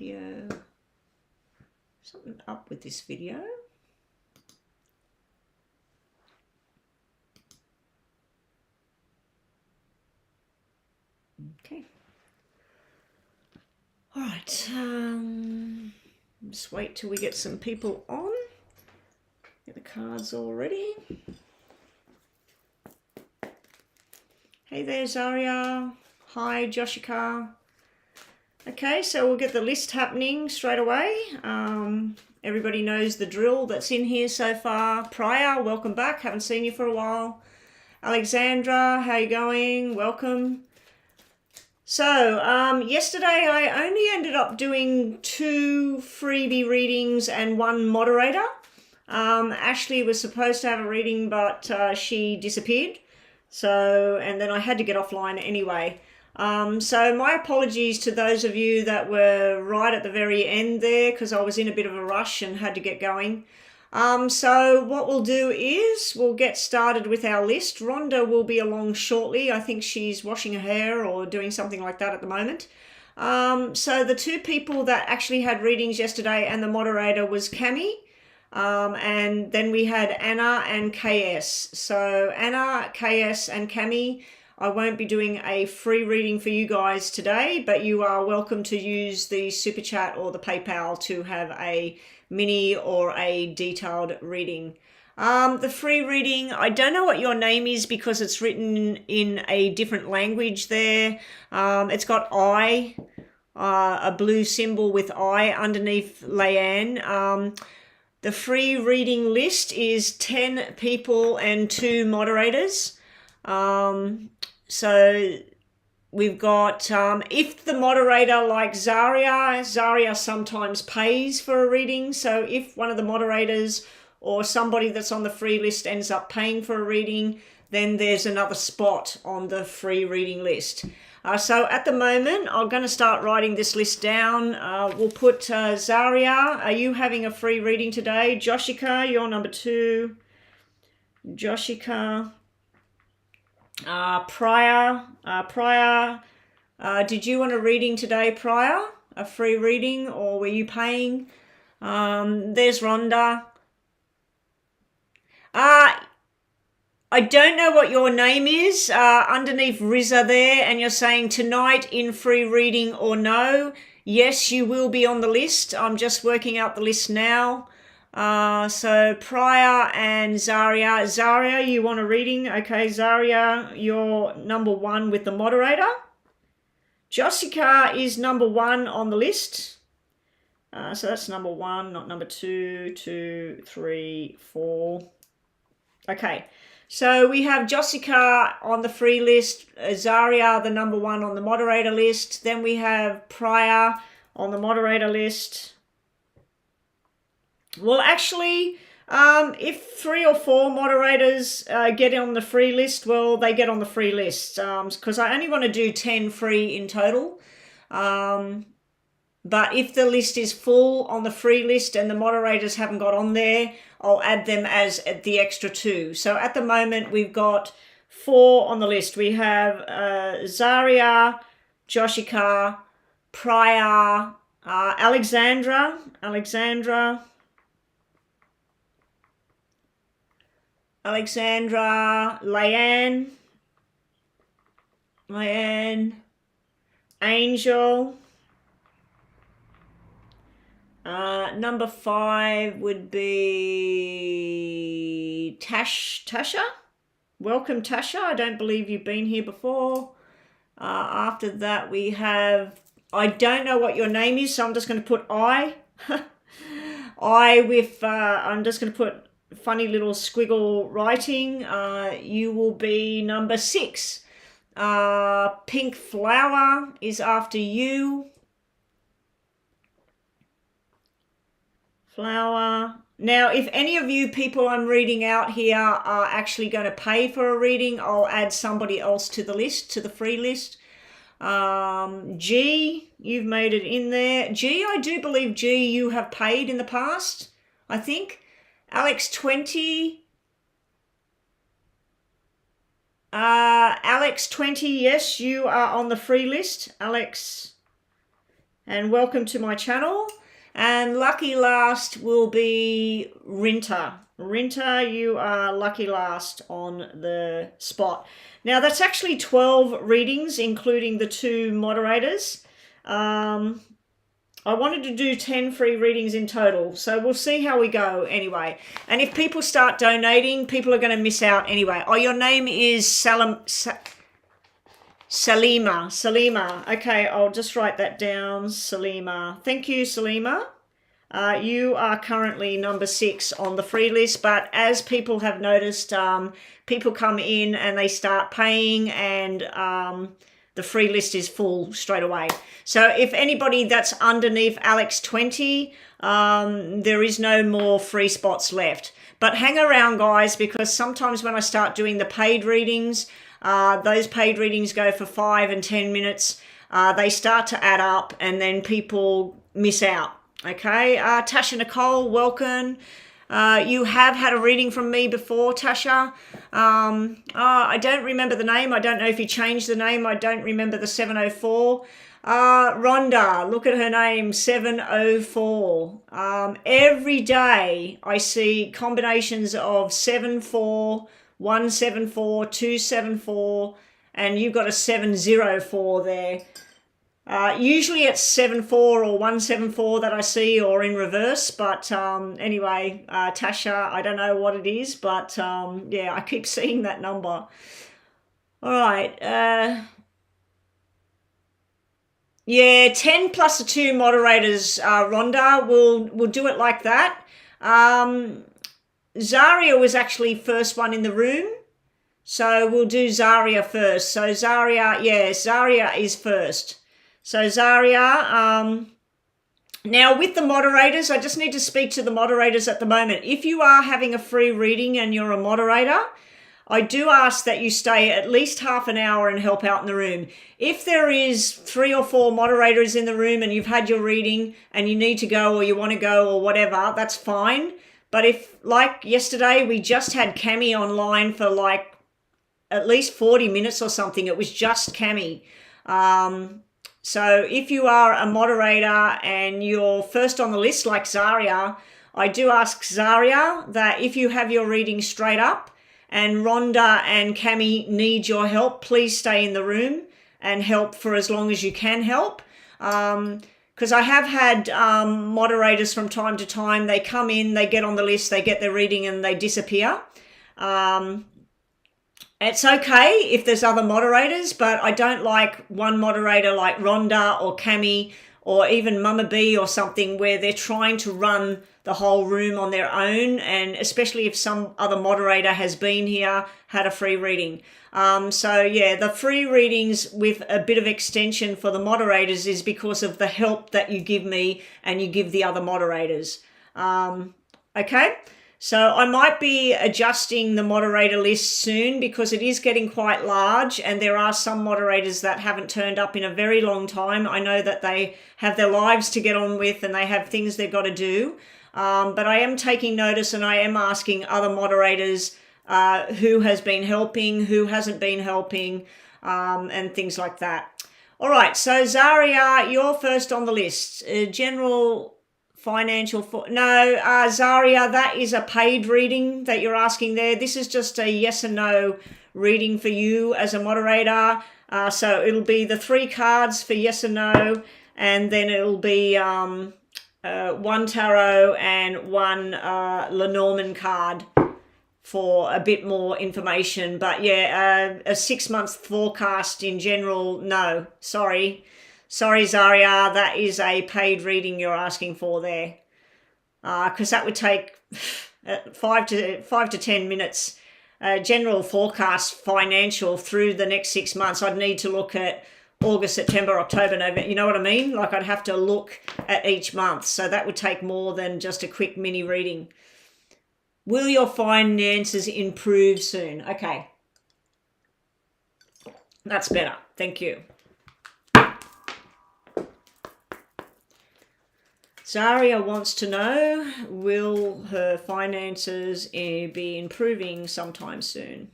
video. Something up with this video. Okay. All right. Just wait till we get some people on. Get the cards all ready. Hey there, Zaria. Hi, Joshika. Okay, so we'll get the list happening straight away. Everybody knows the drill that's in here so far. Priya, welcome back. Haven't seen you for a while. Alexandra, how you going? Welcome. So, yesterday I only ended up doing 2 freebie readings and 1 moderator. Ashley was supposed to have a reading, but she disappeared. So, and then I had to get offline anyway. So my apologies to those of you that were right at the very end there, because I was in a bit of a rush and had to get going. So what we'll do is we'll get started with our list. Rhonda will be along shortly. I think she's washing her hair or doing something like that at the moment. So the 2 people that actually had readings yesterday and the moderator was Cami. And then we had Anna and KS. So Anna, KS and Cami, I won't be doing a free reading for you guys today, but you are welcome to use the Super Chat or the PayPal to have a mini or a detailed reading. The free reading, I don't know what your name is because it's written in a different language there. It's got I, a blue symbol with I underneath Leanne. The free reading list is 10 people and 2 moderators. So we've got, if the moderator like Zaria sometimes pays for a reading. So if one of the moderators or somebody that's on the free list ends up paying for a reading, then there's another spot on the free reading list. So at the moment, I'm going to start writing this list down. We'll put Zaria. Are you having a free reading today? Joshika, you're number 2. Joshika. Priya, did you want a reading today, Priya? A free reading, or were you paying? There's Rhonda. I don't know what your name is, underneath Riza there, and you're saying tonight in free reading or no. Yes, you will be on the list. I'm just working out the list now. So Priya and Zaria. Zaria, you want a reading? Okay, Zaria, you're number 1 with the moderator. Jessica is number 1 on the list. So that's number 1, not number 2, 2, 3, 4. Okay, so we have Jessica on the free list, Zaria, the number 1 on the moderator list. Then we have Priya on the moderator list. Well, actually, if 3 or 4 moderators get on the free list, well, they get on the free list, because I only want to do 10 free in total. But if the list is full on the free list and the moderators haven't got on there, I'll add them as the extra 2. So at the moment, we've got 4 on the list. We have Zaria, Joshika, Priya, Alexandra, Leanne, Angel. Number 5 would be Tasha. Welcome, Tasha. I don't believe you've been here before. After that, we have, I don't know what your name is, so I'm just going to put I. I'm just going to put funny little squiggle writing. You will be number 6. Pink Flower is after you. Flower. Now, if any of you people I'm reading out here are actually going to pay for a reading, I'll add somebody else to the list, to the free list. G, you've made it in there. G, I do believe, G, you have paid in the past, I think. Alex 20. Alex 20, yes, you are on the free list. Alex and welcome to my channel. And lucky last will be Rinter. Rinter, you are lucky last on the spot. Now that's actually 12 readings, including the 2 moderators. I wanted to do 10 free readings in total, so we'll see how we go anyway. And if people start donating, people are going to miss out anyway. Oh, your name is Salima. Salima. Okay, I'll just write that down. Salima. Thank you, Salima. You are currently number 6 on the free list, but as people have noticed, people come in and they start paying, and the free list is full straight away. So if anybody that's underneath Alex 20, there is no more free spots left. But hang around, guys, because sometimes when I start doing the paid readings, those paid readings go for 5 and 10 minutes. They start to add up and then people miss out. Okay, Tasha Nicole, welcome. You have had a reading from me before, Tasha. I don't remember the name. I don't know if you changed the name. I don't remember the 704. Rhonda, look at her name, 704. Every day I see combinations of 74, 174, 274, and you've got a 704 there. Usually it's 74 or 174 that I see, or in reverse, but anyway, Tasha, I don't know what it is, but yeah, I keep seeing that number. All right. Yeah, 10 plus the 2 moderators, Rhonda, we'll do it like that. Zaria was actually first one in the room, so we'll do Zaria first. So Zaria, yeah, Zaria is first. So Zaria, now with the moderators, I just need to speak to the moderators at the moment. If you are having a free reading and you're a moderator, I do ask that you stay at least half an hour and help out in the room. If there is 3 or 4 moderators in the room and you've had your reading and you need to go or you want to go or whatever, that's fine. But if, like yesterday, we just had Cami online for like at least 40 minutes or something. It was just Cami. So if you are a moderator and you're first on the list like Zaria, I do ask Zaria that if you have your reading straight up and Rhonda and Cami need your help, please stay in the room and help for as long as you can help. Because I have had moderators from time to time, they come in, they get on the list, they get their reading and they disappear. It's okay if there's other moderators, but I don't like one moderator like Rhonda or Cami or even Mama B or something where they're trying to run the whole room on their own, and especially if some other moderator has been here, had a free reading. So yeah, the free readings with a bit of extension for the moderators is because of the help that you give me and you give the other moderators. Okay. So I might be adjusting the moderator list soon because it is getting quite large and there are some moderators that haven't turned up in a very long time. I know that they have their lives to get on with and they have things they've got to do. But I am taking notice and I am asking other moderators who has been helping, who hasn't been helping, and things like that. All right, so Zaria, you're first on the list. General... financial Zaria, that is a paid reading that you're asking there. This is just a yes and no reading for you as a moderator. So it'll be the 3 cards for yes and no, and then it'll be 1 tarot and 1 Lenormand card for a bit more information. But yeah, a 6 month forecast in general, no, sorry, Zaria, that is a paid reading you're asking for there. Because that would take 5 to 10 minutes. General forecast financial through the next 6 months. I'd need to look at August, September, October, November. You know what I mean? Like I'd have to look at each month. So that would take more than just a quick mini reading. Will your finances improve soon? Okay. That's better. Thank you. Zaria wants to know, will her finances be improving sometime soon?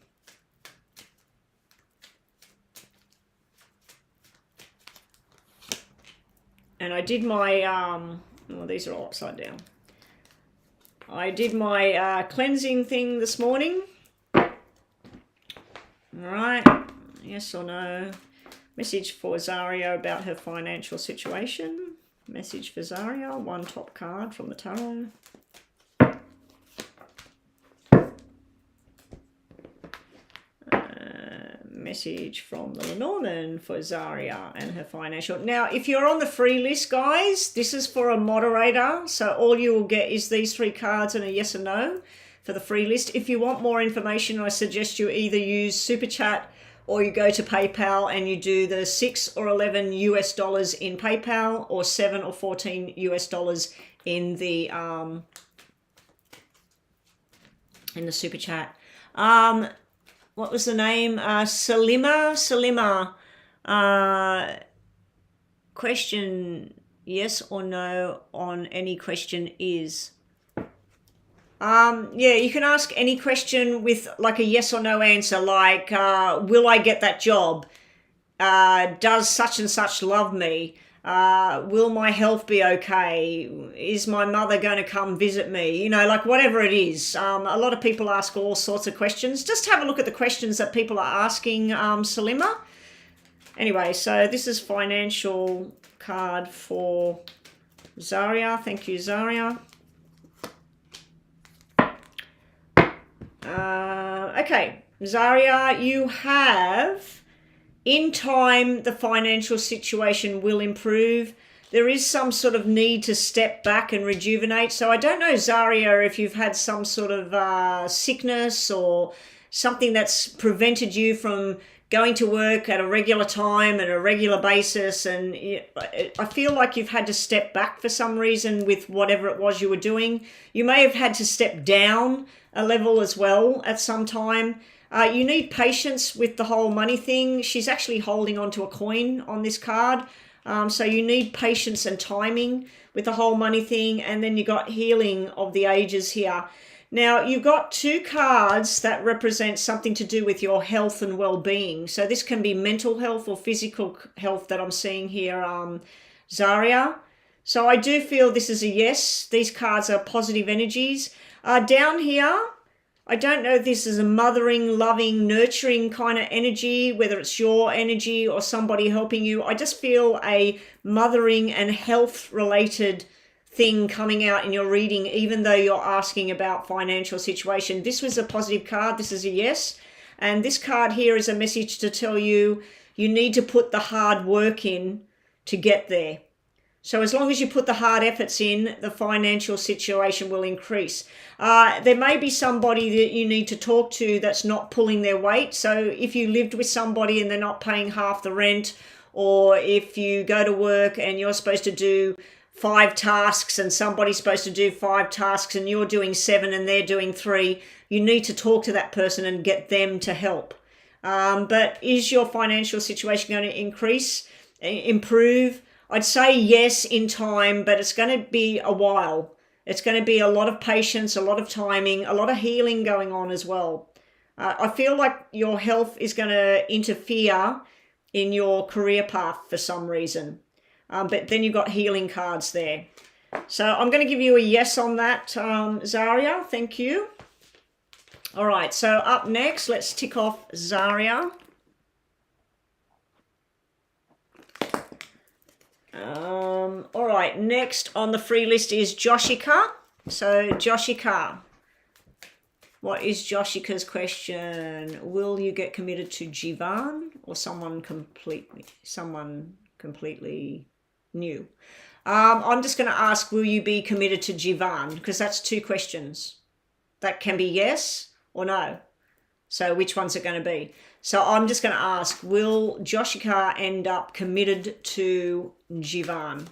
And I did my, well, these are all upside down. I did my cleansing thing this morning. All right, yes or no? Message for Zaria about her financial situation. Message for Zaria, one top card from the tarot. Message from the Lenormand for Zaria and her financial. Now, if you're on the free list, guys, this is for a moderator. So all you will get is these 3 cards and a yes or no for the free list. If you want more information, I suggest you either use Super Chat or you go to PayPal and you do the 6 or 11 US dollars in PayPal or 7 or 14 US dollars in the Super Chat. What was the name? Salima. Question, yes or no on any question is. Yeah, you can ask any question with like a yes or no answer, like, will I get that job? Does such and such love me? Will my health be okay? Is my mother going to come visit me? You know, like whatever it is. A lot of people ask all sorts of questions. Just have a look at the questions that people are asking, Salima. Anyway, so this is financial card for Zaria. Thank you, Zaria. Okay, Zaria, you have... In time, the financial situation will improve. There is some sort of need to step back and rejuvenate. So I don't know, Zaria, if you've had some sort of sickness or something that's prevented you from going to work at a regular time and a regular basis. And I feel like you've had to step back for some reason with whatever it was you were doing. You may have had to step down a level as well at some time. You need patience with the whole money thing. She's actually holding onto a coin on this card. So you need patience and timing with the whole money thing. And then you got healing of the ages here. Now, you've got 2 cards that represent something to do with your health and well-being. So this can be mental health or physical health that I'm seeing here, Zaria. So I do feel this is a yes. These cards are positive energies. Down here, I don't know if this is a mothering, loving, nurturing kind of energy, whether it's your energy or somebody helping you. I just feel a mothering and health-related thing coming out in your reading, even though you're asking about financial situation. This was a positive card. This is a yes. And this card here is a message to tell you you need to put the hard work in to get there. So as long as you put the hard efforts in, the financial situation will increase. There may be somebody that you need to talk to that's not pulling their weight. So if you lived with somebody and they're not paying half the rent, or if you go to work and you're supposed to do 5 tasks and somebody's supposed to do 5 tasks and you're doing 7 and they're doing 3, you need to talk to that person and get them to help. But is your financial situation going to improve? I'd say yes in time, but it's going to be a while. It's going to be a lot of patience, a lot of timing, a lot of healing going on as well. I feel like your health is going to interfere in your career path for some reason. But then you've got healing cards there. So I'm going to give you a yes on that, Zaria. Thank you. All right, so up next, let's tick off Zaria. All right, next on the free list is Joshika. So Joshika, what is Joshika's question? Will you get committed to Jivan or someone completely new? I'm just going to ask, will you be committed to Jivan? Because that's 2 questions. That can be yes or no. So which one's it going to be? So I'm just going to ask, will Joshika end up committed to Jivan?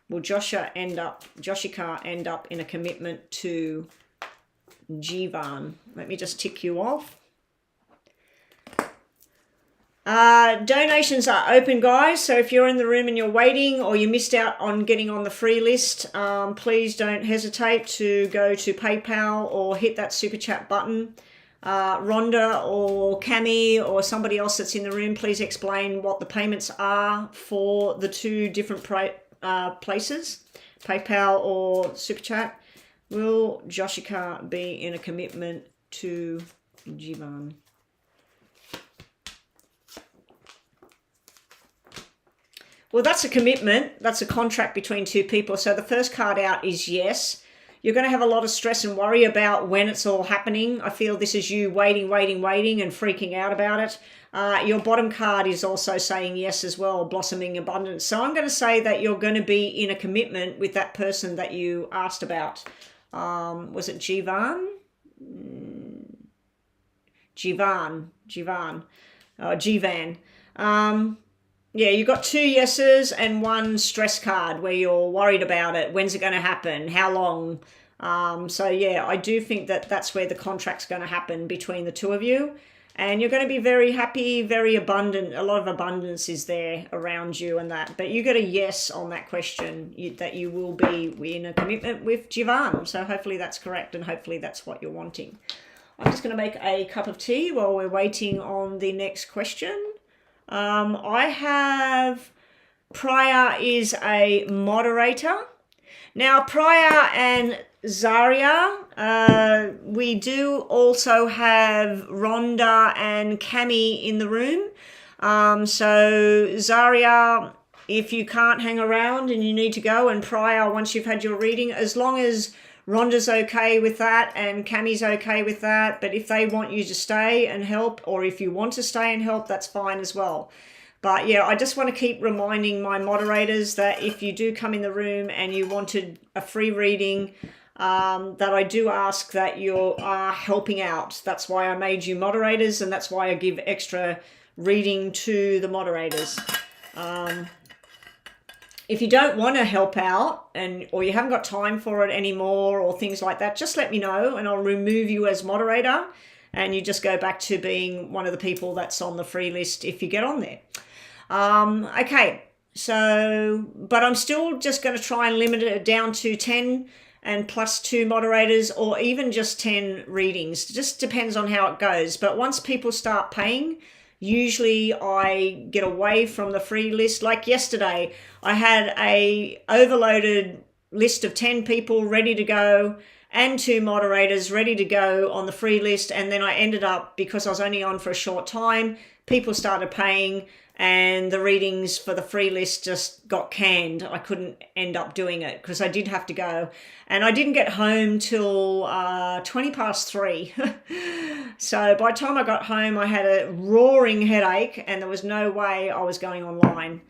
Will Joshika end up in a commitment to Jivan? Let me just tick you off. Donations are open, guys. So if you're in the room and you're waiting or you missed out on getting on the free list, please don't hesitate to go to PayPal or hit that super chat button. Rhonda or Cami or somebody else that's in the room, please explain what the payments are for the 2 different places, PayPal or Super Chat. Will Joshika be in a commitment to Jivan? Well, that's a commitment. That's a contract between two people. So the first card out is yes. You're going to have a lot of stress and worry about when it's all happening. I feel this is you waiting and freaking out about it. Your bottom card is also saying yes as well, blossoming abundance. So I'm going to say that you're going to be in a commitment with that person that you asked about. Was it Jivan? Jivan. Yeah, you got 2 yeses and 1 stress card where you're worried about it. When's it going to happen? How long? So yeah, I do think that that's where the contract's going to happen between the two of you. And you're going to be very happy, very abundant. A lot of abundance is there around you and that. But you got a yes on that question, that you will be in a commitment with Jivan. So hopefully that's correct and hopefully that's what you're wanting. I'm just going to make a cup of tea while we're waiting on the next question. I have Priya is a moderator. Now, Priya and Zaria, we do also have Rhonda and Cami in the room. So Zaria, if you can't hang around and you need to go, and Priya, once you've had your reading, as long as Rhonda's okay with that and Cami's okay with that, but if they want you to stay and help, or if you want to stay and help, that's fine as well. But yeah, I just want to keep reminding my moderators that if you do come in the room and you wanted a free reading, that I do ask that you are helping out. That's why I made you moderators, and that's why I give extra reading to the moderators. If you don't want to help out or you haven't got time for it anymore or things like that, just let me know and I'll remove you as moderator and you just go back to being one of the people that's on the free list if you get on there. Okay, so, but I'm still just going to try and limit it down to 10 and plus 2 moderators, or even just 10 readings. It just depends on how it goes. But once people start paying, usually I get away from the free list. Like yesterday, I had a overloaded list of 10 people ready to go and 2 moderators ready to go on the free list. And then I ended up, because I was only on for a short time, people started paying and the readings for the free list just got canned. I couldn't end up doing it because I did have to go. And I didn't get home till 20 past 3. So by the time I got home, I had a roaring headache and there was no way I was going online.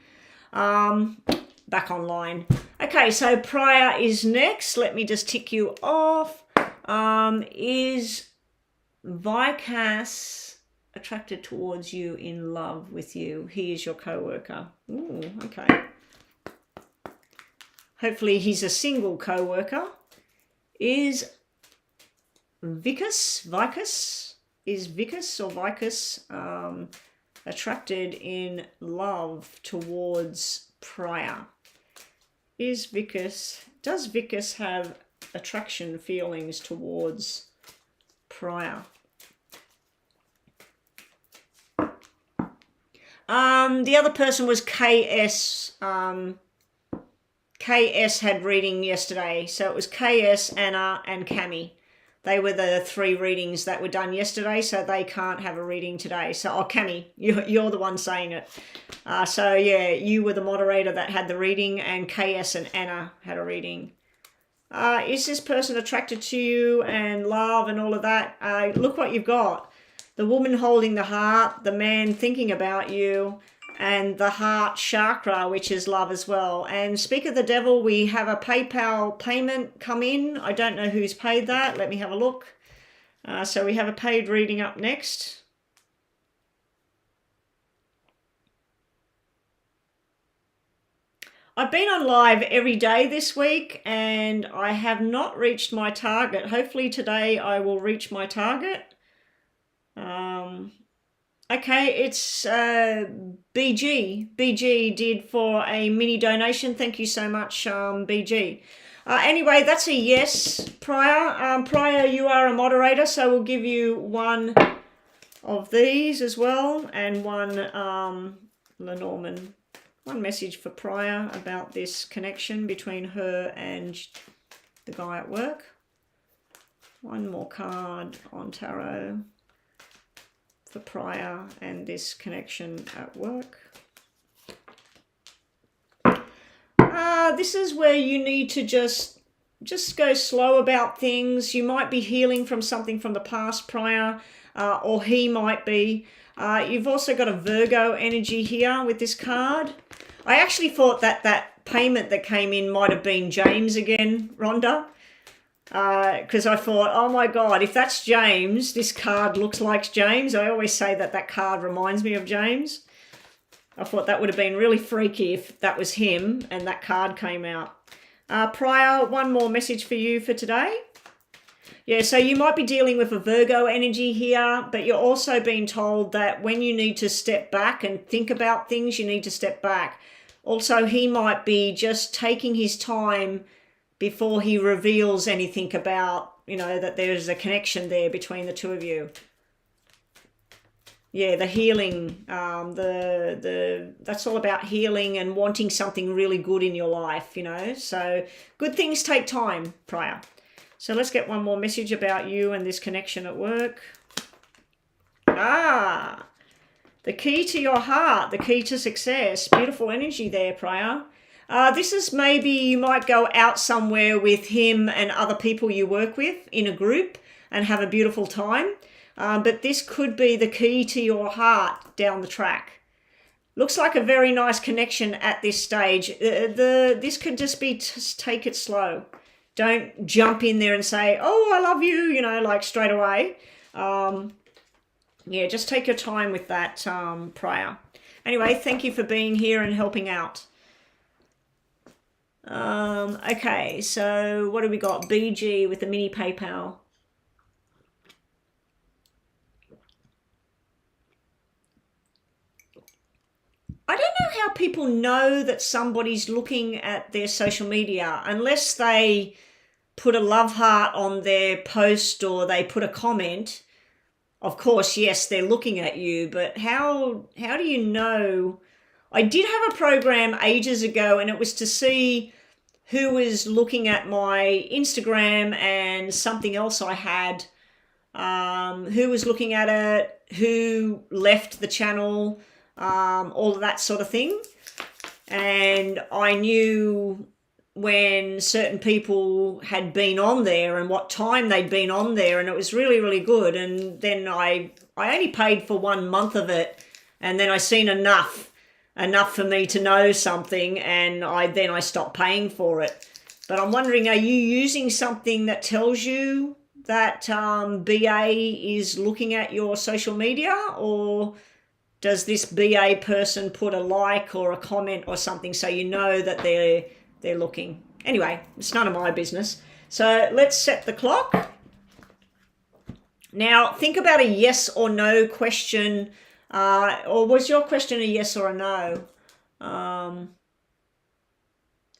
Back online. Okay, so Priya is next. Let me just tick you off. Is Vikas attracted towards you, in love with you? He is your co-worker. Ooh, okay. Hopefully he's a single co-worker. Is Vikas attracted in love towards Priya? Does Vikas have attraction feelings towards Priya? The other person was KS. KS had reading yesterday. So it was KS, Anna, and Cami. They were the 3 readings that were done yesterday, so they can't have a reading today. So, Cami, you're the one saying it. So, yeah, you were the moderator that had the reading, and KS and Anna had a reading. Is this person attracted to you and love and all of that? Look what you've got. The woman holding the heart, the man thinking about you, and the heart chakra, which is love as well. And speak of the devil, we have a PayPal payment come in. I don't know who's paid that. Let me have a look. So we have a paid reading up next. I've been on live every day this week and I have not reached my target. Hopefully today I will reach my target. Okay, it's BG. BG did for a mini donation. Thank you so much, BG. Anyway, that's a yes, Priya. Priya, you are a moderator, so we'll give you 1 of these as well and 1 Lenormand. One message for Priya about this connection between her and the guy at work. One more card on tarot for Priya and this connection at work. This is where you need to just go slow about things. You might be healing from something from the past, Priya, or he might be. You've also got a Virgo energy here with this card. I actually thought that payment that came in might have been James again, Rhonda. Because I thought, oh my God, if that's James, this card looks like James. I always say that card reminds me of James. I thought that would have been really freaky if that was him and that card came out. Priya, one more message for you for today. Yeah, so you might be dealing with a Virgo energy here, but you're also being told that when you need to step back and think about things, you need to step back. Also, he might be just taking his time before he reveals anything about, you know, that there's a connection there between the two of you. Yeah, the healing, that's all about healing and wanting something really good in your life, you know. So good things take time, Priya. So let's get one more message about you and this connection at work. The key to your heart, the key to success. Beautiful energy there, Priya. This is maybe you might go out somewhere with him and other people you work with in a group and have a beautiful time. But this could be the key to your heart down the track. Looks like a very nice connection at this stage. This could just be, take it slow. Don't jump in there and say, oh, I love you, you know, like straight away. Yeah, just take your time with that, Priya. Anyway, thank you for being here and helping out. Okay, so what do we got? BG with the mini PayPal. I don't know how people know that somebody's looking at their social media unless they put a love heart on their post or they put a comment. Of course, yes, they're looking at you, but how do you know? I did have a program ages ago and it was to see who was looking at my Instagram and something else I had, who was looking at it, who left the channel, all of that sort of thing. And I knew when certain people had been on there and what time they'd been on there, and it was really, really good. And then I only paid for 1 month of it, and then I seen enough for me to know something, and I stopped paying for it. But I'm wondering, are you using something that tells you that BA is looking at your social media, or does this BA person put a like or a comment or something so you know that they're looking? Anyway, it's none of my business. So let's set the clock. Now think about a yes or no question, or was your question a yes or a no?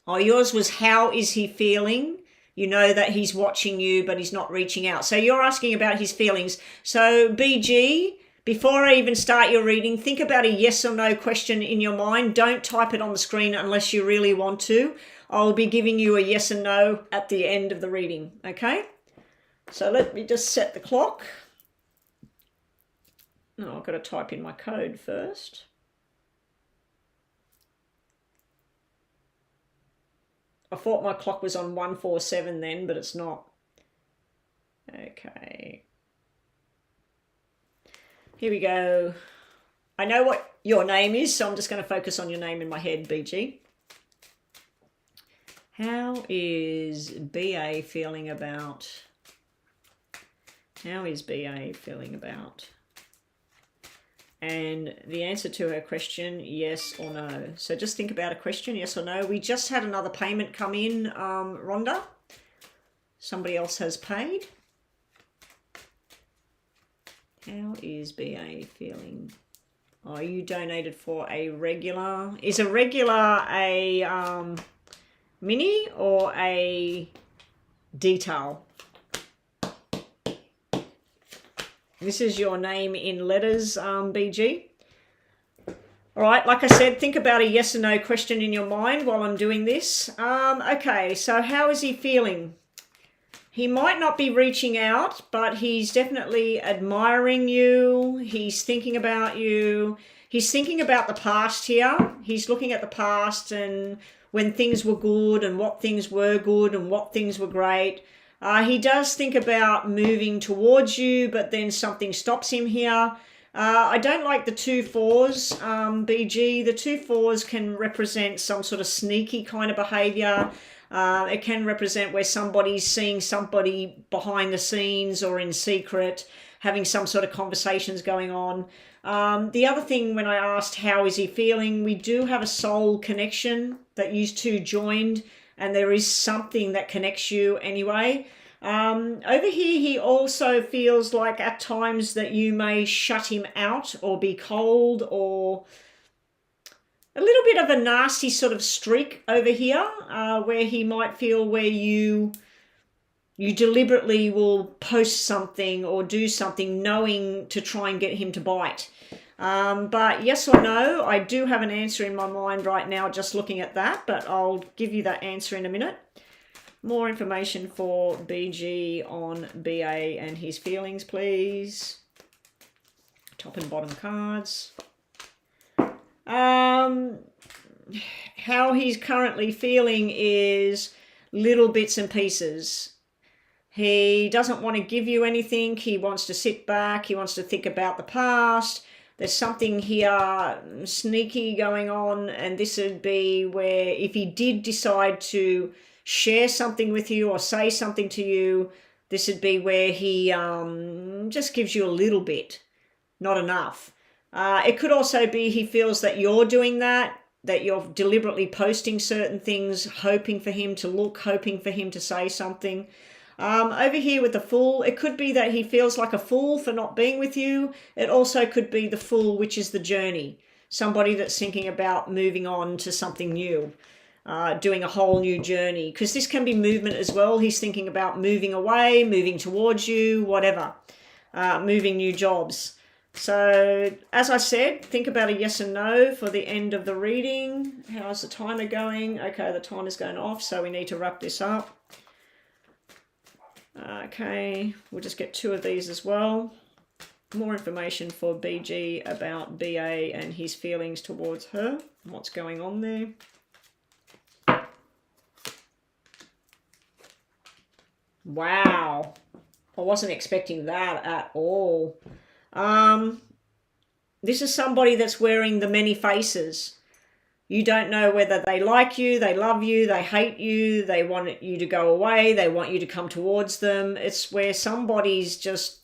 Yours was, how is he feeling? You know that he's watching you, but he's not reaching out. So you're asking about his feelings. So BG, before I even start your reading, think about a yes or no question in your mind. Don't type it on the screen unless you really want to. I'll be giving you a yes and no at the end of the reading, okay? So let me just set the clock. Oh, I've got to type in my code first. I thought my clock was on 147 then, but it's not. Okay. Here we go. I know what your name is, so I'm just going to focus on your name in my head, BG. How is BA feeling about? How is BA feeling about? And the answer to her question, yes or no. So just think about a question, yes or no. We just had another payment come in, Rhonda. Somebody else has paid. How is BA feeling? Oh, you donated for a regular. Is a regular a mini or a detail? This is your name in letters, BG. All right, like I said, think about a yes or no question in your mind while I'm doing this. Okay, so how is he feeling? He might not be reaching out, but he's definitely admiring you. He's thinking about you. He's thinking about the past here. He's looking at the past and when things were good and what things were good and what things were great. He does think about moving towards you, but then something stops him here. I don't like the 2-4s, BG. The 2-4s can represent some sort of sneaky kind of behavior. It can represent where somebody's seeing somebody behind the scenes or in secret, having some sort of conversations going on. The other thing, when I asked how is he feeling, we do have a soul connection that you two joined, and there is something that connects you anyway. Over here, he also feels like at times that you may shut him out or be cold, or a little bit of a nasty sort of streak over here, where he might feel where you deliberately will post something or do something knowing to try and get him to bite. But yes or no, I do have an answer in my mind right now just looking at that, but I'll give you that answer in a minute. More information for BG on BA and his feelings, please. Top and bottom cards. How he's currently feeling is little bits and pieces. He doesn't want to give you anything. He wants to sit back. He wants to think about the past. There's something here sneaky going on, and this would be where if he did decide to share something with you or say something to you, this would be where he just gives you a little bit, not enough. It could also be he feels that you're doing that you're deliberately posting certain things, hoping for him to look, hoping for him to say something. Over here with the Fool, it could be that he feels like a fool for not being with you. It also could be the Fool, which is the journey. Somebody that's thinking about moving on to something new. Doing a whole new journey, because this can be movement as well. He's thinking about moving away, moving towards you, whatever, moving new jobs. So as I said, think about a yes and no for the end of the reading. How's the timer going? Okay, the timer's going off, so we need to wrap this up. Okay, we'll just get 2 of these as well. More information for BG about BA and his feelings towards her, what's going on there. Wow, I wasn't expecting that at all. This is somebody that's wearing the many faces. You don't know whether they like you, they love you, they hate you, they want you to go away, they want you to come towards them. It's where somebody's just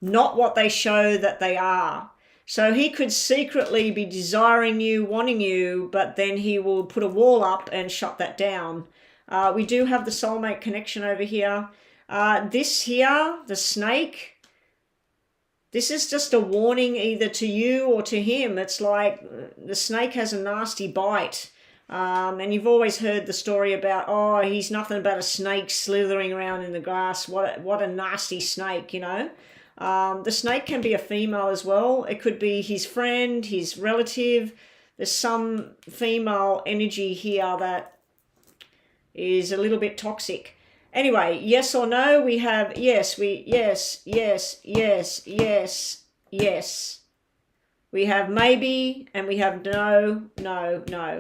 not what they show that they are. So he could secretly be desiring you, wanting you, but then he will put a wall up and shut that down. We do have the soulmate connection over here. This here, the snake, this is just a warning either to you or to him. It's like the snake has a nasty bite. And you've always heard the story about, oh, he's nothing but a snake slithering around in the grass. What a nasty snake, you know. The snake can be a female as well. It could be his friend, his relative. There's some female energy here that is a little bit toxic. Anyway, yes or no, we have yes, yes, yes, yes, yes, yes. We have maybe, and we have no, no, no.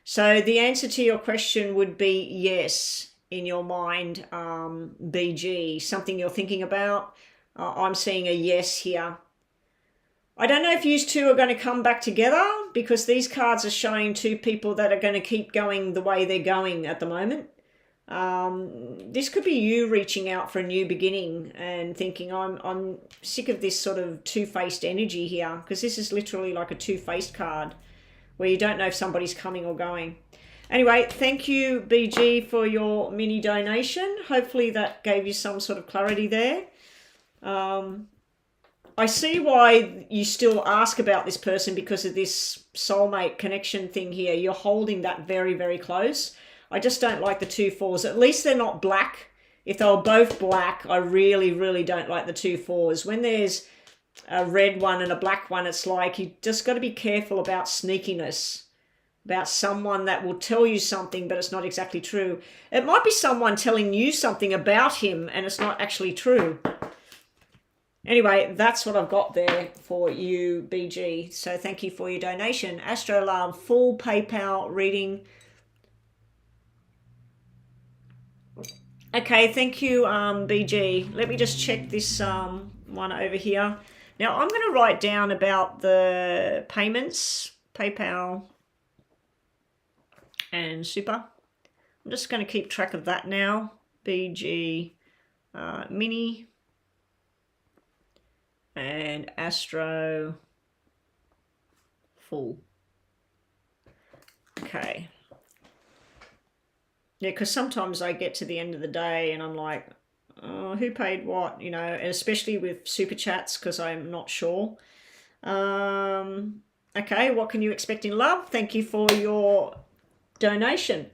So the answer to your question would be yes in your mind, BG. Something you're thinking about. I'm seeing a yes here. I don't know if you two are going to come back together, because these cards are showing 2 people that are going to keep going the way they're going at the moment. This could be you reaching out for a new beginning and thinking, I'm sick of this sort of two-faced energy here, because this is literally like a two-faced card where you don't know if somebody's coming or going. Anyway, thank you, BG, for your mini donation. Hopefully that gave you some sort of clarity there. I see why you still ask about this person, because of this soulmate connection thing here. You're holding that very, very close. I just don't like the 2-4s. At least they're not black. If they were both black, I really, really don't like the 2-4s. When there's a red one and a black one. It's like you just got to be careful about sneakiness, about someone that will tell you something, but it's not exactly true. It might be someone telling you something about him and it's not actually true. Anyway, that's what I've got there for you, BG. So thank you for your donation. Astro Love, full PayPal reading. Okay, thank you, BG. Let me just check this one over here. Now, I'm going to write down about the payments, PayPal and Super. I'm just going to keep track of that now. BG Mini and Astro Full. Okay. Yeah, because sometimes I get to the end of the day and I'm like, oh, who paid what, you know, and especially with super chats because I'm not sure. Okay, what can you expect in love? Thank you for your donation.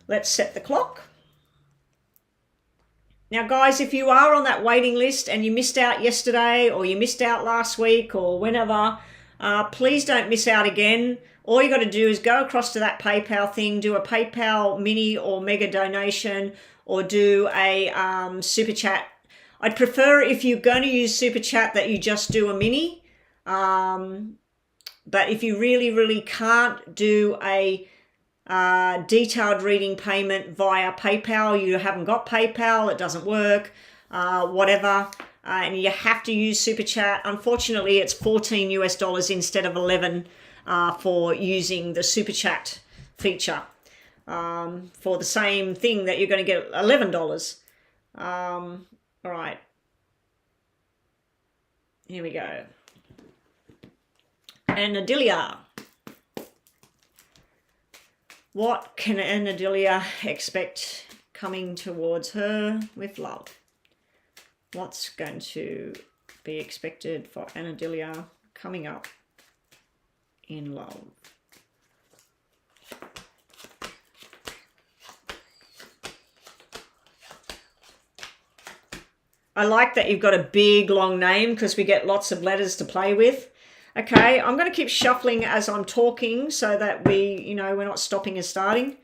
Let's set the clock. Now, guys, if you are on that waiting list and you missed out yesterday or you missed out last week or whenever, please don't miss out again. All you got to do is go across to that PayPal thing, do a PayPal mini or mega donation, or do a super chat. I'd prefer if you're going to use super chat that you just do a mini. But if you really can't do a detailed reading payment via PayPal, you haven't got PayPal, it doesn't work, whatever, and you have to use super chat. Unfortunately, it's $14 US instead of 11 for using the super chat feature for the same thing that you're going to get $11. All right, here we go. And Nadilia. What can Anadilia expect coming towards her with love? What's going to be expected for Anadilia coming up in love? I like that you've got a big long name because we get lots of letters to play with. Okay, I'm going to keep shuffling as I'm talking so that we're not stopping and starting.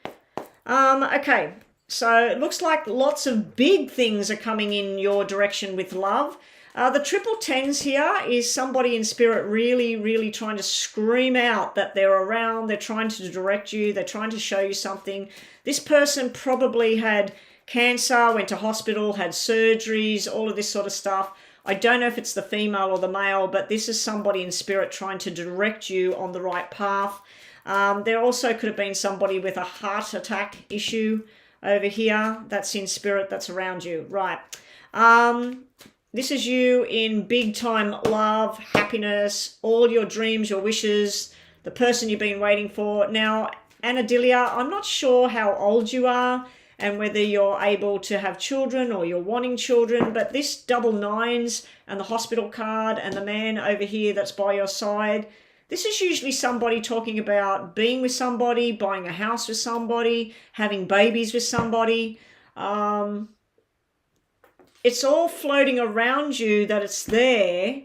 Okay, so it looks like lots of big things are coming in your direction with love. The triple tens here is somebody in spirit really trying to scream out that they're around. They're trying to direct you. They're trying to show you something. This person probably had cancer, went to hospital, had surgeries, all of this sort of stuff. I don't know if it's the female or the male, but this is somebody in spirit trying to direct you on the right path. There also could have been somebody with a heart attack issue over here. That's in spirit, that's around you. Right. This is you in big time love, happiness, all your dreams, your wishes, the person you've been waiting for. Now, Anadilia, I'm not sure how old you are and whether you're able to have children or you're wanting children, but this double nines and the hospital card and the man over here that's by your side, this is usually somebody talking about being with somebody, buying a house with somebody, having babies with somebody. It's all floating around you that it's there,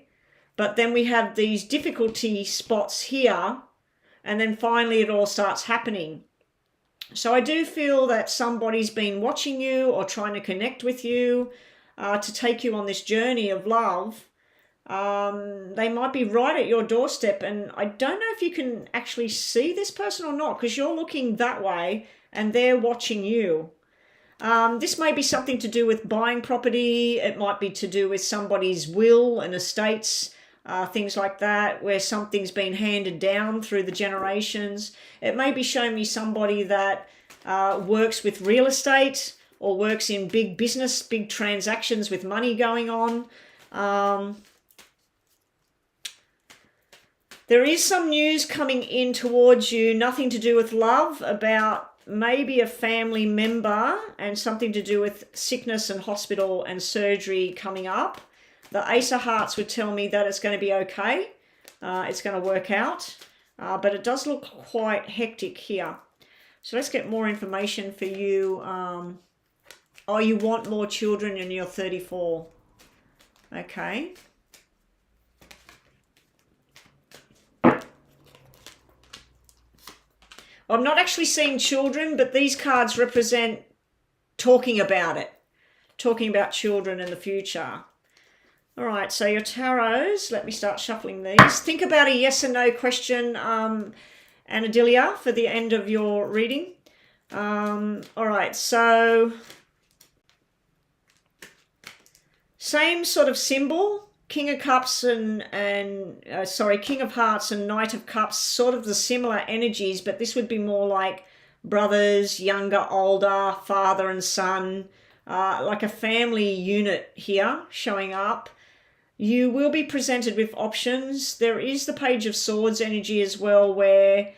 but then we have these difficulty spots here, and then finally it all starts happening. So I do feel that somebody's been watching you or trying to connect with you to take you on this journey of love. They might be right at your doorstep, and I don't know if you can actually see this person or not because you're looking that way and they're watching you. This may be something to do with buying property. It might be to do with somebody's will and estates, things like that, where something's been handed down through the generations. It may be showing me somebody that works with real estate or works in big business, big transactions with money going on. There is some news coming in towards you, nothing to do with love, about maybe a family member and something to do with sickness and hospital and surgery coming up. The Ace of Hearts would tell me that it's going to be okay. It's going to work out. But it does look quite hectic here. So let's get more information for you. Oh, you want more children and you're 34. Okay. I'm not actually seeing children, but these cards represent talking about it, talking about children in the future. All right, so your tarots, let me start shuffling these. Think about a yes or no question, Anadilia, for the end of your reading. All right, so same sort of symbol, King of Cups and King of Hearts and Knight of Cups, sort of the similar energies, but this would be more like brothers, younger, older, father and son, like a family unit here showing up. You will be presented with options. There is the Page of Swords energy as well, where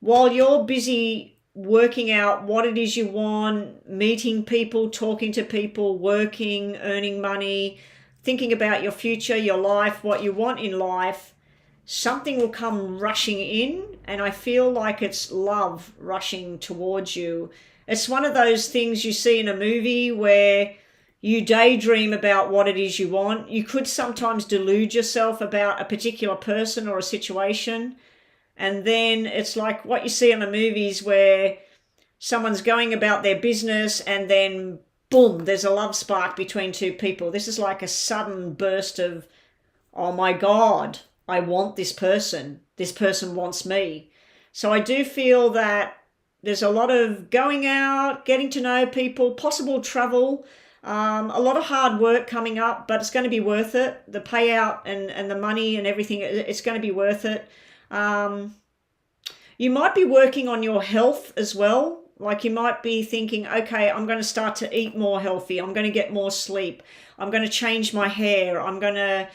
while you're busy working out what it is you want, meeting people, talking to people, working, earning money, thinking about your future, your life, what you want in life, something will come rushing in, and I feel like it's love rushing towards you. It's one of those things you see in a movie where you daydream about what it is you want. You could sometimes delude yourself about a particular person or a situation, and then it's like what you see in the movies where someone's going about their business and then boom, there's a love spark between two people. This is like a sudden burst of, oh my God, I want this person. This person wants me. So I do feel that there's a lot of going out, getting to know people, possible travel, a lot of hard work coming up, but it's going to be worth it. The payout and the money and everything, it's going to be worth it. You might be working on your health as well. Like you might be thinking, okay, I'm going to start to eat more healthy. I'm going to get more sleep. I'm going to change my hair. I'm going to,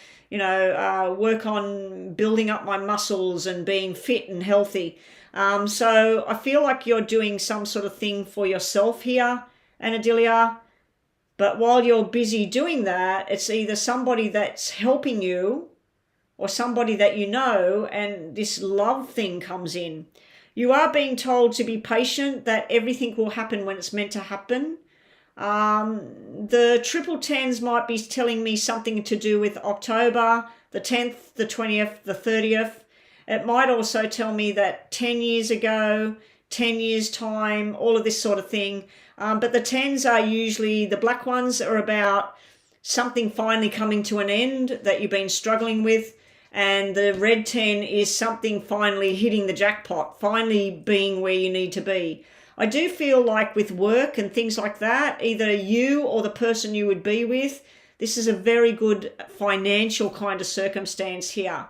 work on building up my muscles and being fit and healthy. So I feel like you're doing some sort of thing for yourself here, Anadilia. But while you're busy doing that, it's either somebody that's helping you or somebody that you know, and this love thing comes in. You are being told to be patient, that everything will happen when it's meant to happen. The triple tens might be telling me something to do with October, the 10th, the 20th, the 30th. It might also tell me that 10 years ago, 10 years time, all of this sort of thing. But the tens are usually, the black ones are about something finally coming to an end that you've been struggling with. And the red 10 is something finally hitting the jackpot, finally being where you need to be. I do feel like with work and things like that, either you or the person you would be with, this is a very good financial kind of circumstance here.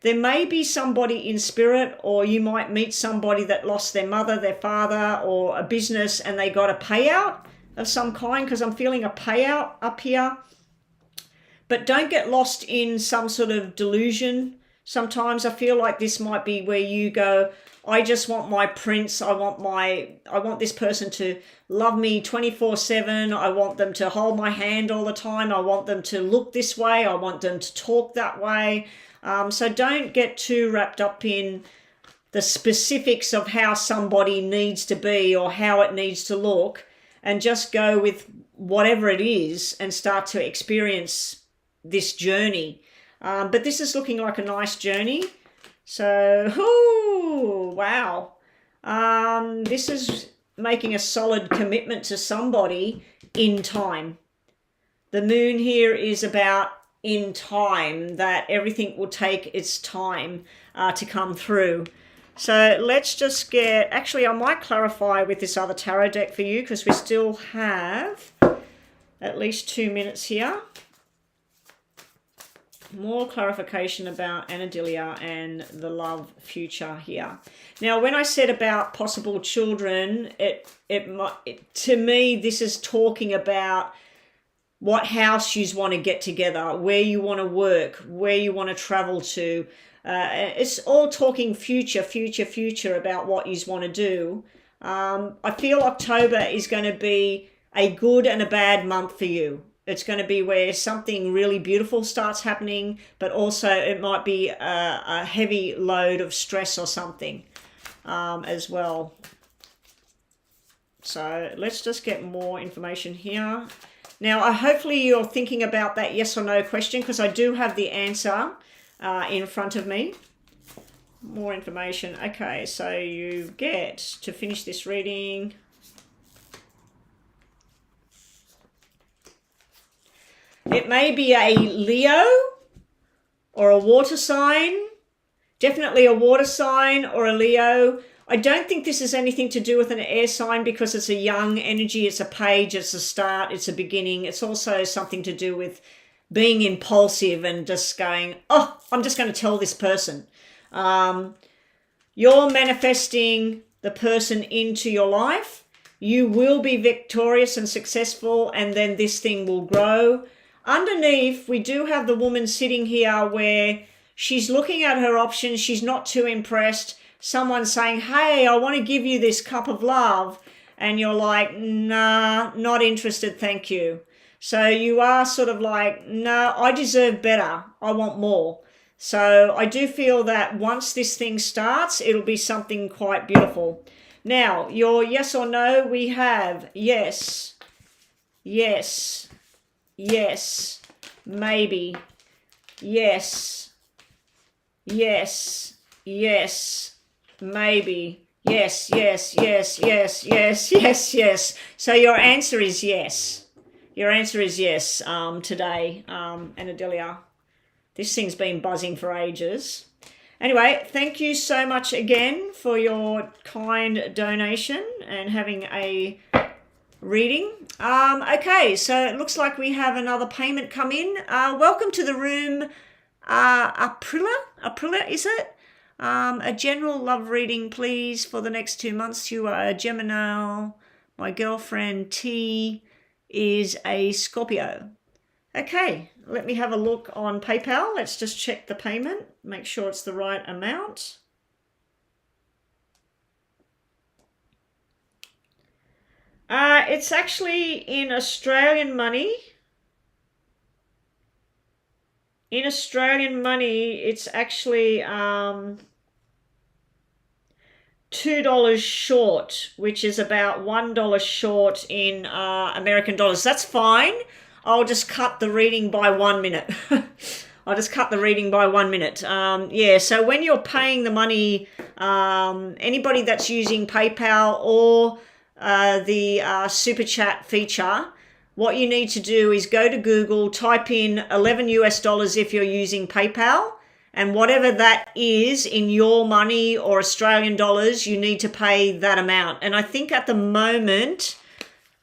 There may be somebody in spirit, or you might meet somebody that lost their mother, their father, or a business, and they got a payout of some kind, because I'm feeling a payout up here. But don't get lost in some sort of delusion. Sometimes I feel like this might be where you go, I just want my prince. I want this person to love me 24/7. I want them to hold my hand all the time. I want them to look this way. I want them to talk that way. So don't get too wrapped up in the specifics of how somebody needs to be or how it needs to look, and just go with whatever it is and start to experience this journey. But this is looking like a nice journey. So, ooh, wow. This is making a solid commitment to somebody in time. The moon here is about in time, that everything will take its time to come through. So let's just get, actually I might clarify with this other tarot deck for you, because we still have at least 2 minutes here. More clarification about Anadilia and the love future here. Now, when I said about possible children, to me, this is talking about what house you want to get together, where you want to work, where you want to travel to. It's all talking future about what you want to do. I feel October is going to be a good and a bad month for you. It's going to be where something really beautiful starts happening, but also it might be a heavy load of stress or something as well. So let's just get more information here. Now, hopefully you're thinking about that yes or no question, because I do have the answer in front of me. more information. Okay, so you get to finish this reading. It may be a Leo or a water sign. Definitely a water sign or a Leo. I don't think this has anything to do with an air sign because it's a young energy. It's a page, it's a start, it's a beginning. It's also something to do with being impulsive and just going, oh, I'm just going to tell this person. You're manifesting the person into your life. You will be victorious and successful, and then this thing will grow. Underneath, we do have the woman sitting here where she's looking at her options. She's not too impressed. Someone's saying, hey, I want to give you this cup of love. And you're like, nah, not interested, thank you. So you are sort of like, no, I deserve better. I want more. So I do feel that once this thing starts, it'll be something quite beautiful. Now, your yes or no, we have yes, yes, yes, maybe, yes, yes, yes, maybe, yes, yes, yes, yes, yes, yes, yes. So your answer is yes. Your answer is yes today, Anadelia. This thing's been buzzing for ages. Anyway, thank you so much again for your kind donation and having a reading. Okay, so it looks like we have another payment come in. Welcome to the room, Aprila, is it? A general love reading, please, for the next 2 months. You are a Gemini. My girlfriend T is a Scorpio. Okay, let me have a look on PayPal. Let's just check the payment, make sure it's the right amount. It's actually in Australian money. In Australian money, it's actually $2 short, which is about $1 short in American dollars. That's fine. I'll just cut the reading by 1 minute. I'll just cut the reading by 1 minute. Yeah, so when you're paying the money, anybody that's using PayPal or the Super Chat feature, what you need to do is go to Google, type in 11 US dollars if you're using PayPal, and whatever that is in your money or Australian dollars, you need to pay that amount. And I think at the moment,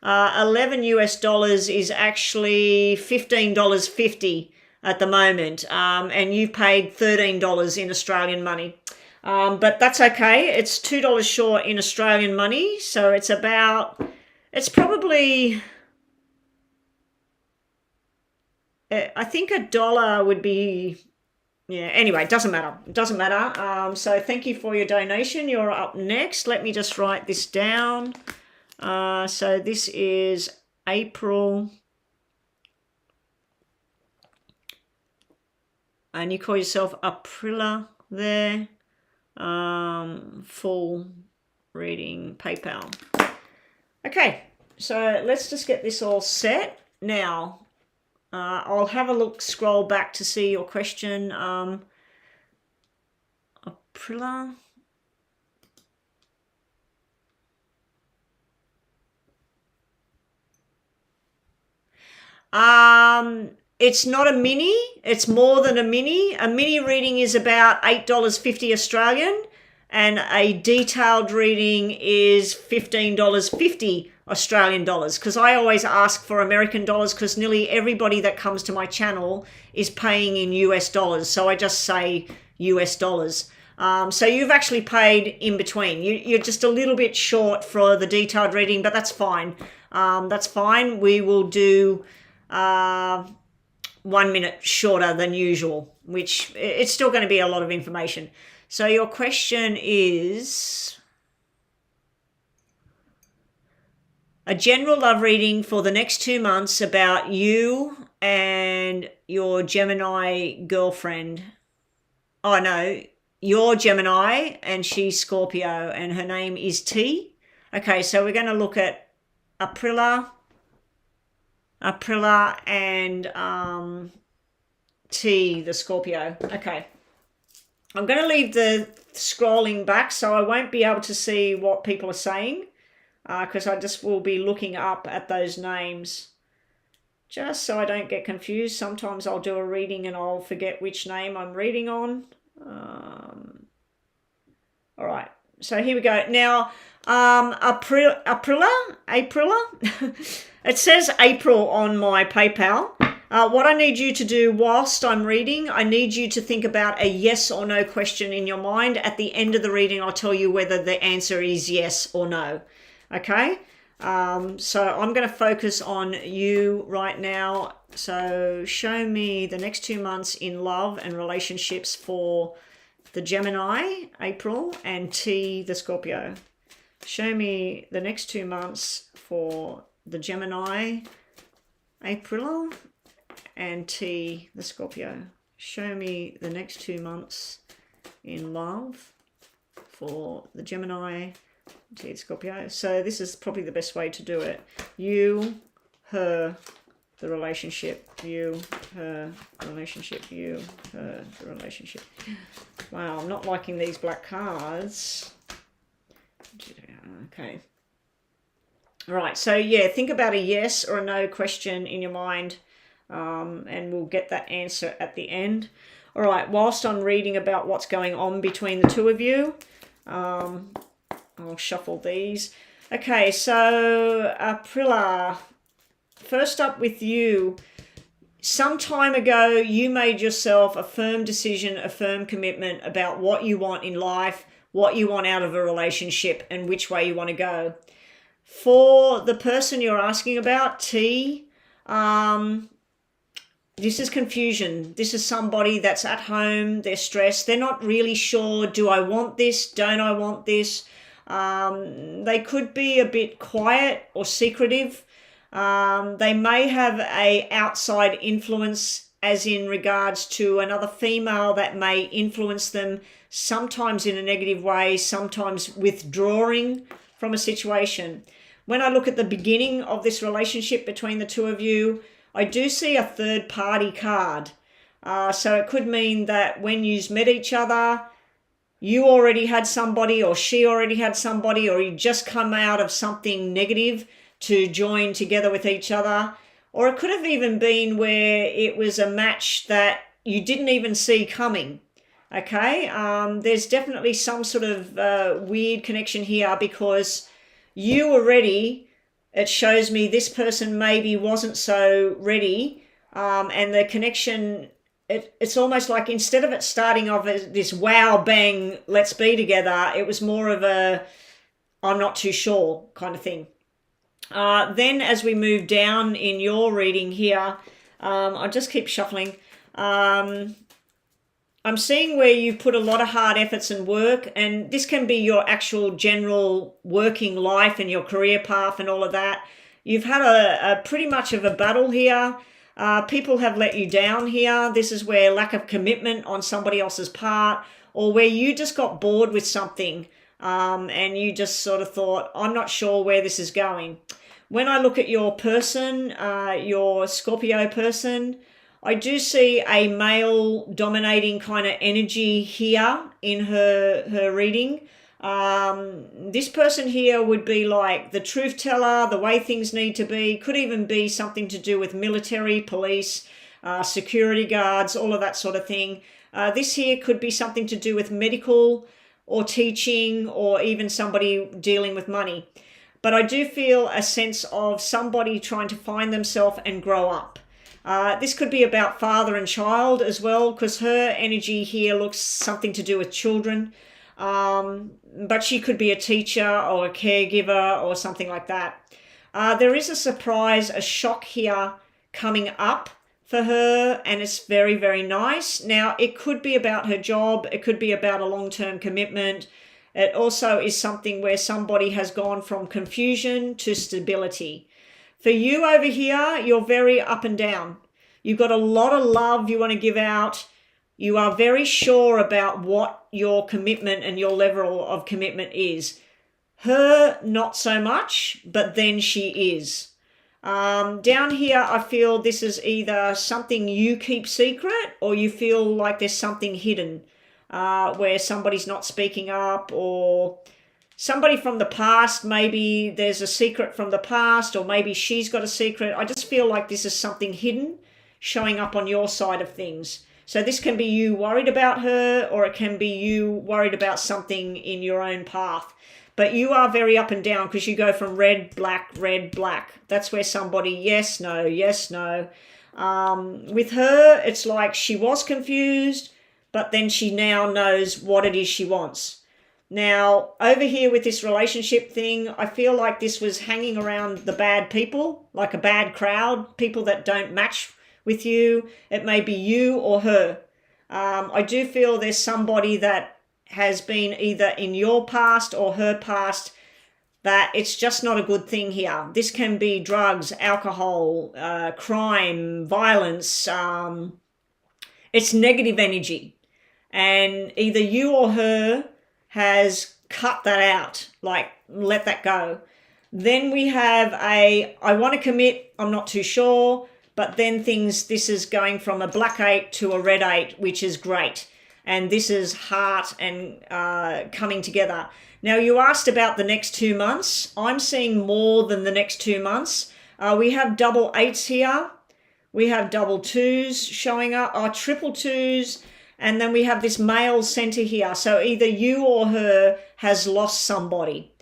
11 US dollars is actually $15.50 at the moment, and you've paid $13 in Australian money. But that's okay. It's $2 short in Australian money, so it's probably, I think $1 would be, yeah, anyway, it doesn't matter. It doesn't matter. So thank you for your donation. You're up next. Let me just write this down. So this is April. And you call yourself Aprila there. Full reading PayPal. Okay, so let's just get this all set. Now, I'll have a look, scroll back to see your question. Aprila. It's not a mini, it's more than a mini. A mini reading is about $8.50 Australian, and a detailed reading is $15.50 Australian dollars, because I always ask for American dollars because nearly everybody that comes to my channel is paying in US dollars, so I just say US dollars. So you've actually paid in between. You're just a little bit short for the detailed reading, but that's fine. That's fine. We will do 1 minute shorter than usual, which it's still going to be a lot of information. So your question is a general love reading for the next 2 months about you and your Gemini girlfriend. Oh no, you're Gemini and she's Scorpio and her name is T. Okay, so we're going to look at Aprila and T, the Scorpio. Okay. I'm going to leave the scrolling back so I won't be able to see what people are saying, because I just will be looking up at those names just so I don't get confused. Sometimes I'll do a reading and I'll forget which name I'm reading on. All right, so here we go. Now, Aprila, it says April on my PayPal. What I need you to do whilst I'm reading, I need you to think about a yes or no question in your mind. At the end of the reading, I'll tell you whether the answer is yes or no. Okay? So I'm going to focus on you right now. So show me the next 2 months in love and relationships for the Gemini, April, and T, the Scorpio. Show me the next 2 months for the Gemini, April, and T, the Scorpio. Show me the next 2 months in love for the Gemini, T, the Scorpio. So this is probably the best way to do it. You, her, the relationship. You, her, relationship. You, her, the relationship. Wow, I'm not liking these black cards. Okay. All right, so yeah, think about a yes or a no question in your mind, and we'll get that answer at the end. All right, whilst I'm reading about what's going on between the two of you, I'll shuffle these. Okay, so Aprila, first up with you. Some time ago, you made yourself a firm decision, a firm commitment about what you want in life, what you want out of a relationship, and which way you want to go. For the person you're asking about, T, this is confusion. This is somebody that's at home, they're stressed, they're not really sure, do I want this, don't I want this? They could be a bit quiet or secretive. They may have a outside influence, as in regards to another female that may influence them, sometimes in a negative way, sometimes withdrawing from a situation. When I look at the beginning of this relationship between the two of you, I do see a third party card. So it could mean that when you met each other, you already had somebody, or she already had somebody, or you just come out of something negative to join together with each other. Or it could have even been where it was a match that you didn't even see coming. Okay, there's definitely some sort of weird connection here, because you were ready. It shows me this person maybe wasn't so ready, and the connection, it's almost like instead of it starting off as this wow, bang, let's be together, it was more of a I'm not too sure kind of thing. Then as we move down in your reading here, I'll just keep shuffling. I'm seeing where you put a lot of hard efforts and work, and this can be your actual general working life and your career path and all of that. You've had a pretty much of a battle here. People have let you down here. This is where lack of commitment on somebody else's part, or where you just got bored with something, and you just sort of thought, I'm not sure where this is going. When I look at your person, your Scorpio person, I do see a male dominating kind of energy here in her reading. This person here would be like the truth teller, the way things need to be. Could even be something to do with military, police, security guards, all of that sort of thing. This here could be something to do with medical or teaching, or even somebody dealing with money. But I do feel a sense of somebody trying to find themselves and grow up. This could be about father and child as well, because her energy here looks something to do with children. But she could be a teacher or a caregiver or something like that. There is a surprise, a shock here coming up for her, and it's very, very nice. Now, it could be about her job. It could be about a long-term commitment. It also is something where somebody has gone from confusion to stability. For you over here, you're very up and down. You've got a lot of love you want to give out. You are very sure about what your commitment and your level of commitment is. Her, not so much, but then she is. Down here, I feel this is either something you keep secret, or you feel like there's something hidden. where somebody's not speaking up, or somebody from the past, maybe there's a secret from the past, or maybe she's got a secret. I just feel like this is something hidden showing up on your side of things. So this can be you worried about her, or it can be you worried about something in your own path. But you are very up and down because you go from red, black, red, black. That's where somebody, yes, no, yes, no. With her, it's like she was confused, but then she now knows what it is she wants. Now, over here with this relationship thing, I feel like this was hanging around the bad people, like a bad crowd, people that don't match with you. It may be you or her. I do feel there's somebody that has been either in your past or her past that it's just not a good thing here. This can be drugs, alcohol, crime, violence. It's negative energy. And either you or her has cut that out, like let that go. Then we have I want to commit, I'm not too sure. But then this is going from a black 8 to a red 8, which is great. And this is heart and coming together. Now, you asked about the next 2 months. I'm seeing more than the next 2 months. We have double 8s here. We have double 2s showing up, triple 2s. And then we have this male center here. So either you or her has lost somebody.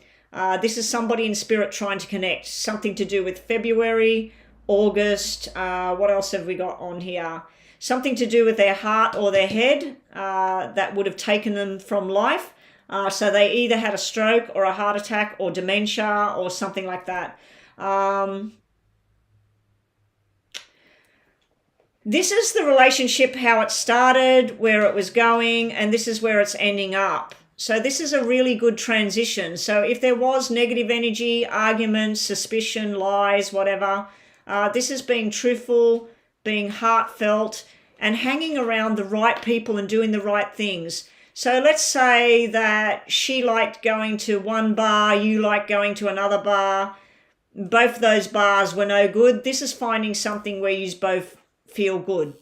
This is somebody in spirit trying to connect. Something to do with February, August. What else have we got on here? Something to do with their heart or their head that would have taken them from life. So they either had a stroke or a heart attack or dementia or something like that. This is the relationship, how it started, where it was going, and this is where it's ending up. So this is a really good transition. So if there was negative energy, arguments, suspicion, lies, whatever, this is being truthful, being heartfelt, and hanging around the right people and doing the right things. So let's say that she liked going to one bar, you liked going to another bar. Both those bars were no good. This is finding something where you both feel good.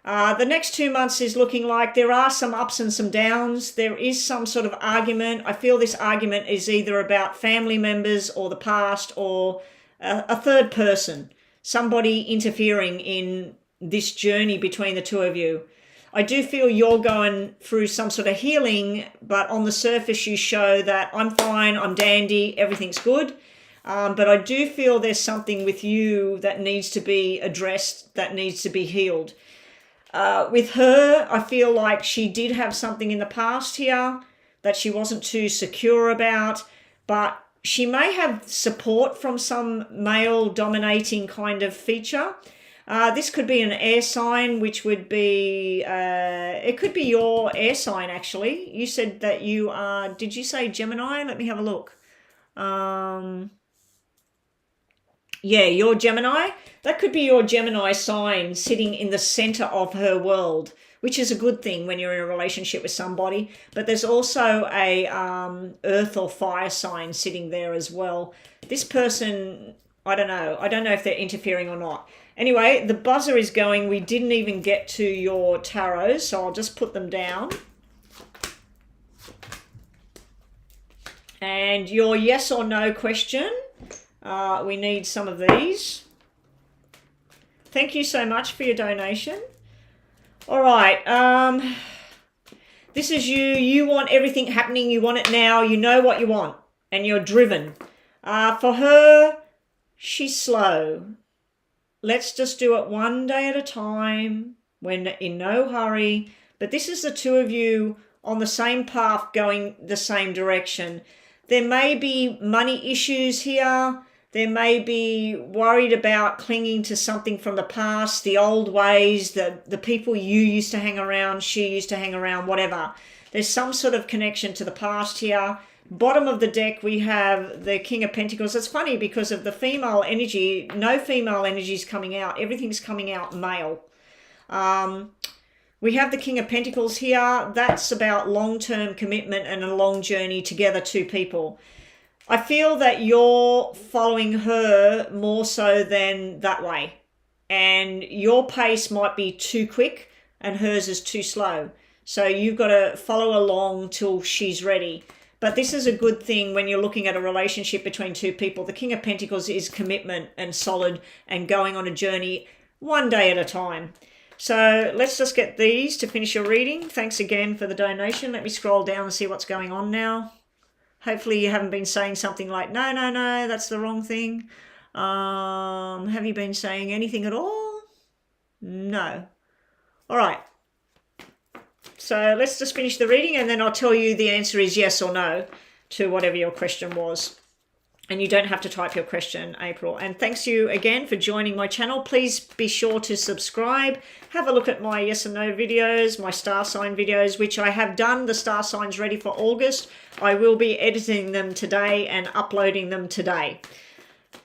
The next 2 months is looking like there are some ups and some downs. There is some sort of argument. I feel this argument is either about family members or the past or a third person. Somebody interfering in this journey between the two of you. I do feel you're going through some sort of healing, but on the surface you show that I'm fine, I'm dandy, everything's good. But I do feel there's something with you that needs to be addressed, that needs to be healed. With her, I feel like she did have something in the past here that she wasn't too secure about, but she may have support from some male dominating kind of feature. This could be an air sign, which would be, it could be your air sign actually. You said that you are, did you say Gemini? Let me have a look. Yeah, you're Gemini. That could be your Gemini sign sitting in the center of her world, which is a good thing when you're in a relationship with somebody. But there's also a earth or fire sign sitting there as well. This person, I don't know if they're interfering or not. Anyway, the buzzer is going. We didn't even get to your tarots, so I'll just put them down. And your yes or no question. We need some of these. Thank you so much for your donation. All right. This is you. You want everything happening. You want it now. You know what you want. And you're driven. For her, she's slow. Let's just do it one day at a time. When in no hurry. But this is the two of you on the same path going the same direction. There may be money issues here. There may be worried about clinging to something from the past, the old ways, the people you used to hang around, she used to hang around, whatever. There's some sort of connection to the past here. Bottom of the deck, we have the King of Pentacles. It's funny because of the female energy. No female energy is coming out. Everything's coming out male. We have the King of Pentacles here. That's about long-term commitment and a long journey together, two people. I feel that you're following her more so than that way. And your pace might be too quick and hers is too slow. So you've got to follow along till she's ready. But this is a good thing when you're looking at a relationship between two people. The King of Pentacles is commitment and solid and going on a journey one day at a time. So let's just get these to finish your reading. Thanks again for the donation. Let me scroll down and see what's going on now. Hopefully you haven't been saying something like, no, no, no, that's the wrong thing. Have you been saying anything at all? No. All right. So let's just finish the reading and then I'll tell you the answer is yes or no to whatever your question was. And you don't have to type your question, April. And thanks you again for joining my channel. Please be sure to subscribe. Have a look at my yes and no videos, my star sign videos, which I have done the star signs ready for August. I will be editing them today and uploading them today.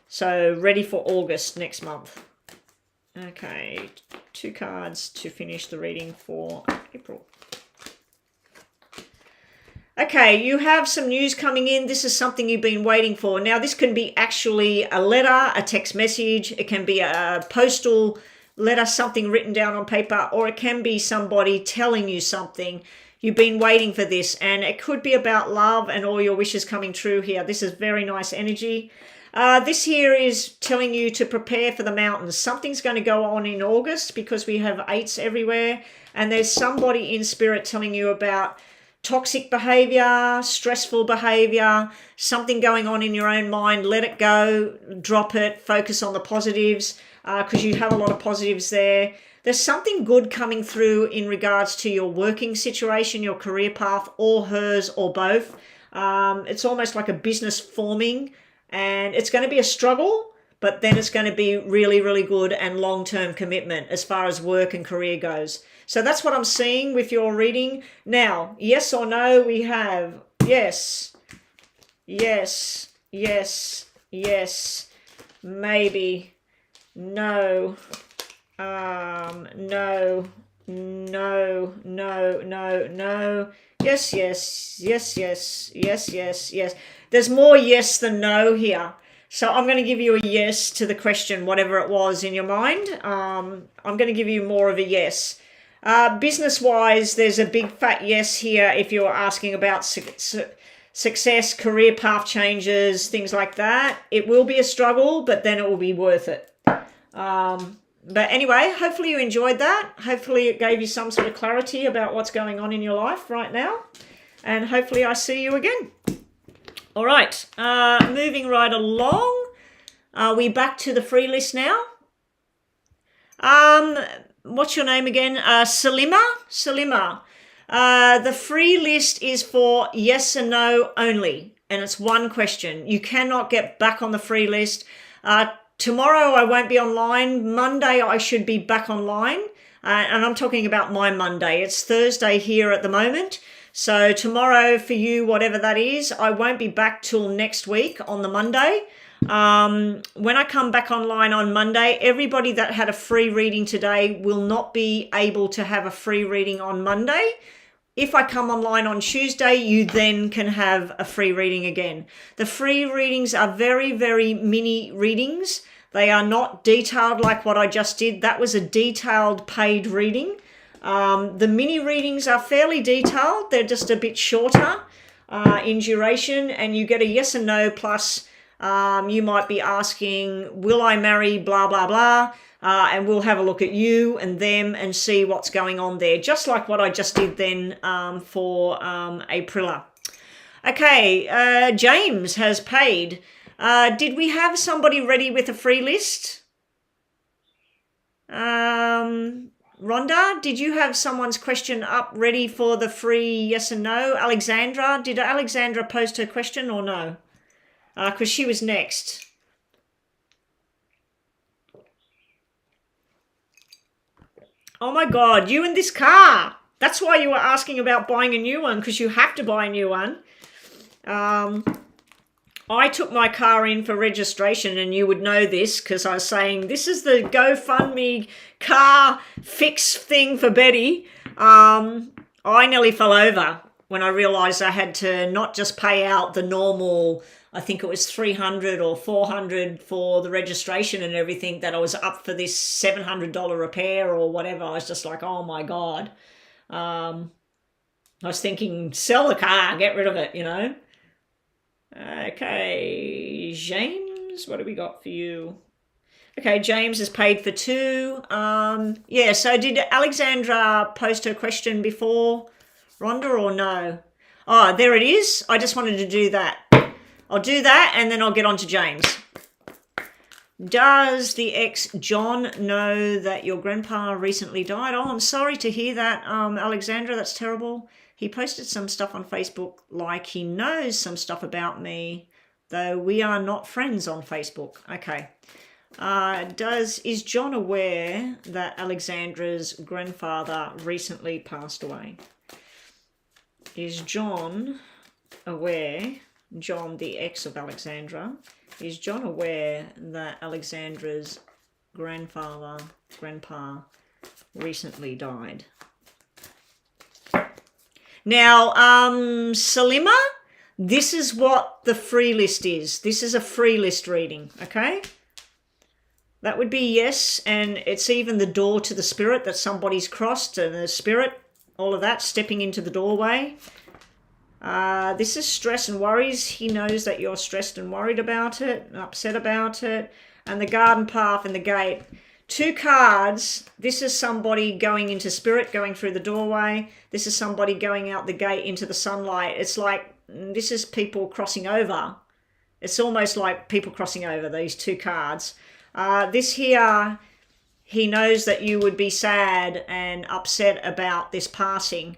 So ready for August next month. Okay, 2 cards to finish the reading for April. Okay, you have some news coming in. This is something you've been waiting for. Now, this can be actually a letter, a text message. It can be a postal letter, something written down on paper, or it can be somebody telling you something. You've been waiting for this, and it could be about love and all your wishes coming true here. This is very nice energy. This here is telling you to prepare for the mountains. Something's going to go on in August because we have 8s everywhere, and there's somebody in spirit telling you about toxic behavior, stressful behavior, something going on in your own mind. Let it go, drop it, focus on the positives because you have a lot of positives there. There's something good coming through in regards to your working situation, your career path, or hers, or both. It's almost like a business forming, and it's going to be a struggle, but then it's going to be really, really good and long-term commitment as far as work and career goes. So that's what I'm seeing with your reading. Now, yes or no, we have yes, yes, yes, yes, maybe, no, no, no, no, no, no, yes, yes, yes, yes, yes, yes, yes. There's more yes than no here. So I'm going to give you a yes to the question, whatever it was in your mind. I'm going to give you more of a yes. Business-wise, there's a big fat yes here if you're asking about success, career path changes, things like that. It will be a struggle, but then it will be worth it. But anyway, hopefully you enjoyed that. Hopefully it gave you some sort of clarity about what's going on in your life right now. And hopefully I see you again. All right, moving right along. Are we back to the free list now? What's your name again? Salima? Salima. The free list is for yes and no only, and it's one question. You cannot get back on the free list. Tomorrow I won't be online. Monday I should be back online, and I'm talking about my Monday. It's Thursday here at the moment. So tomorrow for you, whatever that is, I won't be back till next week on the Monday. When I come back online on Monday, everybody that had a free reading today will not be able to have a free reading on Monday. If I come online on Tuesday, you then can have a free reading again. The free readings are very, very mini readings. They are not detailed like what I just did. That was a detailed paid reading. The mini readings are fairly detailed. They're just a bit shorter in duration, and you get a yes and no plus. You might be asking, will I marry blah, blah, blah, and we'll have a look at you and them and see what's going on there, just like what I just did then for Aprila. Okay, James has paid. Did we have somebody ready with a free list? Rhonda, did you have someone's question up ready for the free yes and no? Alexandra, did Alexandra post her question or no? Because she was next. Oh my God, you and this car. That's why you were asking about buying a new one, because you have to buy a new one. I took my car in for registration, and you would know this because I was saying, this is the GoFundMe car fix thing for Betty. I nearly fell over when I realised I had to not just pay out the normal, I think it was $300 or $400 for the registration and everything, that I was up for this $700 repair or whatever. I was just like, oh my God. I was thinking, sell the car, get rid of it, you know. Okay, James, what do we got for you? Okay, James is paid for 2. Yeah, so did Alexandra post her question before Rhonda or no? Oh, there it is. I just wanted to do that. I'll do that and then I'll get on to James. Does the ex John know that your grandpa recently died? Oh, I'm sorry to hear that, Alexandra. That's terrible. He posted some stuff on Facebook like he knows some stuff about me, though we are not friends on Facebook. Okay. Is John aware that Alexandra's grandfather recently passed away? Is John aware, John, the ex of Alexandra, is John aware that Alexandra's grandpa, recently died? Now, Salima, this is what the free list is. This is a free list reading, okay? That would be yes, and it's even the door to the spirit that somebody's crossed, and the spirit, all of that, stepping into the doorway. This is stress and worries. He knows that you're stressed and worried about it, and upset about it. And the garden path and the gate. 2 cards. This is somebody going into spirit, going through the doorway. This is somebody going out the gate into the sunlight. It's like, this is people crossing over. It's almost like people crossing over, these 2 cards. This here, he knows that you would be sad and upset about this passing.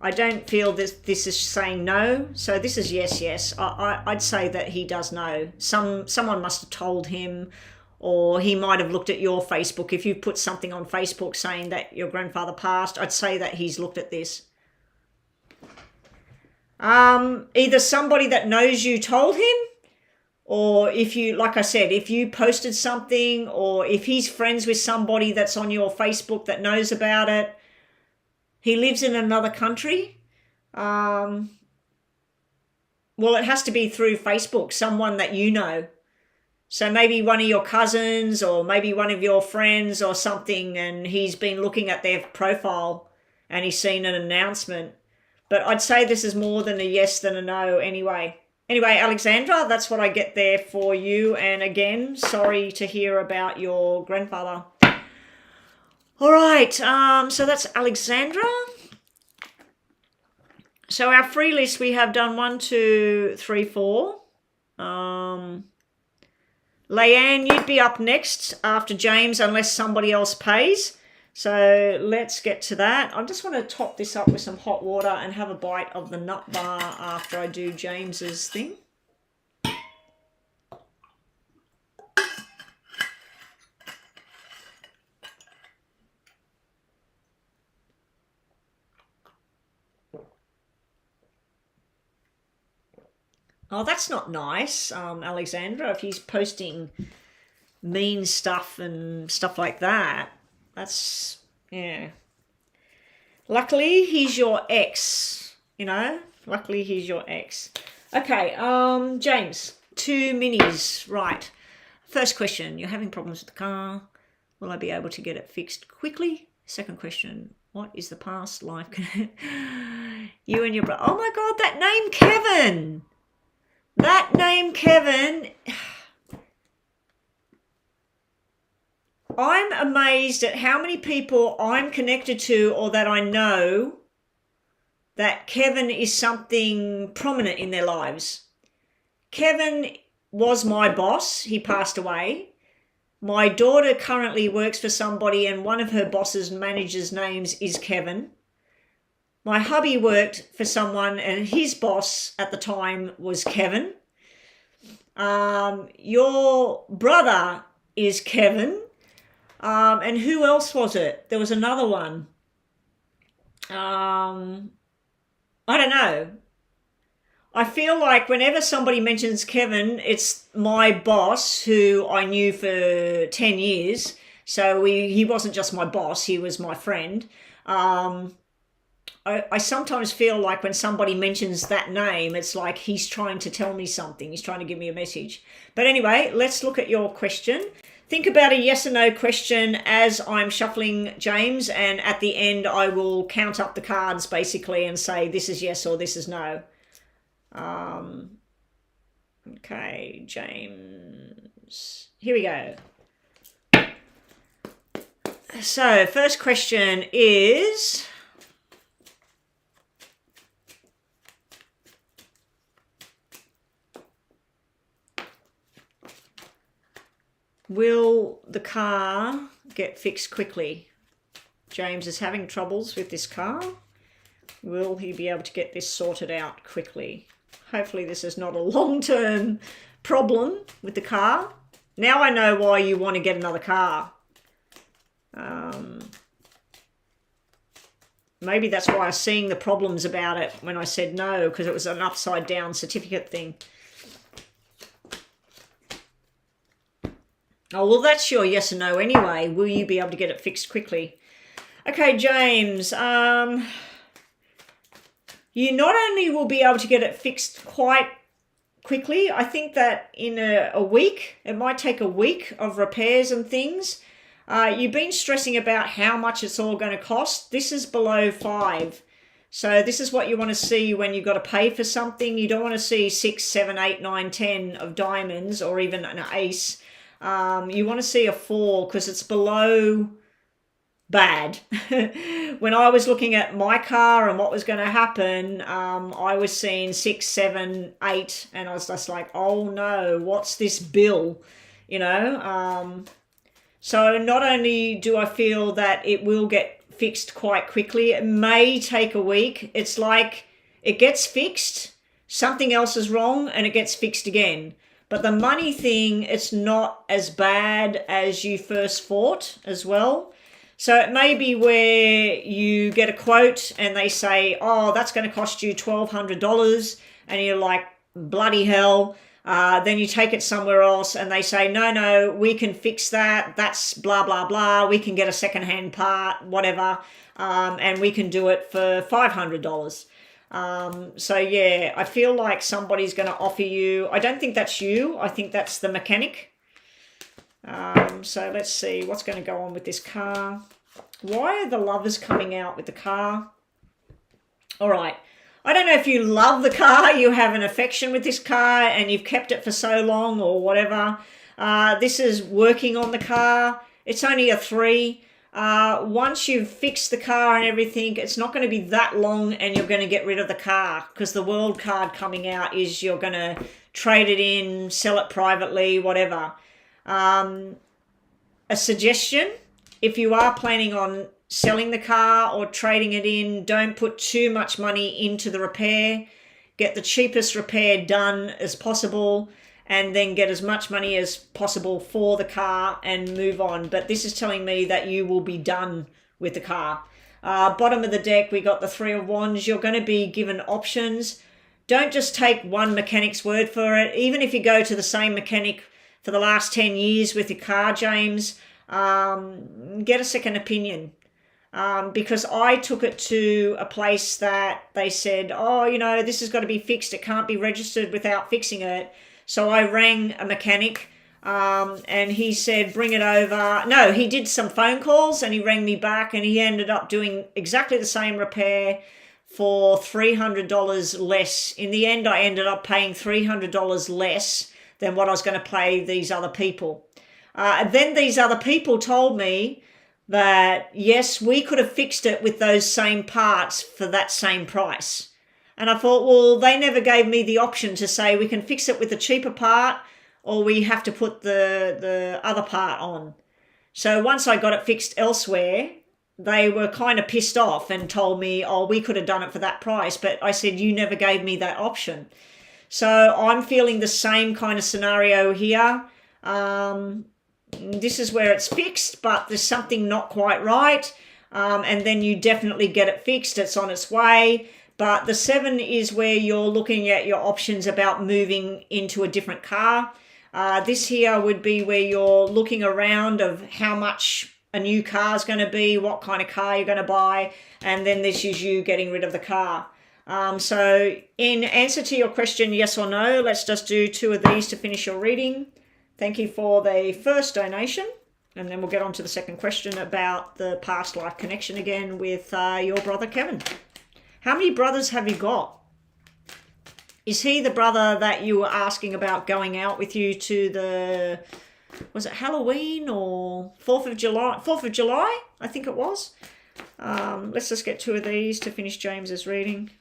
I don't feel this is saying no, so this is yes, yes. I'd say that he does know. Someone must have told him, or he might have looked at your Facebook. If you put something on Facebook saying that your grandfather passed, I'd say that he's looked at this. Either somebody that knows you told him, or if you, like I said, if you posted something, or if he's friends with somebody that's on your Facebook that knows about it. He lives in another country. Well, it has to be through Facebook, someone that you know. So maybe one of your cousins or maybe one of your friends or something, and he's been looking at their profile and he's seen an announcement. But I'd say this is more than a yes than a no anyway. Anyway, Alexandra, that's what I get there for you. And again, sorry to hear about your grandfather. All right, so that's Alexandra. So our free list, we have done 1, 2, 3, 4. Leanne, you'd be up next after James unless somebody else pays. So let's get to that. I just want to top this up with some hot water and have a bite of the nut bar after I do James's thing. Oh, that's not nice, Alexandra, if he's posting mean stuff and stuff like that. That's, yeah. Luckily, he's your ex, you know. Luckily, he's your ex. Okay, James, 2 minis. Right. First question, you're having problems with the car. Will I be able to get it fixed quickly? Second question, what is the past life? You and your brother. Oh, my God, that name, Kevin. That name, Kevin, I'm amazed at how many people I'm connected to or that I know that Kevin is something prominent in their lives. Kevin was my boss. He passed away. My daughter currently works for somebody and one of her boss's managers' names is Kevin. My hubby worked for someone and his boss at the time was Kevin. Your brother is Kevin. And who else was it? There was another one. I don't know. I feel like whenever somebody mentions Kevin, it's my boss who I knew for 10 years. So he wasn't just my boss, he was my friend. I sometimes feel like when somebody mentions that name, it's like he's trying to tell me something. He's trying to give me a message. But anyway, let's look at your question. Think about a yes or no question as I'm shuffling, James, and at the end I will count up the cards basically and say this is yes or this is no. Okay, James. Here we go. So, first question is... will the car get fixed quickly? James is having troubles with this car. Will he be able to get this sorted out quickly? Hopefully this is not a long-term problem with the car. Now I know why you want to get another car. Maybe that's why I was seeing the problems about it when I said no, because it was an upside down certificate thing. Oh, well, that's your yes or no anyway. Will you be able to get it fixed quickly? Okay, James, you not only will be able to get it fixed quite quickly, I think that in a week, it might take a week of repairs and things. You've been stressing about how much it's all going to cost. This is below 5. So this is what you want to see when you've got to pay for something. You don't want to see 6, 7, 8, 9, 10 of diamonds or even an ace. You want to see a 4 because it's below bad. When I was looking at my car and what was going to happen, I was seeing 6, 7, 8, and I was just like, oh no, what's this bill? You know? So not only do I feel that it will get fixed quite quickly, it may take a week. It's like it gets fixed, something else is wrong, and it gets fixed again. But the money thing, it's not as bad as you first thought as well. So it may be where you get a quote and they say, oh, that's going to cost you $1,200. And you're like, bloody hell. Then you take it somewhere else and they say, no, we can fix that. That's blah, blah, blah. We can get a secondhand part, whatever. And we can do it for $500. So yeah, I feel like somebody's going to offer you, I don't think that's you, I think that's the mechanic. So let's see what's going to go on with this car. Why are the lovers coming out with the car? All right. I don't know if you love the car, you have an affection with this car and you've kept it for so long or whatever. This is working on the car. It's only a 3. Once you've fixed the car and everything, it's not going to be that long and you're going to get rid of the car, because the world card coming out is you're going to trade it in, sell it privately, whatever. A suggestion, if you are planning on selling the car or trading it in, don't put too much money into the repair. Get the cheapest repair done as possible and then get as much money as possible for the car and move on. But this is telling me that you will be done with the car. Bottom of the deck, we got the 3 of Wands. You're going to be given options. Don't just take one mechanic's word for it. Even if you go to the same mechanic for the last 10 years with your car, James, get a second opinion. Because I took it to a place that they said, oh, you know, this has got to be fixed. It can't be registered without fixing it. So I rang a mechanic and he said, bring it over. No, he did some phone calls and he rang me back and he ended up doing exactly the same repair for $300 less. In the end, I ended up paying $300 less than what I was going to pay these other people. And then these other people told me that, yes, we could have fixed it with those same parts for that same price. And I thought, well, they never gave me the option to say we can fix it with the cheaper part or we have to put the other part on. So once I got it fixed elsewhere, they were kind of pissed off and told me, oh, we could have done it for that price. But I said, you never gave me that option. So I'm feeling the same kind of scenario here. This is where it's fixed, but there's something not quite right. And then you definitely get it fixed. It's on its way. But the 7 is where you're looking at your options about moving into a different car. This here would be where you're looking around of how much a new car is going to be, what kind of car you're going to buy, and then this is you getting rid of the car. So in answer to your question, yes or no, let's just do 2 of these to finish your reading. Thank you for the first donation. And then we'll get on to the second question about the past life connection again with your brother Kevin. How many brothers have you got? Is he the brother that you were asking about going out with you to the, was it Halloween or 4th of July? 4th of July, I think it was. Let's just get two of these to finish James's reading.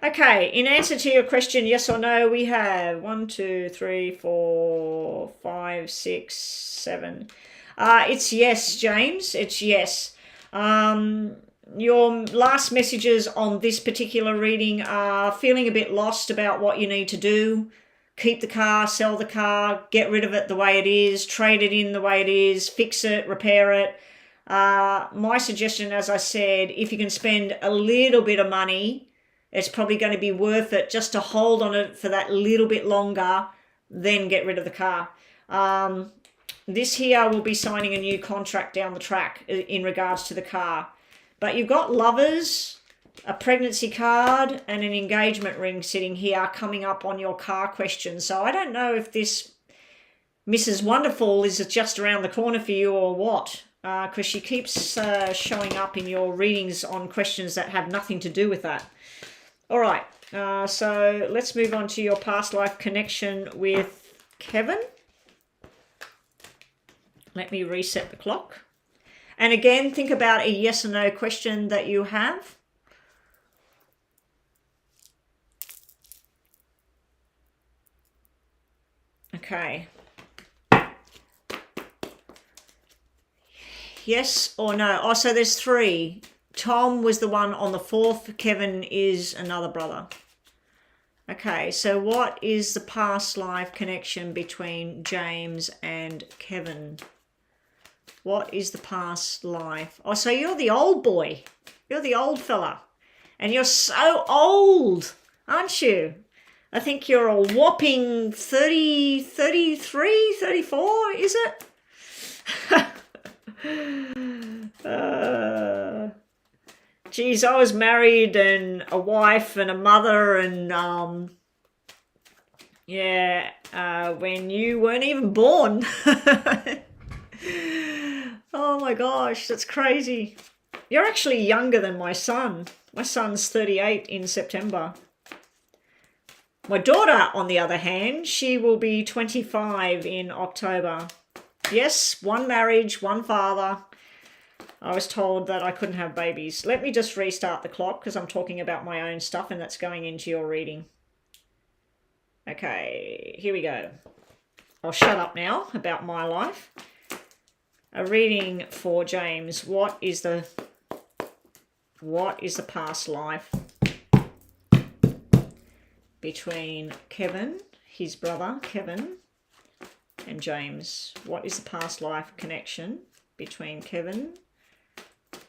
Okay, in answer to your question, yes or no, we have 1, 2, 3, 4, 5, 6, 7. It's yes, James. It's yes. Your last messages on this particular reading are feeling a bit lost about what you need to do. Keep the car, sell the car, get rid of it the way it is, trade it in the way it is, fix it, repair it. My suggestion, as I said, if you can spend a little bit of money, it's probably going to be worth it just to hold on it for that little bit longer, then get rid of the car. This here will be signing a new contract down the track in regards to the car. But you've got lovers, a pregnancy card, and an engagement ring sitting here coming up on your car question. So I don't know if this Mrs. Wonderful is just around the corner for you or what, because she keeps showing up in your readings on questions that have nothing to do with that. All right, so let's move on to your past life connection with Kevin. Let me reset the clock. And again, think about a yes or no question that you have. Okay. Yes or no? Oh, so there's 3. Tom was the one on the 4th. Kevin is another brother. Okay, so what is the past life connection between James and Kevin? What is the past life? Oh, so you're the old boy. You're the old fella. And you're so old, aren't you? I think you're a whopping 30, 33, 34, is it? Geez, I was married and a wife and a mother and, when you weren't even born. Oh my gosh, that's crazy. You're actually younger than my son. My son's 38 in September. My daughter, on the other hand, she will be 25 in October. Yes, one marriage, one father. I was told that I couldn't have babies. Let me just restart the clock because I'm talking about my own stuff and that's going into your reading. Okay, here we go. I'll shut up now about my life. A reading for James. What is the past life between Kevin, his brother Kevin, and James? What is the past life connection between Kevin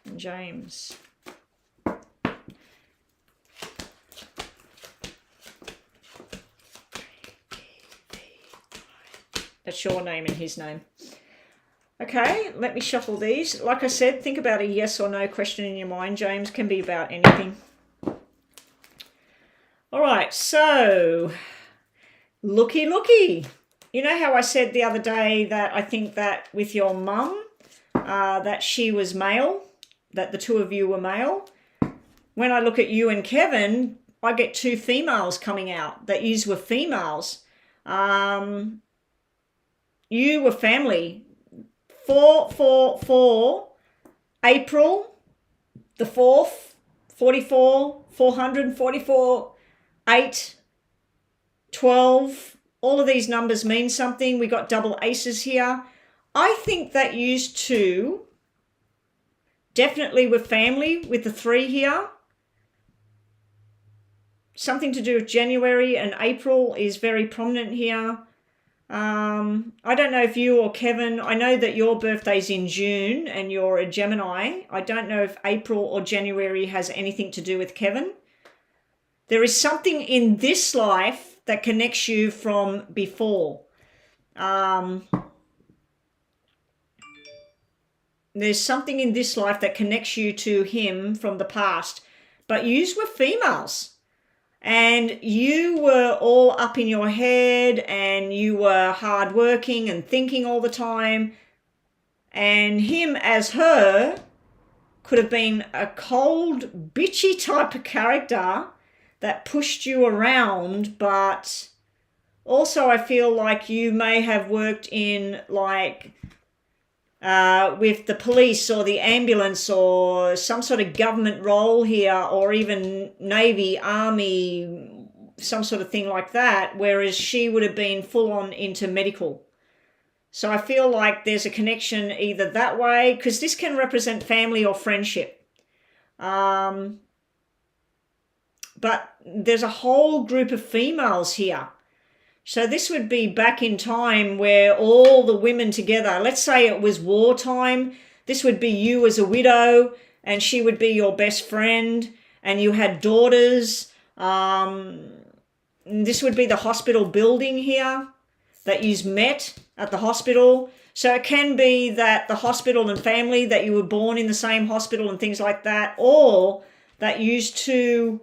and James? That's your name and his name. Okay, let me shuffle these. Like I said, think about a yes or no question in your mind, James. Can be about anything. All right, so looky, looky. You know how I said the other day that I think that with your mum, that she was male, that the two of you were male? When I look at you and Kevin, I get 2 females coming out, that yous were females. You were family. 444, April the 4th, 44, 444, 8, 12. All of these numbers mean something. We got double aces here. I think that used to definitely with family with the 3 here. Something to do with January and April is very prominent here. I don't know if you or Kevin, I know that your birthday's in June and you're a Gemini. I don't know if April or January has anything to do with Kevin. There is something in this life that connects you from before. There's something in this life that connects you to him from the past. But yous were females. And you were all up in your head and you were hardworking and thinking all the time. And him as her could have been a cold, bitchy type of character that pushed you around, but also I feel like you may have worked in like with the police or the ambulance or some sort of government role here, or even Navy, Army, some sort of thing like that, whereas she would have been full on into medical. So I feel like there's a connection either that way, because this can represent family or friendship. But there's a whole group of females here. So this would be back in time where all the women together, let's say it was wartime, this would be you as a widow and she would be your best friend and you had daughters. This would be the hospital building here that you've met at the hospital. So it can be that the hospital and family, that you were born in the same hospital and things like that, or that used to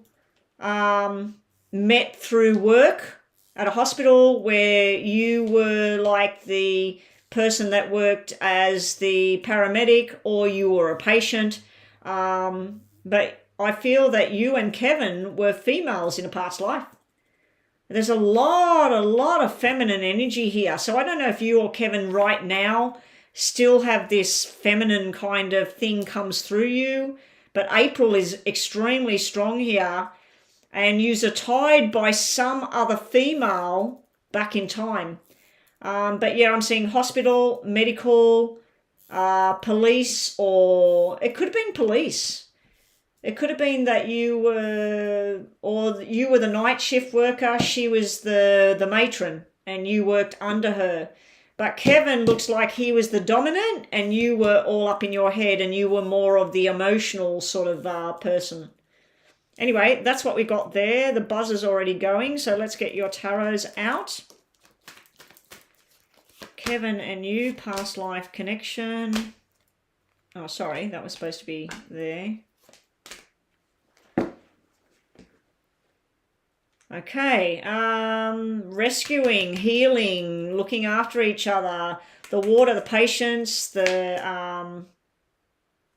met through work at a hospital where you were like the person that worked as the paramedic or you were a patient. But I feel that you and Kevin were females in a past life. There's a lot of feminine energy here. So I don't know if you or Kevin right now still have this feminine kind of thing comes through you, but April is extremely strong here. And you're tied by some other female back in time. But yeah, I'm seeing hospital, medical, police, or it could have been police. It could have been that you were the night shift worker, she was the matron, and you worked under her. But Kevin looks like he was the dominant, and you were all up in your head, and you were more of the emotional sort of person. Anyway, that's what we got there. The buzzer's already going, so let's get your tarots out. Kevin and you, past life connection. Oh, sorry, that was supposed to be there. Okay, rescuing, healing, looking after each other, the water, the patience, the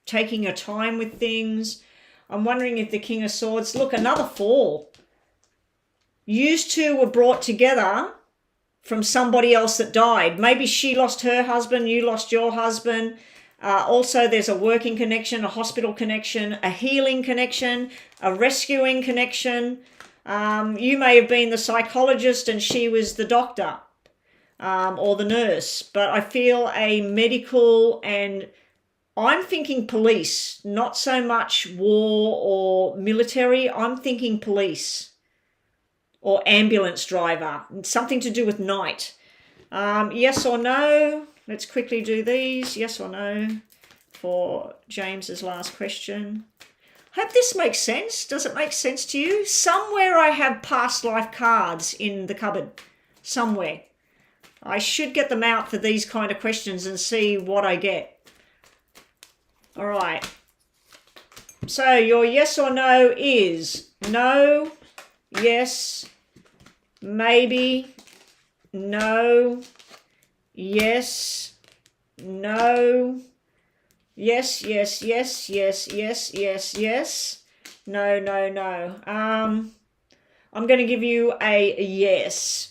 taking your time with things. I'm wondering if the King of Swords... Look, another fall. You two were brought together from somebody else that died. Maybe she lost her husband, you lost your husband. Also, there's a working connection, a hospital connection, a healing connection, a rescuing connection. You may have been the psychologist and she was the doctor or the nurse. But I feel a medical and... I'm thinking police, not so much war or military. I'm thinking police or ambulance driver, something to do with night. Yes or no? Let's quickly do these. Yes or no for James's last question. Hope this makes sense. Does it make sense to you? Somewhere I have past life cards in the cupboard. Somewhere. I should get them out for these kind of questions and see what I get. All right. So your yes or no is no, yes, maybe, no, yes, no, yes, yes, yes, yes, yes, yes, yes, no, no, no. I'm going to give you a yes.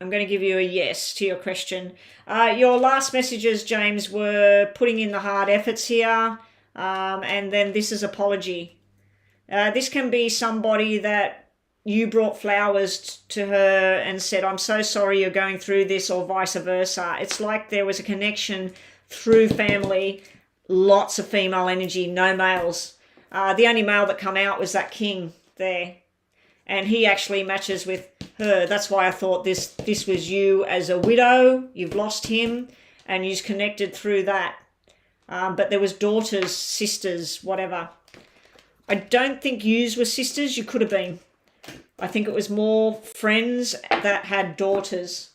I'm going to give you a yes to your question. Your last messages, James, were putting in the hard efforts here. And then this is apology. This can be somebody that you brought flowers to her and said, I'm so sorry you're going through this, or vice versa. It's like there was a connection through family, lots of female energy, no males. The only male that come out was that king there. And he actually matches with her. That's why I thought this was you as a widow. You've lost him and you've connected through that. But there was daughters, sisters, whatever. I don't think yous were sisters. You could have been. I think it was more friends that had daughters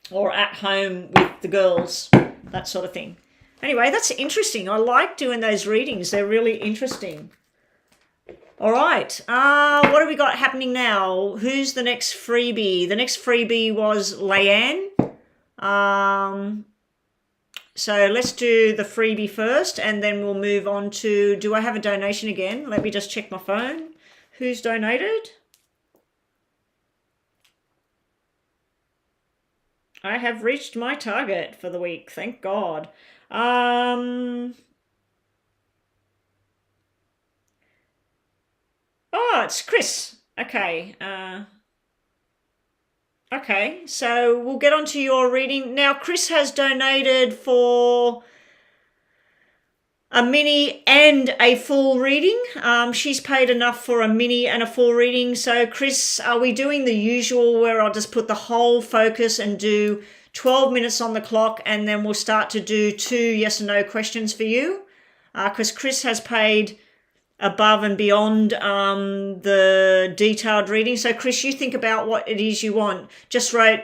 or at home with the girls, that sort of thing. Anyway, that's interesting. I like doing those readings. They're really interesting. All right. What have we got happening now? Who's the next freebie? The next freebie was Leanne. So let's do the freebie first, and then we'll move on to, do I have a donation again? Let me just check my phone. Who's donated? I have reached my target for the week, thank God. Oh, it's Chris. Okay. Okay, so we'll get on to your reading. Now, Chris has donated for a mini and a full reading. She's paid enough for a mini and a full reading. So, Chris, are we doing the usual where I'll just put the whole focus and do 12 minutes on the clock, and then we'll start to do 2 yes and no questions for you? Because Chris has paid above and beyond the detailed reading. So Chris, you think about what it is you want. Just wrote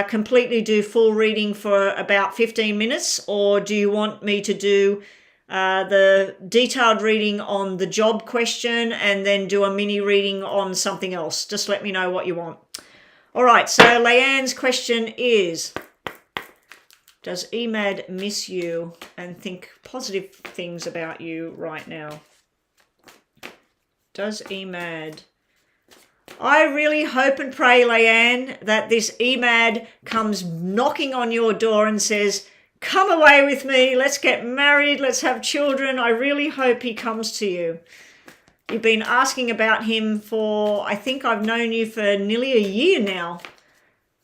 completely do full reading for about 15 minutes, or do you want me to do the detailed reading on the job question and then do a mini reading on something else? Just let me know what you want. All right, so Leanne's question is, does Emad miss you and think positive things about you right now? Does Emad? I really hope and pray, Leanne, that this Emad comes knocking on your door and says, come away with me, let's get married, let's have children. I really hope he comes to you. You've been asking about him for, I think I've known you for nearly a year now.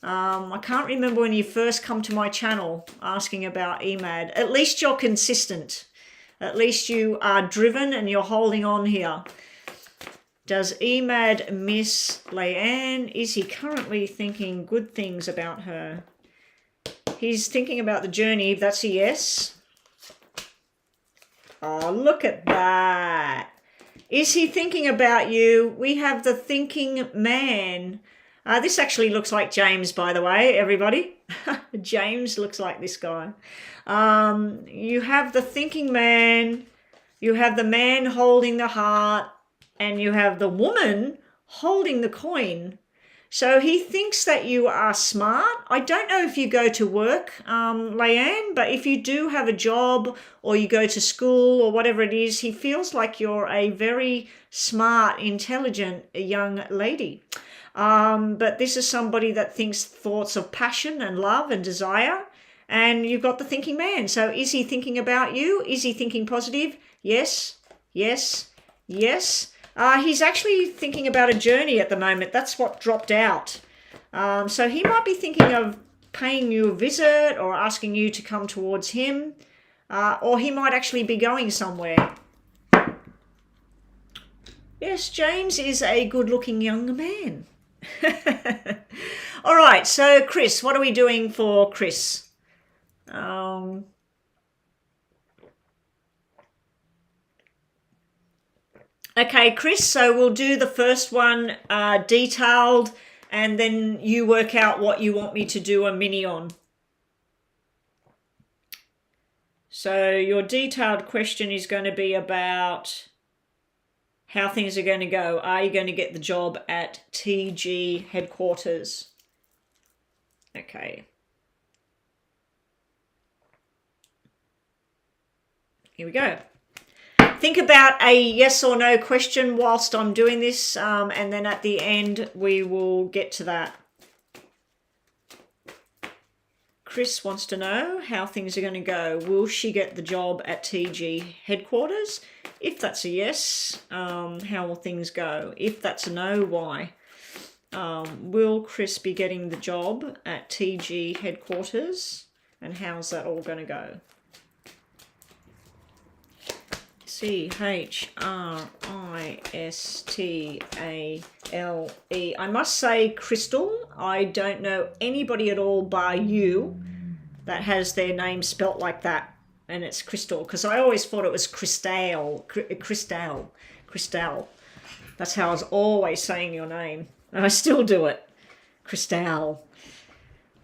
I can't remember when you first come to my channel asking about Emad. At least you're consistent. At least you are driven and you're holding on here. Does Emad miss Leanne? Is he currently thinking good things about her? He's thinking about the journey. That's a yes. Oh, look at that. Is he thinking about you? We have the thinking man. This actually looks like James, by the way, everybody. James looks like this guy. You have the thinking man. You have the man holding the heart. And you have the woman holding the coin. So he thinks that you are smart. I don't know if you go to work, Leanne, but if you do have a job or you go to school or whatever it is, he feels like you're a very smart, intelligent young lady. But this is somebody that thinks thoughts of passion and love and desire. And you've got the thinking man. So is he thinking about you? Is he thinking positive? Yes, yes, yes. He's actually thinking about a journey at the moment. That's what dropped out. So he might be thinking of paying you a visit or asking you to come towards him. Or he might actually be going somewhere. Yes, James is a good-looking young man. All right, so Chris, what are we doing for Chris? Okay, Chris, so we'll do the first one detailed, and then you work out what you want me to do a mini on. So your detailed question is going to be about how things are going to go. Are you going to get the job at TG headquarters? Okay. Here we go. Think about a yes or no question whilst I'm doing this, and then at the end we will get to that. Chris wants to know how things are going to go. Will she get the job at TG headquarters? If that's a yes, how will things go? If that's a no, why? Will Chris be getting the job at TG headquarters? And how's that all going to go? Cristale. I must say, Crystal, I don't know anybody at all bar you that has their name spelt like that. And it's Crystal, because I always thought it was Cristale. That's how I was always saying your name. And I still do it. Cristale.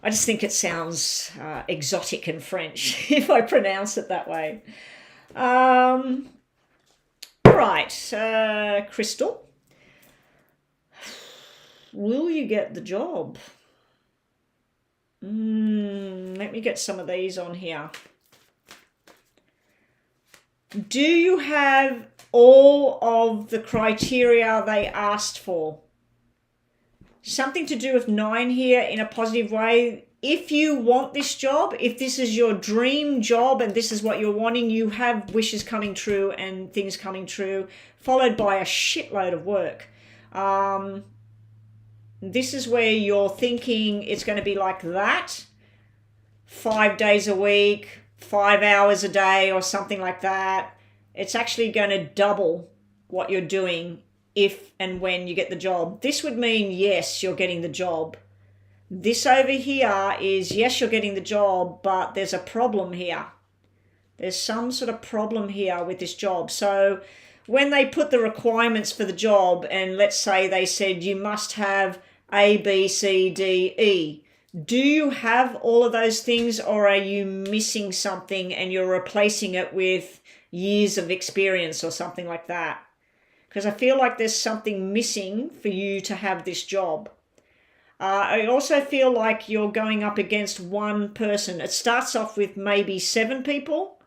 I just think it sounds exotic in French if I pronounce it that way. Right. right, Crystal. Will you get the job? Let me get some of these on here. Do you have all of the criteria they asked for? Something to do with 9 here in a positive way. If you want this job, if this is your dream job and this is what you're wanting, you have wishes coming true and things coming true, followed by a shitload of work. This is where you're thinking it's going to be like that, 5 days a week, 5 hours a day or something like that. It's actually going to double what you're doing if and when you get the job. This would mean, yes, you're getting the job. This over here is, yes, you're getting the job, but there's a problem here. There's some sort of problem here with this job. So when they put the requirements for the job, and let's say they said you must have A, B, C, D, E. Do you have all of those things, or are you missing something and you're replacing it with years of experience or something like that? Because I feel like there's something missing for you to have this job. I also feel like you're going up against one person. It starts off with maybe 7 people,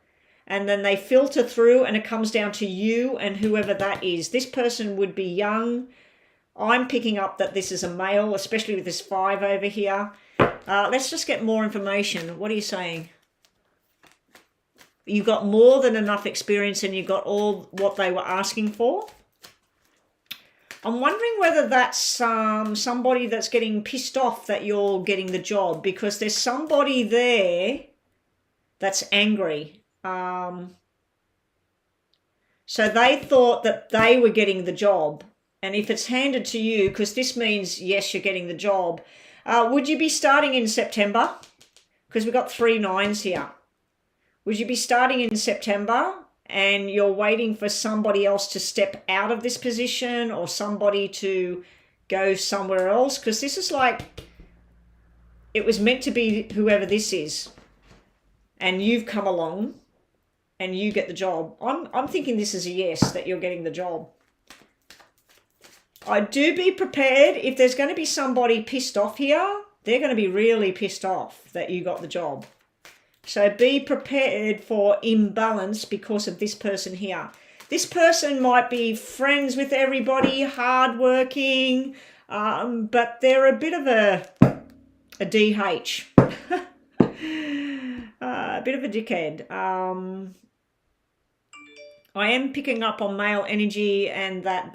and then they filter through and it comes down to you and whoever that is. This person would be young. I'm picking up that this is a male, especially with this 5 over here. Let's just get more information. What are you saying? You got more than enough experience and you got all what they were asking for. I'm wondering whether that's somebody that's getting pissed off that you're getting the job, because there's somebody there that's angry. So they thought that they were getting the job. And if it's handed to you, because this means, yes, you're getting the job, would you be starting in September? Because we've got 3 9s here. Would you be starting in September and you're waiting for somebody else to step out of this position or somebody to go somewhere else? Because this is like, it was meant to be whoever this is. And you've come along and you get the job. I'm thinking this is a yes, that you're getting the job. I do be prepared. If there's going to be somebody pissed off here, they're going to be really pissed off that you got the job. So be prepared for imbalance because of this person here. This person might be friends with everybody, hardworking, but they're a bit of a DH. A bit of a dickhead. I am picking up on male energy and that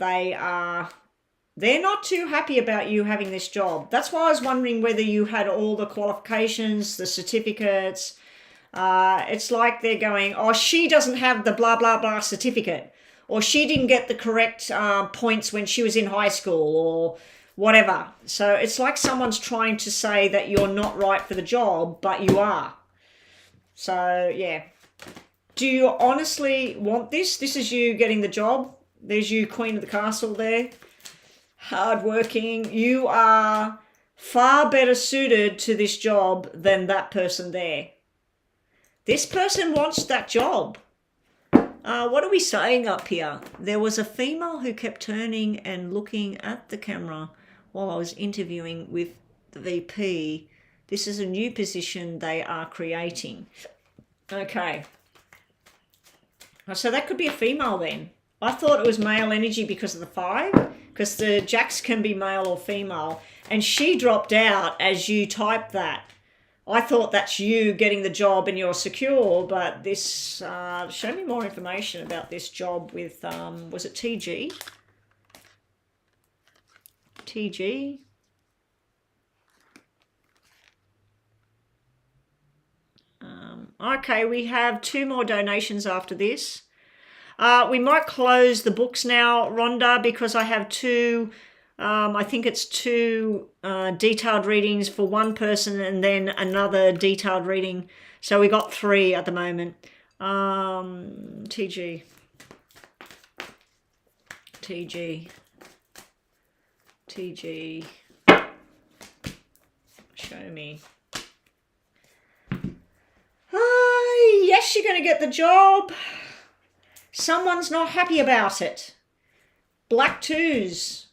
they're not too happy about you having this job. That's why I was wondering whether you had all the qualifications, the certificates. It's like they're going, oh, she doesn't have the blah, blah, blah certificate. Or she didn't get the correct points when she was in high school or whatever. So it's like someone's trying to say that you're not right for the job, but you are. So, yeah. Do you honestly want this? This is you getting the job. There's you, Queen of the Castle there. Hardworking. You are far better suited to this job than that person there. This person wants that job. What are we saying up here? There was a female who kept turning and looking at the camera while I was interviewing with the VP. This is a new position they are creating. Okay. So that could be a female then. I thought it was male energy because of the 5, because the jacks can be male or female. And she dropped out as you typed that. I thought that's you getting the job and you're secure, but this, show me more information about this job with, was it TG? TG? Okay, we have 2 more donations after this. We might close the books now, Rhonda, because I have 2... I think it's 2 detailed readings for one person and then another detailed reading. So we got 3 at the moment. TG. Show me. Yes, you're going to get the job. Someone's not happy about it. Black twos.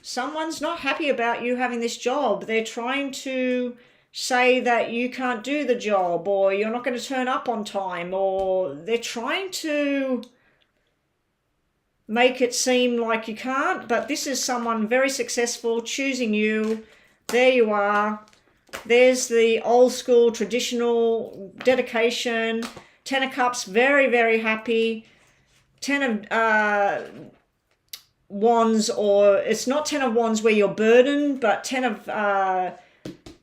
Someone's not happy about you having this job. They're trying to say that you can't do the job, or you're not going to turn up on time, or they're trying to make it seem like you can't. But this is someone very successful choosing you. There you are. There's the old school traditional dedication. 10 of Cups, very, very happy. 10 of Wands, or it's not 10 of Wands where you're burdened, but 10 of,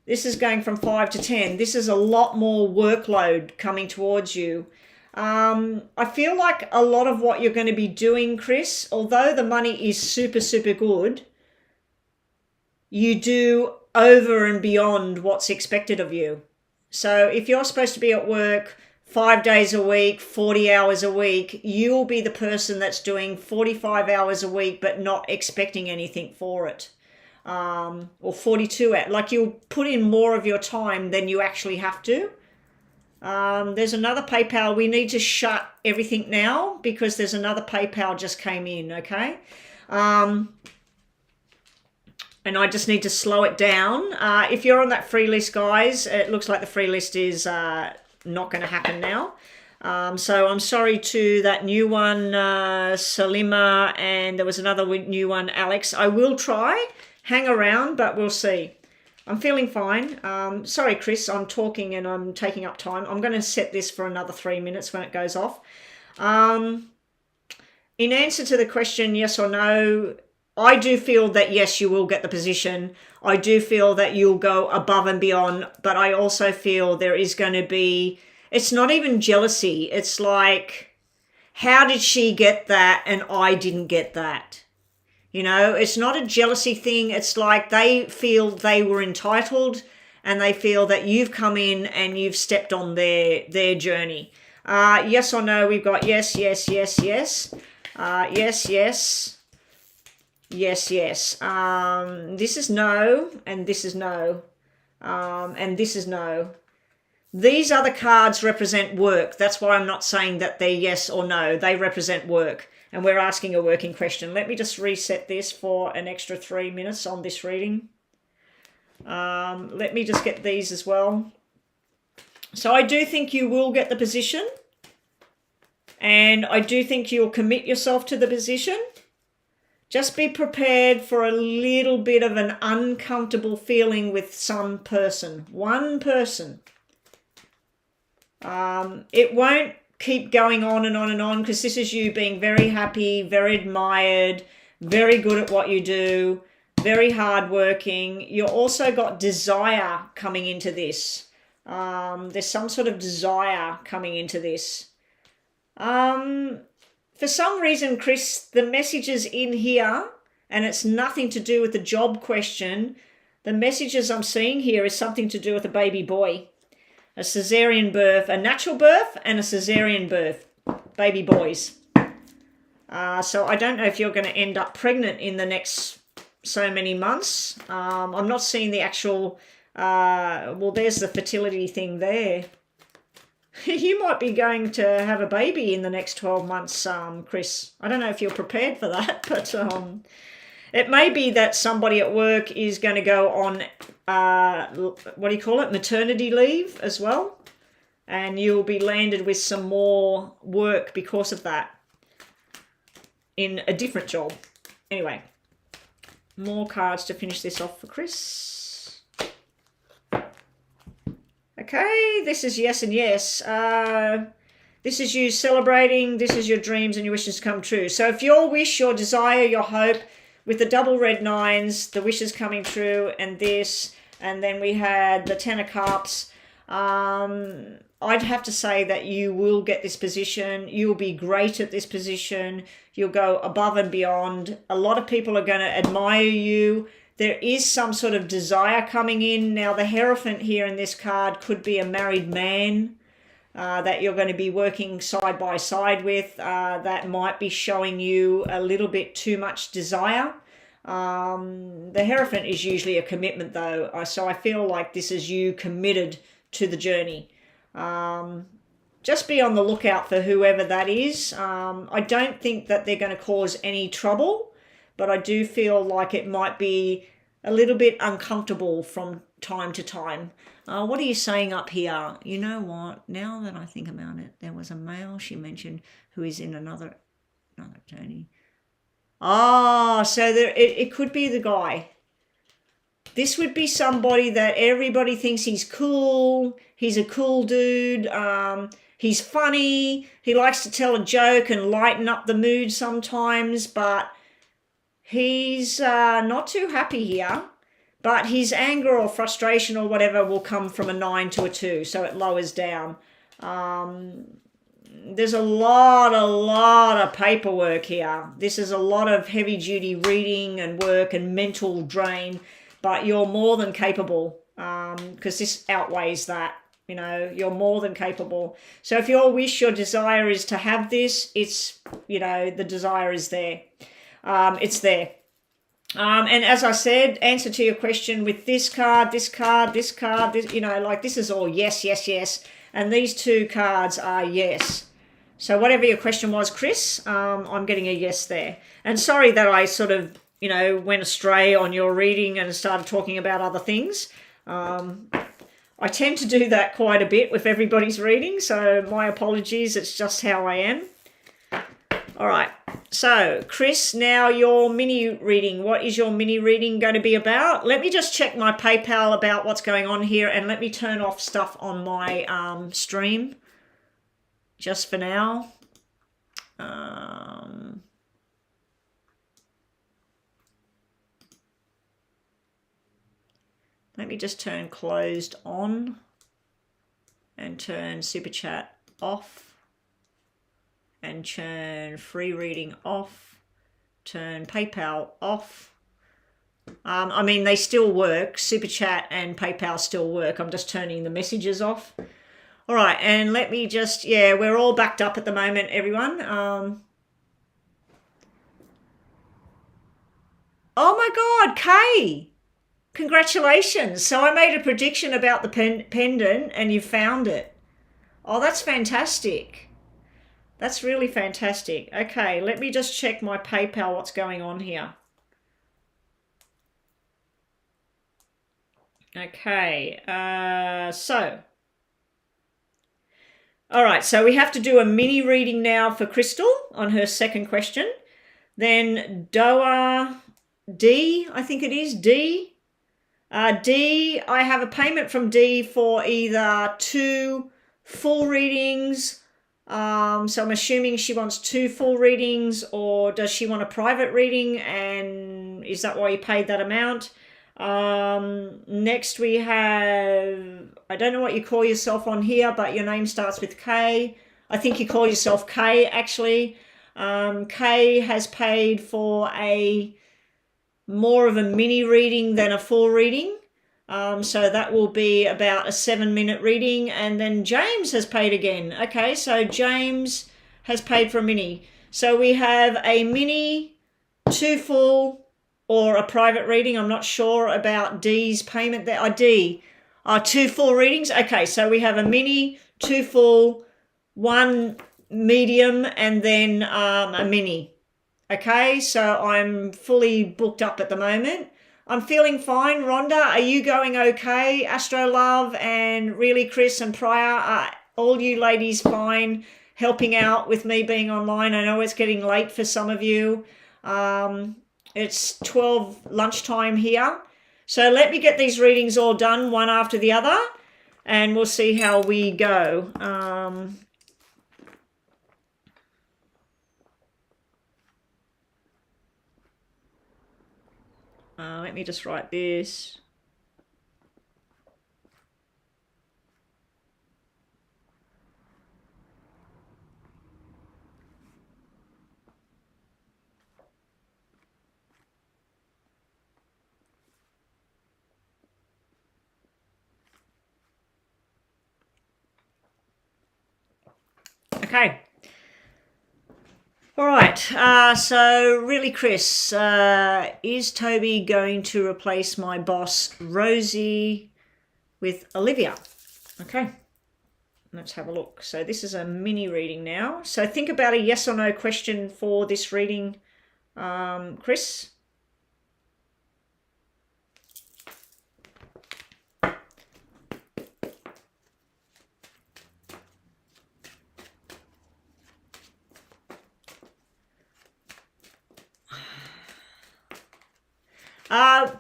this is going from 5 to 10. This is a lot more workload coming towards you. I feel like a lot of what you're going to be doing, Chris, although the money is super, super good, you do over and beyond what's expected of you. So if you're supposed to be at work 5 days a week, 40 hours a week, you'll be the person that's doing 45 hours a week but not expecting anything for it. Or 42 hours. Like, you'll put in more of your time than you actually have to. There's another PayPal. We need to shut everything now because there's another PayPal just came in, okay? And I just need to slow it down. If you're on that free list, guys, it looks like the free list is not going to happen now. So I'm sorry to that new one, Salima, and there was another new one, Alex. I will try, hang around, but we'll see. I'm feeling fine. Sorry, Chris, I'm talking and I'm taking up time. I'm going to set this for another 3 minutes when it goes off. In answer to the question, yes or no, I do feel that, yes, you will get the position. I do feel that you'll go above and beyond, but I also feel there is going to be, it's not even jealousy. It's like, how did she get that and I didn't get that? You know, it's not a jealousy thing. It's like they feel they were entitled and they feel that you've come in and you've stepped on their journey. Yes or no, we've got yes, yes, yes, yes. Yes, yes. Yes, yes. This is no, and this is no, and this is no. These other cards represent work. That's why I'm not saying that they're yes or no. They represent work, and we're asking a working question. Let me just reset this for an extra 3 minutes on this reading. Let me just get these as well. So I do think you will get the position, and I do think you'll commit yourself to the position. Just be prepared for a little bit of an uncomfortable feeling with some person, one person. It won't keep going on and on and on because this is you being very happy, very admired, very good at what you do, very hardworking. You also got desire coming into this. There's some sort of desire coming into this. For some reason, Chris, the messages in here, and it's nothing to do with the job question, the messages I'm seeing here is something to do with a baby boy. A cesarean birth, a natural birth and a cesarean birth, baby boys. So I don't know if you're going to end up pregnant in the next so many months. I'm not seeing the actual, well, there's the fertility thing there. You might be going to have a baby in the next 12 months, Chris. I don't know if you're prepared for that, but it may be that somebody at work is going to go on, what do you call it, maternity leave as well. And you'll be landed with some more work because of that in a different job. Anyway, more cards to finish this off for Chris. Okay, this is yes and yes. This is you celebrating. This is your dreams and your wishes come true. So if your wish, your desire, your hope, with the double red nines, the wishes coming true, and this, and then we had the 10 of Cups. I'd have to say that you will get this position. You'll be great at this position. You'll go above and beyond. A lot of people are going to admire you. There is some sort of desire coming in. Now, the Hierophant here in this card could be a married man that you're going to be working side by side with. That might be showing you a little bit too much desire. The Hierophant is usually a commitment, though. So I feel like this is you committed to the journey. just be on the lookout for whoever that is. I don't think that they're going to cause any trouble, but I do feel like it might be a little bit uncomfortable from time to time. What are you saying up here? You know what? Now that I think about it, there was a male she mentioned who is in another attorney. Ah, so it could be the guy. This would be somebody that everybody thinks he's cool. He's a cool dude. He's funny. He likes to tell a joke and lighten up the mood sometimes, but he's not too happy here. But his anger or frustration or whatever will come from a 9 to a 2, so it lowers down. There's a lot of paperwork here. This is a lot of heavy-duty reading and work and mental drain, but you're more than capable, because this outweighs that. You know, you're more than capable. So if your wish, your desire is to have this, it's, you know, the desire is there. It's there. And as I said, answer to your question with this card, this card, this card, this, you know, like this is all yes, yes, yes. And these two cards are yes. So whatever your question was, Chris, I'm getting a yes there. And sorry that I sort of, you know, went astray on your reading and started talking about other things. I tend to do that quite a bit with everybody's reading, so my apologies. It's just how I am. All right. So, Chris, now your mini reading. What is your mini reading going to be about? Let me just check my PayPal about what's going on here, and let me turn off stuff on my stream just for now. Let me just turn closed on and turn Super Chat off and turn free reading off, turn PayPal off. I mean, they still work. Super Chat and PayPal still work. I'm just turning the messages off. All right, and let me just, yeah, we're all backed up at the moment, everyone. Oh my God, Kay! Congratulations. So I made a prediction about the pendant and you found it. Oh, that's fantastic. That's really fantastic. Okay, let me just check my PayPal, what's going on here. Okay, all right, so we have to do a mini reading now for Crystal on her second question. Then Doa D, I think it is, D. D, I have a payment from D for either 2 full readings. So I'm assuming she wants 2 full readings, or does she want a private reading? And is that why you paid that amount? Next we have, I don't know what you call yourself on here, but your name starts with K. I think you call yourself K, actually. K has paid for more of a mini reading than a full reading. So that will be about a 7-minute reading. And then James has paid again. Okay, so James has paid for a mini. So we have a mini, 2 full, or a private reading. I'm not sure about D's payment there. D, 2 full readings. Okay, so we have a mini, 2 full, 1 medium, and then a mini. Okay, so I'm fully booked up at the moment. I'm feeling fine. Rhonda, are you going okay? Astro Love and really Chris and Priya, are all you ladies fine helping out with me being online? I know it's getting late for some of you. It's 12 lunchtime here. So let me get these readings all done one after the other and we'll see how we go. Let me just write this. Okay. All right, so really, Chris, is Toby going to replace my boss, Rosie, with Olivia? Okay. Let's have a look. So this is a mini reading now. So think about a yes or no question for this reading, Chris.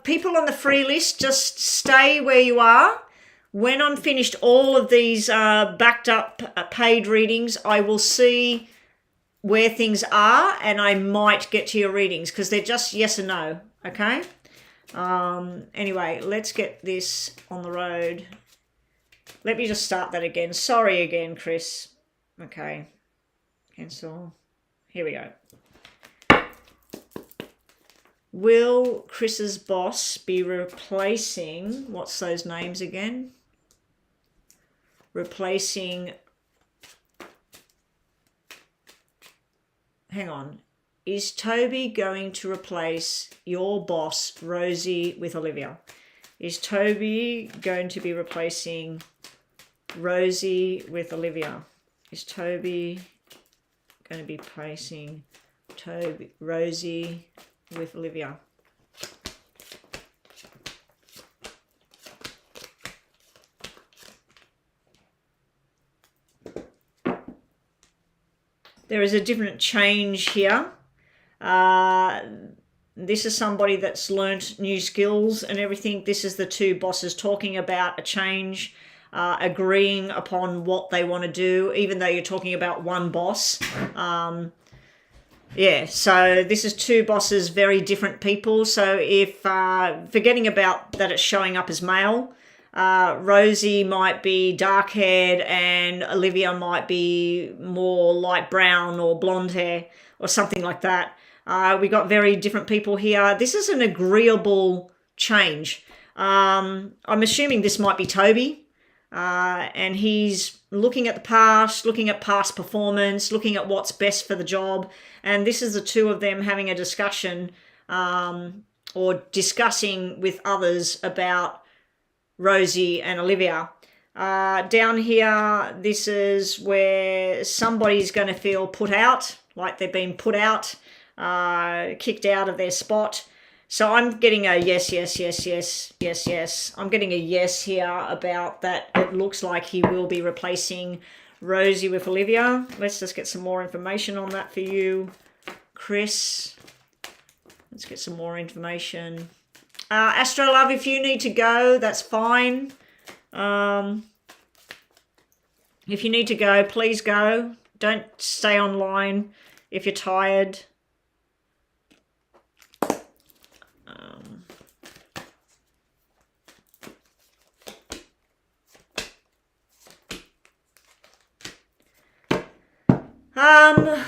People on the free list, just stay where you are. When I'm finished all of these backed up paid readings, I will see where things are and I might get to your readings because they're just yes or no, okay? Anyway, let's get this on the road. Let me just start that again. Sorry again, Chris. Okay, cancel. Here we go. Will Chris's boss be replacing, what's those names again? Replacing, hang on. Is Toby going to replace your boss, Rosie, with Olivia? Is Toby going to be replacing Rosie with Olivia? Is Toby going to be replacing Rosie with Olivia? There is a different change here. This is somebody that's learnt new skills and everything. This is the two bosses talking about a change, agreeing upon what they want to do, even though you're talking about one boss. Yeah, so this is two bosses, very different people. So if, forgetting about that it's showing up as male, Rosie might be dark-haired and Olivia might be more light brown or blonde hair or something like that. We got very different people here. This is an agreeable change. I'm assuming this might be Toby, and he's looking at the past, looking at past performance, looking at what's best for the job. And this is the two of them having a discussion or discussing with others about Rosie and Olivia. Down here, this is where somebody's going to feel put out, like they've been put out, kicked out of their spot. So I'm getting a yes, yes, yes, yes, yes, yes. I'm getting a yes here about that. It looks like he will be replacing Rosie with Olivia. Let's just get some more information on that for you, Chris. Let's get some more information. Astro Love, if you need to go, that's fine. If you need to go, please go. Don't stay online if you're tired.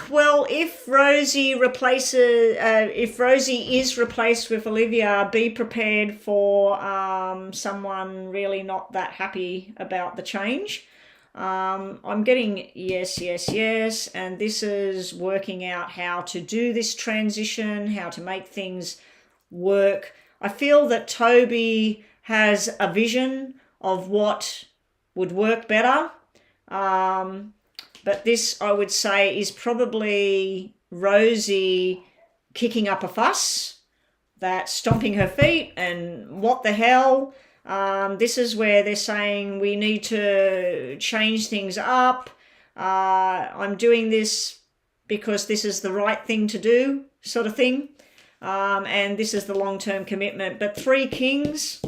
Well, if Rosie is replaced with Olivia, be prepared for someone really not that happy about the change. I'm getting yes, yes, yes, and this is working out how to do this transition, how to make things work. I feel that Toby has a vision of what would work better. But this, I would say, is probably Rosie kicking up a fuss, that stomping her feet and what the hell. This is where they're saying we need to change things up. I'm doing this because this is the right thing to do, sort of thing. And this is the long-term commitment. But three kings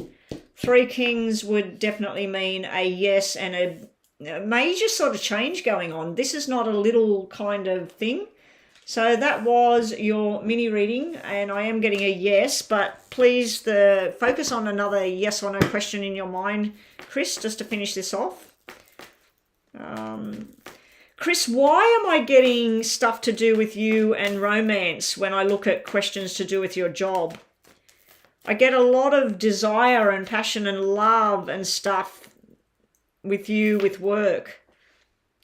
would definitely mean a yes and a major sort of change going on. This is not a little kind of thing. So that was your mini reading, and I am getting a yes, but please focus on another yes or no question in your mind, Chris, just to finish this off. Chris, why am I getting stuff to do with you and romance when I look at questions to do with your job? I get a lot of desire and passion and love and stuff with you, with work.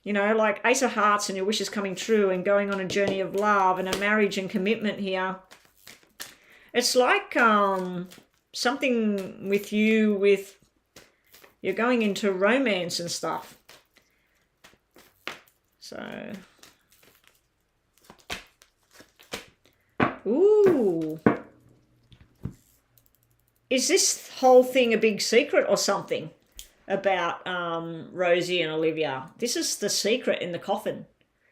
You know, like Ace of Hearts and your wishes coming true and going on a journey of love and a marriage and commitment here. It's like something with you, you're going into romance and stuff. So, ooh. Is this whole thing a big secret or something about Rosie and Olivia? This is the secret in the coffin.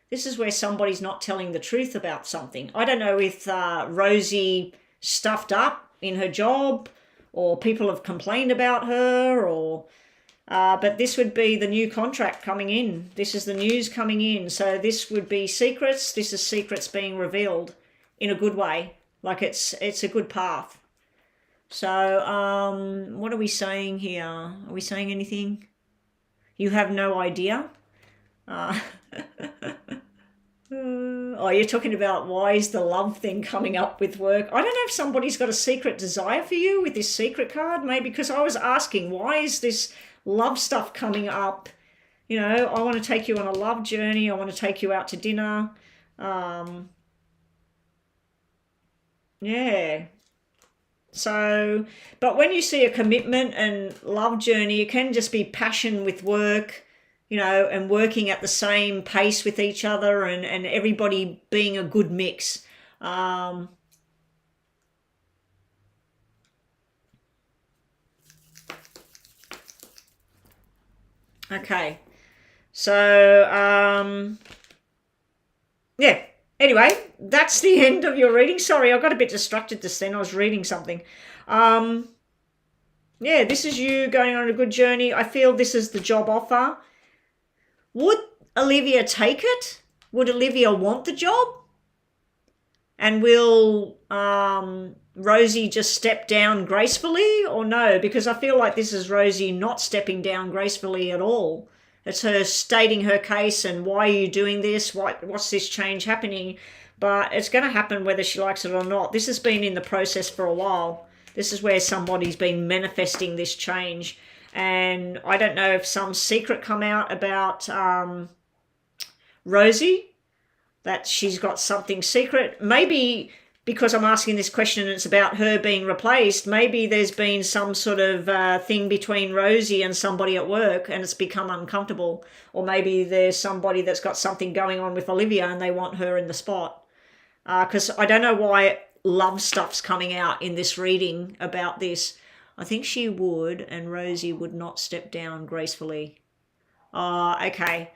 This is where somebody's not telling the truth about something. I don't know if Rosie stuffed up in her job, or people have complained about her, or but this would be the new contract coming in. This is the news coming in. So this would be secrets. This is secrets being revealed in a good way. Like it's a good path. So what are we saying here? Are we saying anything? You have no idea? Oh, you're talking about why is the love thing coming up with work? I don't know if somebody's got a secret desire for you with this secret card, maybe, because I was asking, why is this love stuff coming up? You know, I want to take you on a love journey. I want to take you out to dinner. Yeah. So, but when you see a commitment and love journey, it can just be passion with work, you know, and working at the same pace with each other, and everybody being a good mix. Okay. So, yeah. Anyway, that's the end of your reading. Sorry, I got a bit distracted just then. I was reading something. Yeah, this is you going on a good journey. I feel this is the job offer. Would Olivia take it? Would Olivia want the job? And will Rosie just step down gracefully, or no? Because I feel like this is Rosie not stepping down gracefully at all. It's her stating her case and why are you doing this? What's this change happening? But it's going to happen whether she likes it or not. This has been in the process for a while. This is where somebody's been manifesting this change. And I don't know if some secret come out about Rosie, that she's got something secret. Maybe because I'm asking this question and it's about her being replaced, maybe there's been some sort of thing between Rosie and somebody at work and it's become uncomfortable. Or maybe there's somebody that's got something going on with Olivia and they want her in the spot. Because I don't know why love stuff's coming out in this reading about this. I think she would, and Rosie would not step down gracefully. Okay.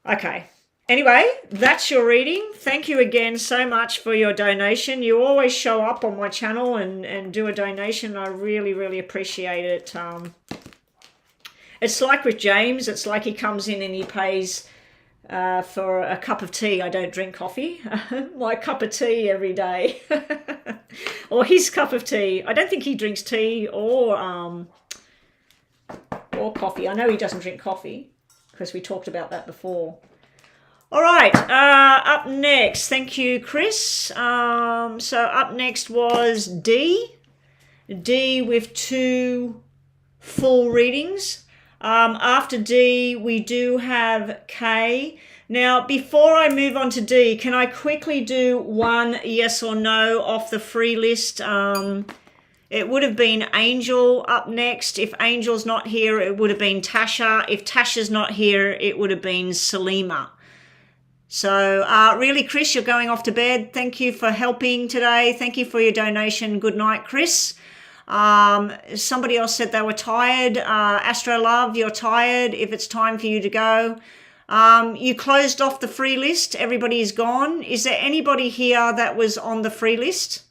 Okay. Anyway, that's your reading. Thank you again so much for your donation. You always show up on my channel and do a donation. I really, really appreciate it. It's like with James. It's like he comes in and he pays for a cup of tea. I don't drink coffee. My cup of tea every day. Or his cup of tea. I don't think he drinks tea or coffee. I know he doesn't drink coffee because we talked about that before. All right, up next, thank you, Chris. So up next was D with 2 full readings. After D, we do have K. Now, before I move on to D, can I quickly do one yes or no off the free list? It would have been Angel up next. If Angel's not here, it would have been Tasha. If Tasha's not here, it would have been Salima. So really, Chris, you're going off to bed. Thank you for helping today. Thank you for your donation. Good night, Chris. Somebody else said they were tired. Astro Love, you're tired. If it's time for you to go. You closed off the free list. Everybody is gone. Is there anybody here that was on the free list?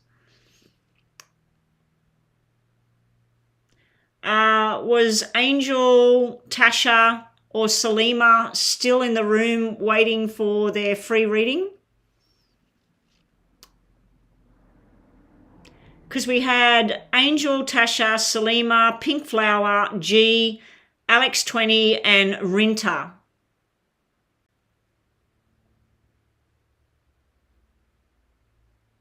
Was Angel, Tasha, or Salima still in the room waiting for their free reading? Because we had Angel, Tasha, Salima, Pink Flower, G, Alex 20, and Rinta.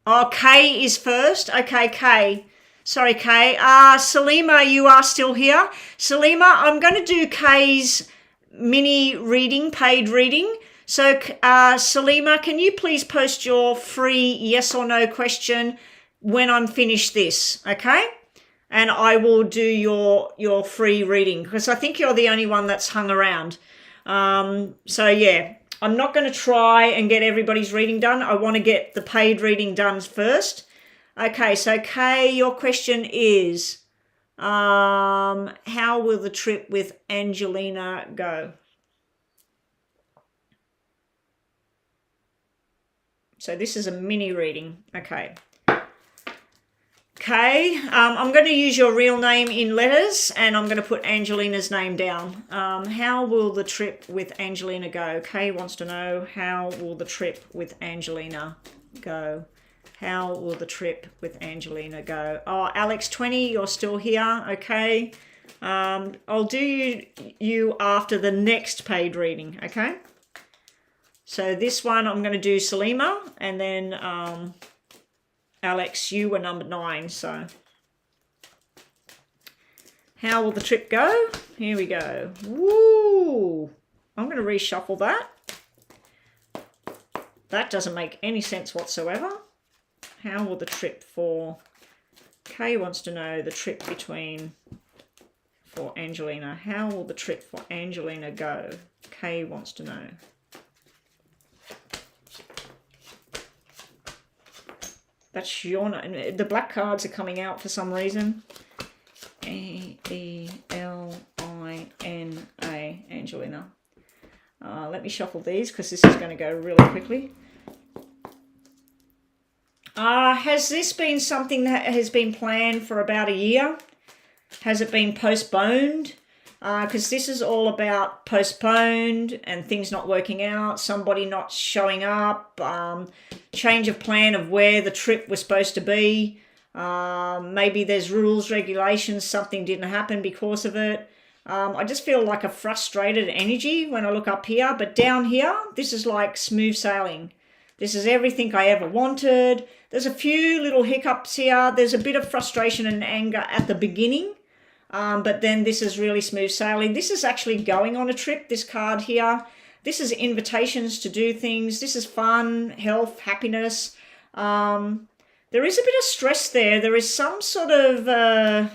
Oh, Kay is first. Okay, Kay. Sorry, Kay. Salima, you are still here. Salima, I'm going to do Kay's mini reading, paid reading. So, Salima, can you please post your free yes or no question when I'm finished this, okay? And I will do your free reading because I think you're the only one that's hung around. So, yeah. I'm not going to try and get everybody's reading done. I want to get the paid reading done first. Okay, so Kay, your question is, how will the trip with Angelina go? So this is a mini reading. Okay. Okay, I'm going to use your real name in letters and I'm going to put Angelina's name down. How will the trip with Angelina go? Kay wants to know, how will the trip with Angelina go? How will the trip with Angelina go? Oh, Alex20, you're still here. Okay. I'll do you after the next paid reading. Okay. So this one I'm going to do Salima, and then Alex, you were number 9. So how will the trip go? Here we go. Woo! I'm going to reshuffle that. That doesn't make any sense whatsoever. How will the trip for... Kay wants to know the trip for Angelina. How will the trip for Angelina go? Kay wants to know. That's your name. The black cards are coming out for some reason. A-E-L-I-N-A, Angelina. Let me shuffle these because this is going to go really quickly. Has this been something that has been planned for about a year? Has it been postponed? Because this is all about postponed and things not working out, somebody not showing up, change of plan of where the trip was supposed to be. Maybe there's rules, regulations, something didn't happen because of it. I just feel like a frustrated energy when I look up here, but down here, this is like smooth sailing. This is everything I ever wanted. There's a few little hiccups here. There's a bit of frustration and anger at the beginning. But then this is really smooth sailing. This is actually going on a trip, this card here. This is invitations to do things. This is fun, health, happiness. There is a bit of stress there. There is some sort of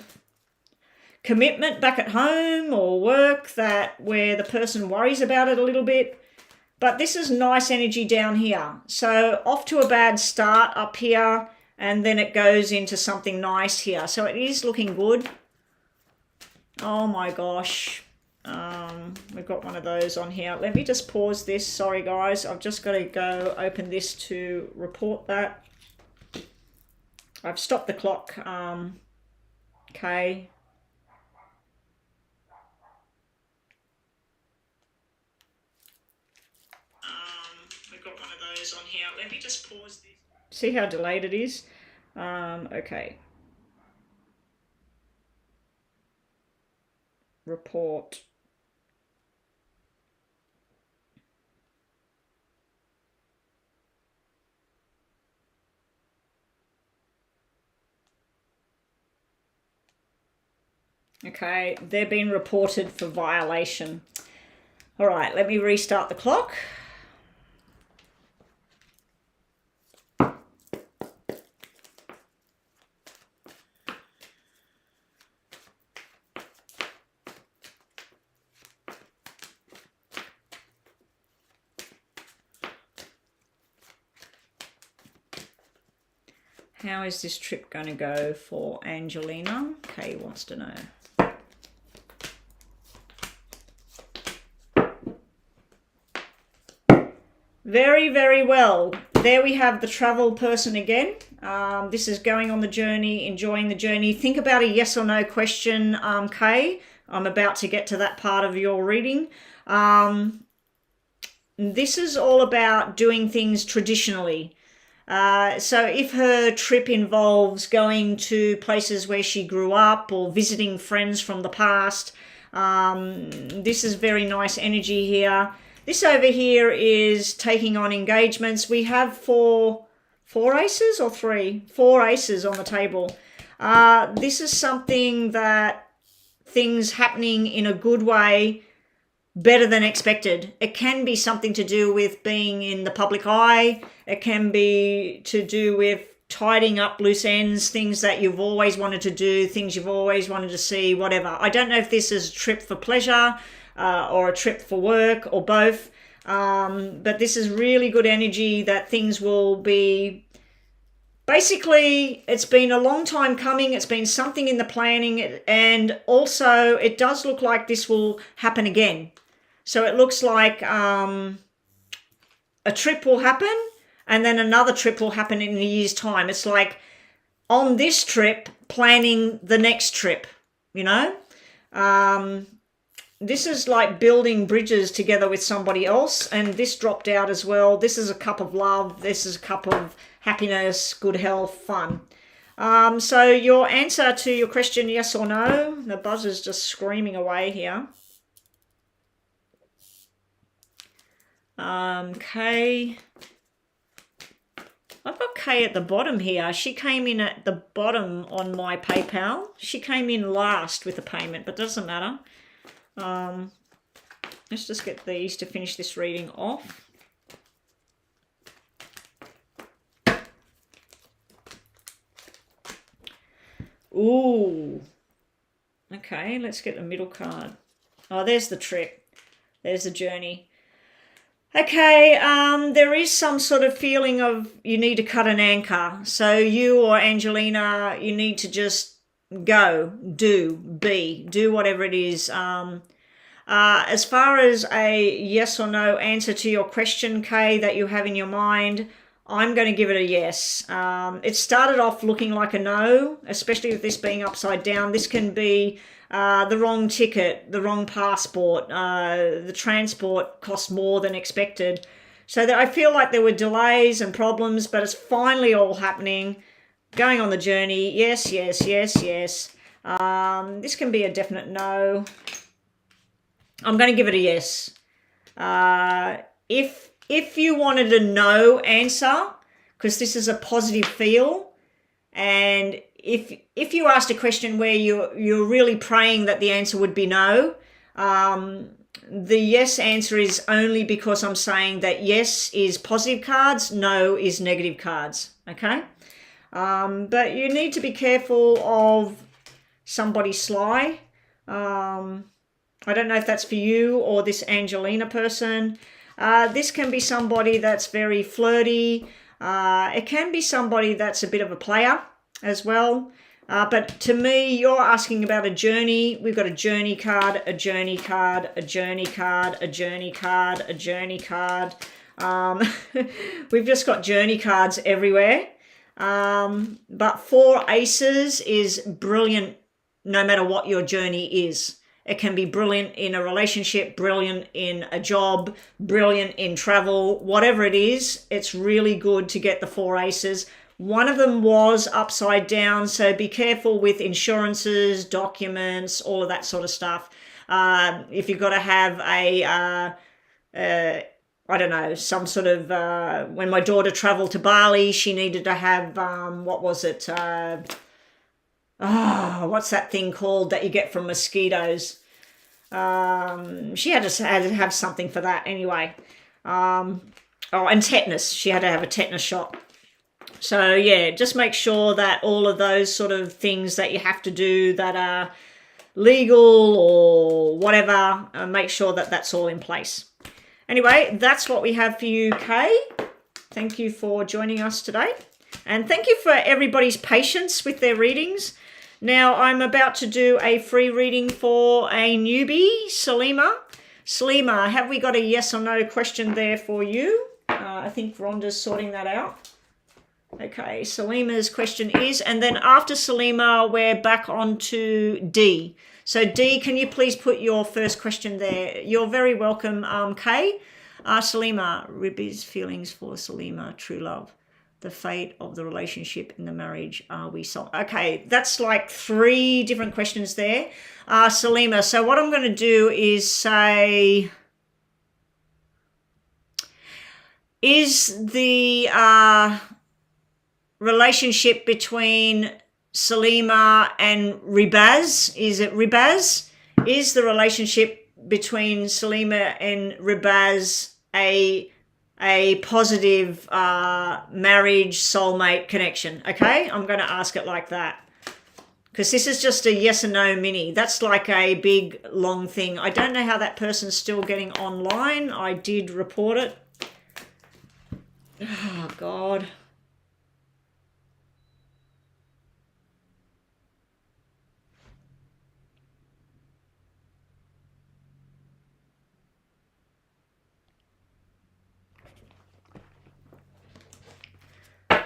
commitment back at home or work where the person worries about it a little bit. But this is nice energy down here. So off to a bad start up here, and then it goes into something nice here. So it is looking good. Oh my gosh. We've got one of those on here. Let me just pause this. Sorry guys, I've just got to go open this to report that. I've stopped the clock. Okay. We've got one of those on here. Let me just pause this. See how delayed it is? Okay. Report. Okay, they're being reported for violation. All right, let me restart the clock. How is this trip going to go for Angelina? Kay wants to know. Very, very well. There we have the travel person again. This is going on the journey, enjoying the journey. Think about a yes or no question, Kay. I'm about to get to that part of your reading. This is all about doing things traditionally. So if her trip involves going to places where she grew up or visiting friends from the past, this is very nice energy here. This over here is taking on engagements. We have four aces or 3? 4 aces on the table. This is something that things happening in a good way, better than expected. It can be something to do with being in the public eye. It can be to do with tidying up loose ends, things that you've always wanted to do, things you've always wanted to see, whatever. I don't know if this is a trip for pleasure or a trip for work or both. But this is really good energy that things will be, basically, it's been a long time coming. It's been something in the planning, and also it does look like this will happen again. So it looks like a trip will happen, and then another trip will happen in a year's time. It's like on this trip, planning the next trip, you know? This is like building bridges together with somebody else, and this dropped out as well. This is a cup of love. This is a cup of happiness, good health, fun. So your answer to your question, yes or no? The buzzer's just screaming away here. K. I've got K at the bottom here. She came in at the bottom on my PayPal. She came in last with the payment, but doesn't matter. Let's just get these to finish this reading off. Ooh. Okay, let's get the middle card. Oh, there's the trip. There's the journey. Okay, there is some sort of feeling of you need to cut an anchor. So you or Angelina, you need to just go, do whatever it is. As far as a yes or no answer to your question, Kay, that you have in your mind, I'm going to give it a yes. It started off looking like a no, especially with this being upside down. This can be the wrong ticket, the wrong passport, the transport cost more than expected. So that I feel like there were delays and problems, but it's finally all happening. Going on the journey, yes, yes, yes, yes. This can be a definite no. I'm going to give it a yes. If you wanted a no answer, because this is a positive feel, and if you asked a question where you're really praying that the answer would be no, the yes answer is only because I'm saying that yes is positive cards, no is negative cards, okay? But you need to be careful of somebody sly. I don't know if that's for you or this Angelina person. This can be somebody that's very flirty. It can be somebody that's a bit of a player as well. But to me, you're asking about a journey. We've got a journey card, a journey card, a journey card, a journey card, a journey card. We've just got journey cards everywhere. But 4 aces is brilliant no matter what your journey is. It can be brilliant in a relationship, brilliant in a job, brilliant in travel, whatever it is. It's really good to get the 4 aces. One of them was upside down, so be careful with insurances, documents, all of that sort of stuff. If you've got to have I don't know, some sort of, when my daughter traveled to Bali, she needed to have, what was it? What's that thing called that you get from mosquitoes? She had to have something for that anyway. And tetanus. She had to have a tetanus shot. So yeah, just make sure that all of those sort of things that you have to do that are legal or whatever, make sure that that's all in place. Anyway, that's what we have for you, Kay. Thank you for joining us today. And thank you for everybody's patience with their readings. Now, I'm about to do a free reading for a newbie, Salima. Salima, have we got a yes or no question there for you? I think Rhonda's sorting that out. Okay, Salima's question is, and then after Salima, we're back on to D. So D, can you please put your first question there? You're very welcome, Kay. Salima, Ribby's feelings for Salima, true love. The fate of the relationship in the marriage, are we so? Okay, that's like 3 different questions there. Salima, so what I'm going to do is say, is the relationship between Salima and Ribaz, is it Ribaz? Is the relationship between Salima and Ribaz a positive marriage, soulmate connection? Okay, I'm going to ask it like that Because this is just a yes and no mini. That's like a big, long thing. I don't know how that person's still getting online. I did report it. Oh, God.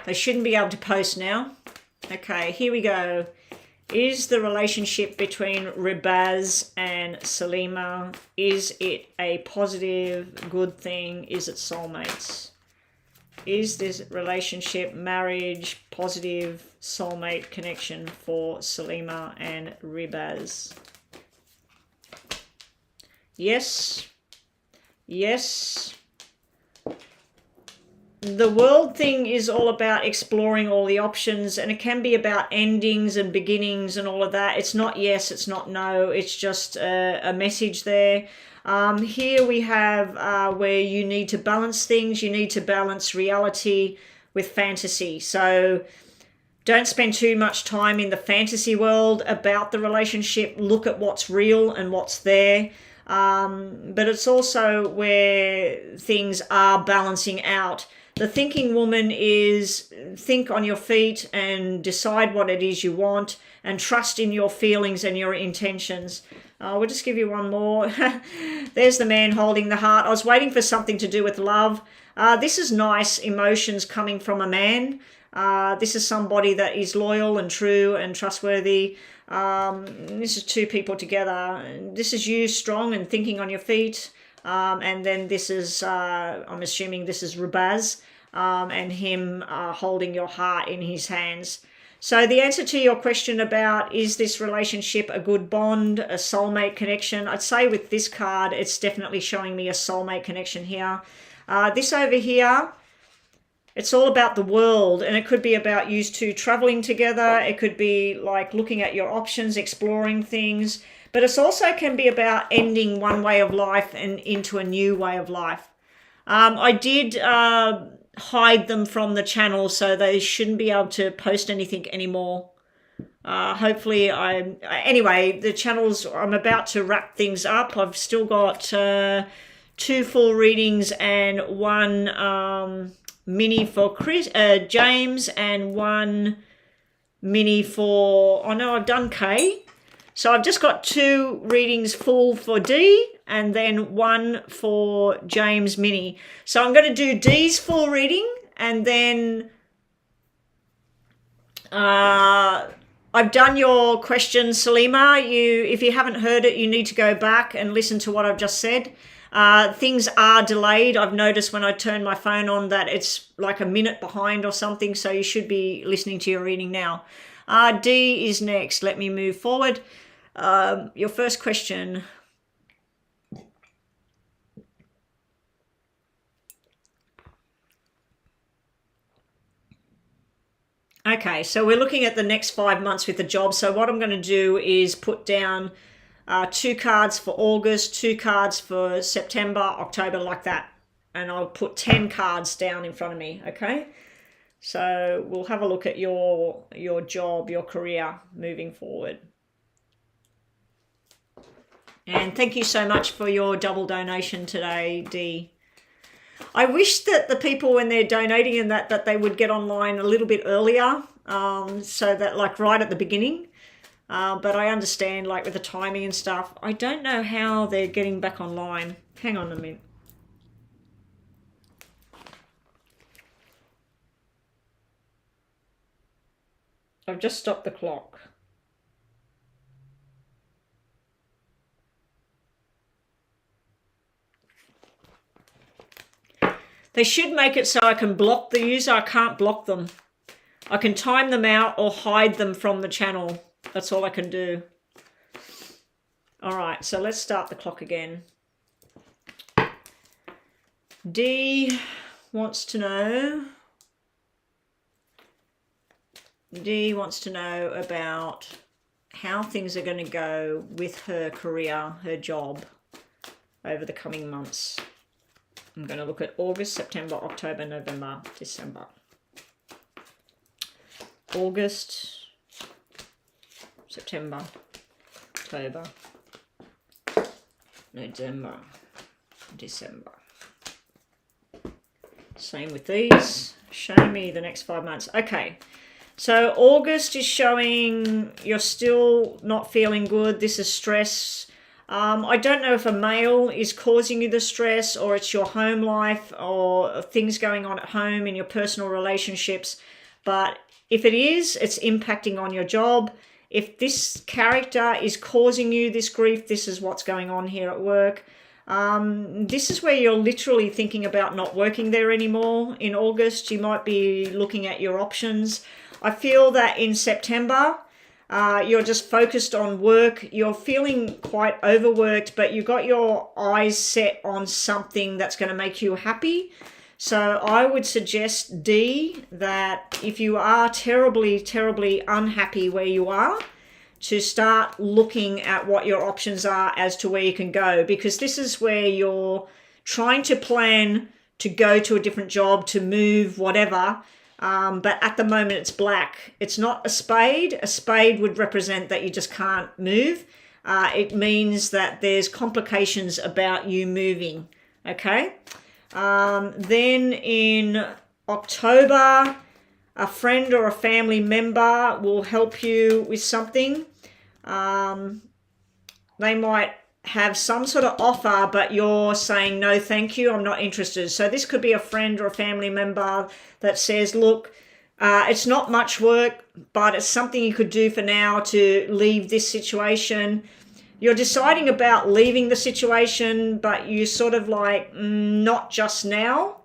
They shouldn't be able to post now. Okay, here we go. Is the relationship between Ribaz and Salima, is it a positive, good thing? Is it soulmates? Is this relationship, marriage, positive, soulmate connection for Salima and Ribaz? Yes. Yes. The world thing is all about exploring all the options, and it can be about endings and beginnings and all of that. It's not yes, it's not no, it's just a message there. Here we have where you need to balance things. You need to balance reality with fantasy. So don't spend too much time in the fantasy world about the relationship. Look at what's real and what's there. But it's also where things are balancing out. The thinking woman is think on your feet and decide what it is you want and trust in your feelings and your intentions. We'll just give you one more. There's the man holding the heart. I was waiting for something to do with love. This is nice emotions coming from a man. This is somebody that is loyal and true and trustworthy. This is two people together. This is you strong and thinking on your feet. And then this is, I'm assuming this is Ribaz, and him holding your heart in his hands. So the answer to your question about is this relationship a good bond, a soulmate connection, I'd say with this card, it's definitely showing me a soulmate connection here. This over here, it's all about the world, and it could be about you two traveling together. It could be like looking at your options, exploring things. But it also can be about ending one way of life and into a new way of life. I did hide them from the channel, so they shouldn't be able to post anything anymore. Hopefully, anyway, the channels, I'm about to wrap things up. I've still got 2 full readings and 1 mini for James and 1 mini for, oh no, I've done Kay. So I've just got 2 readings full for D and then 1 for James Mini. So I'm going to do D's full reading, and then I've done your question, Salima. If you haven't heard it, you need to go back and listen to what I've just said. Things are delayed. I've noticed when I turn my phone on that it's like a minute behind or something, so you should be listening to your reading now. D is next. Let me move forward. Your first question. Okay, so we're looking at the next 5 months with the job. So what I'm going to do is put down 2 cards for August, 2 cards for September, October, like that. And I'll put 10 cards down in front of me, okay? So we'll have a look at your job, your career moving forward. And thank you so much for your double donation today, Dee. I wish that the people, when they're donating and that they would get online a little bit earlier, so that like right at the beginning. But I understand like with the timing and stuff. I don't know how they're getting back online. Hang on a minute. I've just stopped the clock. They should make it so I can block the user. I can't block them. I can time them out or hide them from the channel. That's all I can do. All right, so let's start the clock again. D wants to know about how things are going to go with her career, her job over the coming months. I'm going to look at August, September, October, November, December. August, September, October, November, December. Same with these. Show me the next 5 months. Okay. So August is showing you're still not feeling good. This is stress. I don't know if a male is causing you the stress, or it's your home life or things going on at home in your personal relationships. But if it is, it's impacting on your job. If this character is causing you this grief, this is what's going on here at work. This is where you're literally thinking about not working there anymore. In August, you might be looking at your options. I feel that in September, you're just focused on work. You're feeling quite overworked, but you got your eyes set on something that's going to make you happy. So I would suggest, D, that if you are terribly, terribly unhappy where you are, to start looking at what your options are as to where you can go, because this is where you're trying to plan to go to a different job, to move, whatever. But at the moment it's black. It's not a spade. A spade would represent that you just can't move. It means that there's complications about you moving. Okay. Then in October, a friend or a family member will help you with something. They might have some sort of offer, but you're saying, no, thank you, I'm not interested. So this could be a friend or a family member that says, look, it's not much work, but it's something you could do for now to leave this situation. You're deciding about leaving the situation, but you sort of like, not just now.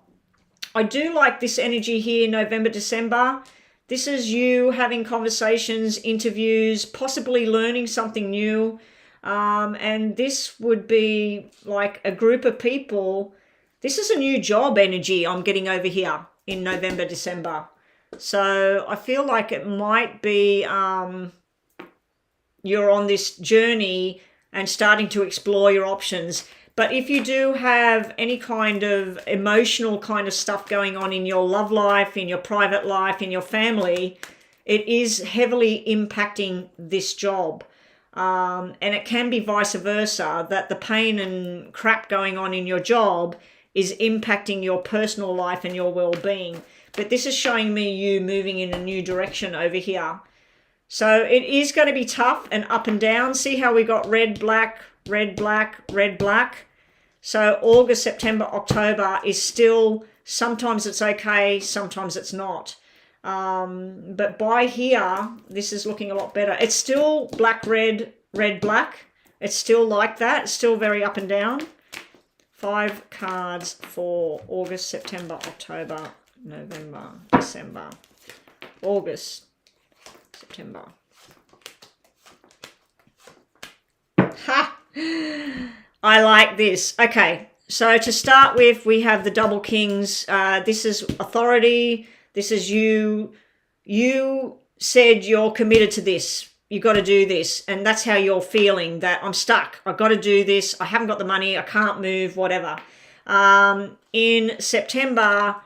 I do like this energy here, November, December. This is you having conversations, interviews, possibly learning something new. And this would be like a group of people. This is a new job energy I'm getting over here in November, December. So I feel like it might be you're on this journey and starting to explore your options. But if you do have any kind of emotional kind of stuff going on in your love life, in your private life, in your family, it is heavily impacting this job. And it can be vice versa, that the pain and crap going on in your job is impacting your personal life and your well-being. But this is showing me you moving in a new direction over here. So it is going to be tough and up and down. See how we got red, black, red, black, red, black. So August, September, October is still, sometimes it's okay, sometimes it's not. But by here, this is looking a lot better. It's still black, red, red, black. It's still like that. It's still very up and down. 5 cards for August, September, October, November, December. August, September. Ha! I like this. Okay, so to start with, we have the double kings. This is authority. This is you. You said you're committed to this. You got to do this. And that's how you're feeling, that I'm stuck. I've got to do this. I haven't got the money. I can't move, whatever. In September,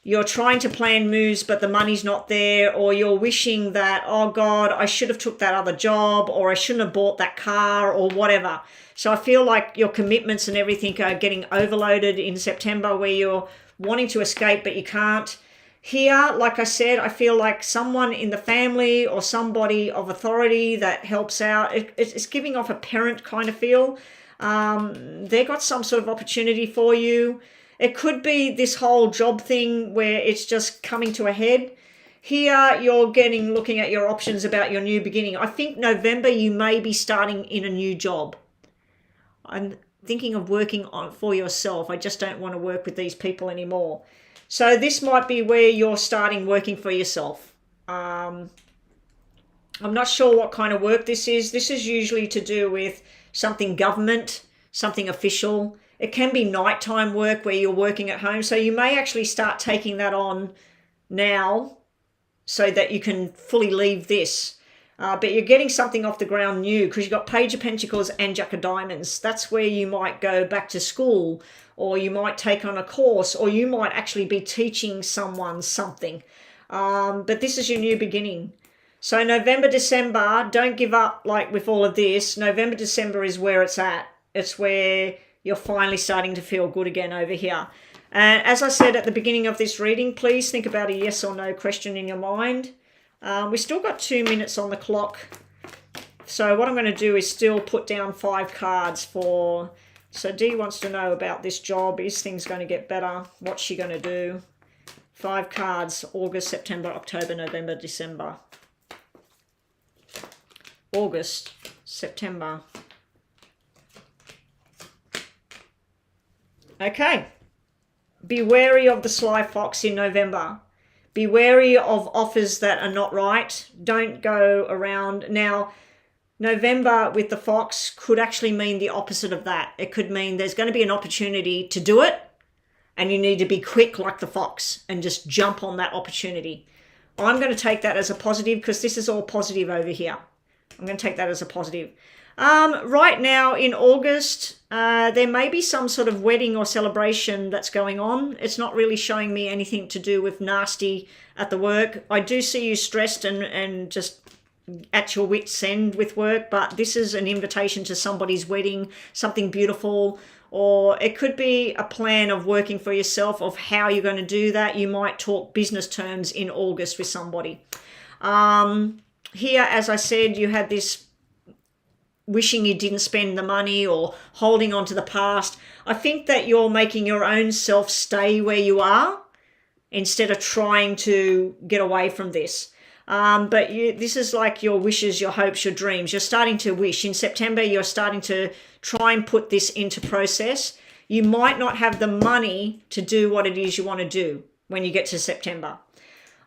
you're trying to plan moves, but the money's not there, or you're wishing that, oh God, I should have took that other job, or I shouldn't have bought that car, or whatever. So I feel like your commitments and everything are getting overloaded in September, where you're wanting to escape, but you can't. Here, like I said, I feel like someone in the family or somebody of authority that helps out, it's giving off a parent kind of feel. They got some sort of opportunity for you. It could be this whole job thing where it's just coming to a head. Here, you're looking at your options about your new beginning. I think November, you may be starting in a new job. I'm thinking of working on for yourself. I just don't want to work with these people anymore. So this might be where you're starting working for yourself. I'm not sure what kind of work this is. This is usually to do with something government, something official. It can be nighttime work where you're working at home. So you may actually start taking that on now so that you can fully leave this. But you're getting something off the ground new because you've got Page of Pentacles and Jack of Diamonds. That's where you might go back to school, or you might take on a course, or you might actually be teaching someone something. But this is your new beginning. So November, December, don't give up like with all of this. November, December is where it's at. It's where you're finally starting to feel good again over here. And as I said at the beginning of this reading, please think about a yes or no question in your mind. We still got 2 minutes on the clock. So what I'm going to do is still put down 5 cards for... So Dee wants to know about this job. Is things going to get better? What's she going to do? 5 cards, August, September, October, November, December. August, September. Okay. Be wary of the sly fox in November. Be wary of offers that are not right. Don't go around. Now, November with the fox could actually mean the opposite of that. It could mean there's going to be an opportunity to do it, and you need to be quick like the fox and just jump on that opportunity. I'm going to take that as a positive because this is all positive over here. I'm going to take that as a positive. Right now in August, there may be some sort of wedding or celebration that's going on. It's not really showing me anything to do with nasty at the work. I do see you stressed and just at your wit's end with work, but this is an invitation to somebody's wedding, something beautiful, or it could be a plan of working for yourself of how you're going to do that. You might talk business terms in August with somebody. Here, as I said, you had this wishing you didn't spend the money or holding on to the past. I think that you're making your own self stay where you are instead of trying to get away from this. But this is like your wishes, your hopes, your dreams. You're starting to wish. In September, you're starting to try and put this into process. You might not have the money to do what it is you want to do when you get to September.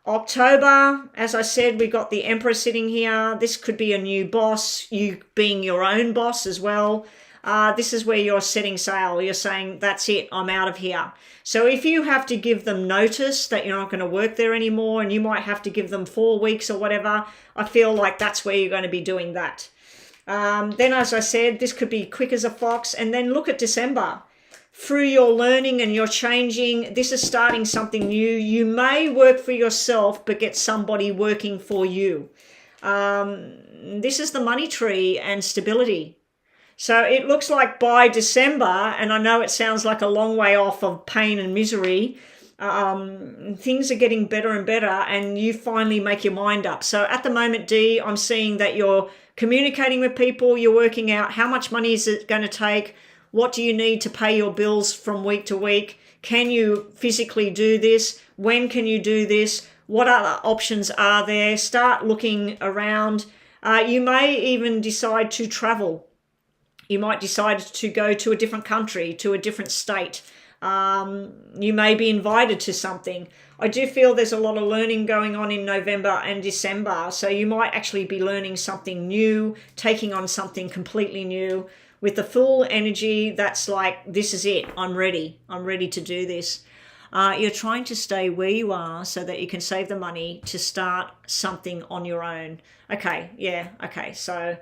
October, as I said, we got the Emperor sitting here. This could be a new boss, you being your own boss as well. This is where you're setting sail. You're saying, that's it, I'm out of here. So if you have to give them notice that you're not going to work there anymore, and you might have to give them 4 weeks or whatever, I feel like that's where you're going to be doing that. Then, as I said, this could be quick as a fox. And then look at December. Through your learning and your changing, this is starting something new. You may work for yourself, but get somebody working for you. This is the money tree and stability. So it looks like by December, and I know it sounds like a long way off of pain and misery, things are getting better and better, and you finally make your mind up. So at the moment, Dee, I'm seeing that you're communicating with people, you're working out how much money is it going to take, what do you need to pay your bills from week to week, can you physically do this, when can you do this, what other options are there, start looking around. You may even decide to travel. You might decide to go to a different country, to a different state. You may be invited to something. I do feel there's a lot of learning going on in November and December. So you might actually be learning something new, taking on something completely new. With the full energy, that's like, this is it. I'm ready. I'm ready to do this. You're trying to stay where you are so that you can save the money to start something on your own. Okay, yeah, okay. So...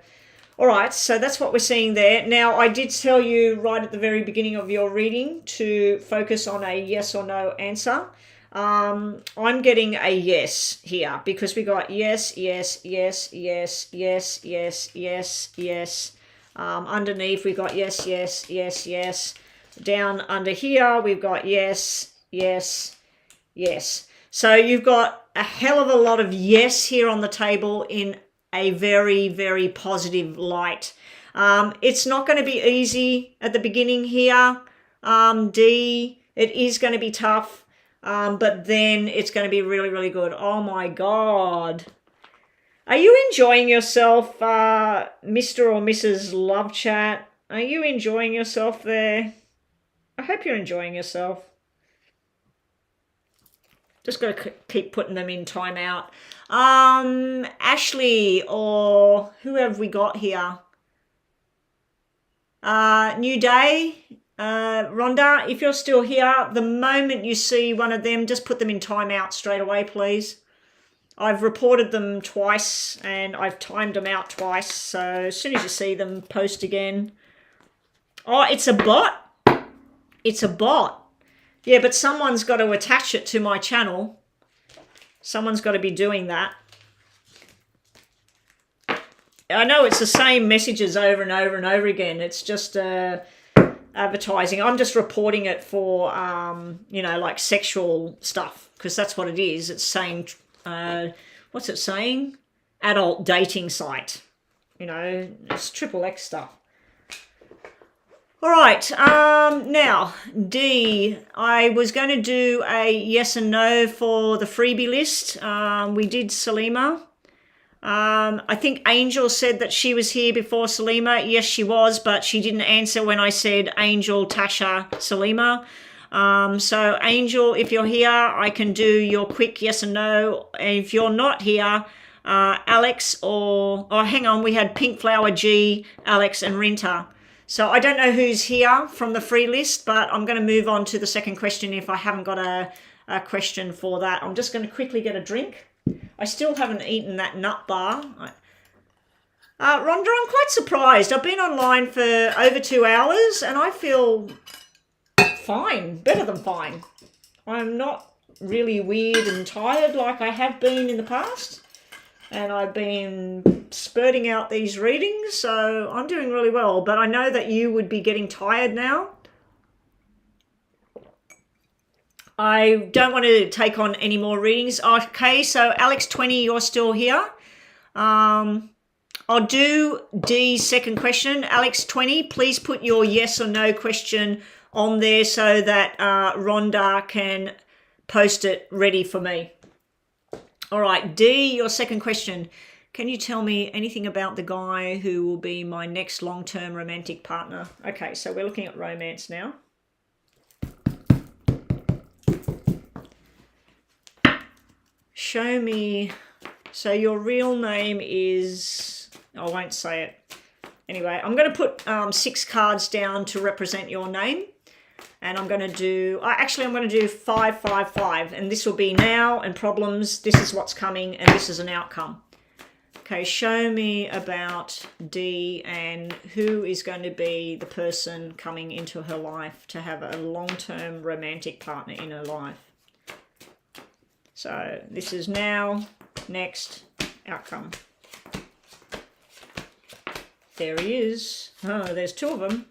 all right, so that's what we're seeing there. Now, I did tell you right at the very beginning of your reading to focus on a yes or no answer. I'm getting a yes here because we got yes, yes, yes, yes, yes, yes, yes, yes. Underneath, we got yes, yes, yes, yes. Down under here, we've got yes, yes, yes. So you've got a hell of a lot of yes here on the table in a very, very positive light. It's not going to be easy at the beginning here, D. It is going to be tough, but then it's going to be really, really good. Oh my God. Are you enjoying yourself, Mr. or Mrs. Love Chat? Are you enjoying yourself there? I hope you're enjoying yourself. Just got to keep putting them in timeout. Ashley, or who have we got here? New Day, Rhonda, if you're still here, the moment you see one of them, just put them in timeout straight away, please. I've reported them twice and I've timed them out twice. So as soon as you see them, post again. Oh, it's a bot. It's a bot. Yeah, but someone's got to attach it to my channel. Someone's got to be doing that. I know it's the same messages over and over and over again. It's just advertising. I'm just reporting it for, you know, like sexual stuff, because that's what it is. It's saying, what's it saying? Adult dating site. You know, it's XXX stuff. All right, now, D, I was going to do a yes and no for the freebie list. We did Salima. I think Angel said that she was here before Salima. Yes, she was, but she didn't answer when I said Angel, Tasha, Salima. So Angel, if you're here, I can do your quick yes and no. If you're not here, Alex or hang on, we had Pink Flower G, Alex and Rinta. So I don't know who's here from the free list, but I'm going to move on to the second question if I haven't got a question for that. I'm just going to quickly get a drink. I still haven't eaten that nut bar. Rhonda, I'm quite surprised. I've been online for over 2 hours and I feel fine, better than fine. I'm not really weird and tired like I have been in the past. And I've been spurting out these readings, so I'm doing really well. But I know that you would be getting tired now. I don't want to take on any more readings. Okay, so Alex 20, you're still here. I'll do D's second question. Alex 20, please put your yes or no question on there so that Rhonda can post it ready for me. All right, D, your second question. Can you tell me anything about the guy who will be my next long-term romantic partner? Okay, so we're looking at romance now. Show me. So your real name is, I won't say it. Anyway, I'm going to put 6 cards down to represent your name. And I'm going to do, actually I'm going to do 5, 5, 5. And this will be now and problems. This is what's coming and this is an outcome. Okay, show me about D and who is going to be the person coming into her life to have a long-term romantic partner in her life. So this is now, next, outcome. There he is. Oh, there's 2 of them.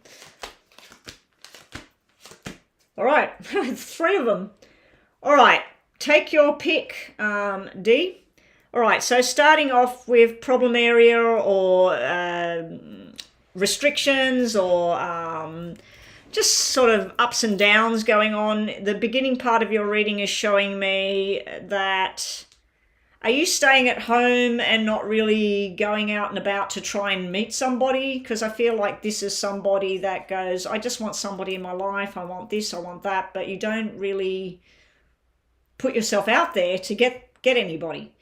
All right, 3 of them. All right, take your pick, D. All right, so starting off with problem area or restrictions or just sort of ups and downs going on. The beginning part of your reading is showing me that, are you staying at home and not really going out and about to try and meet somebody? Because I feel like this is somebody that goes, I just want somebody in my life. I want this, I want that. But you don't really put yourself out there to get anybody.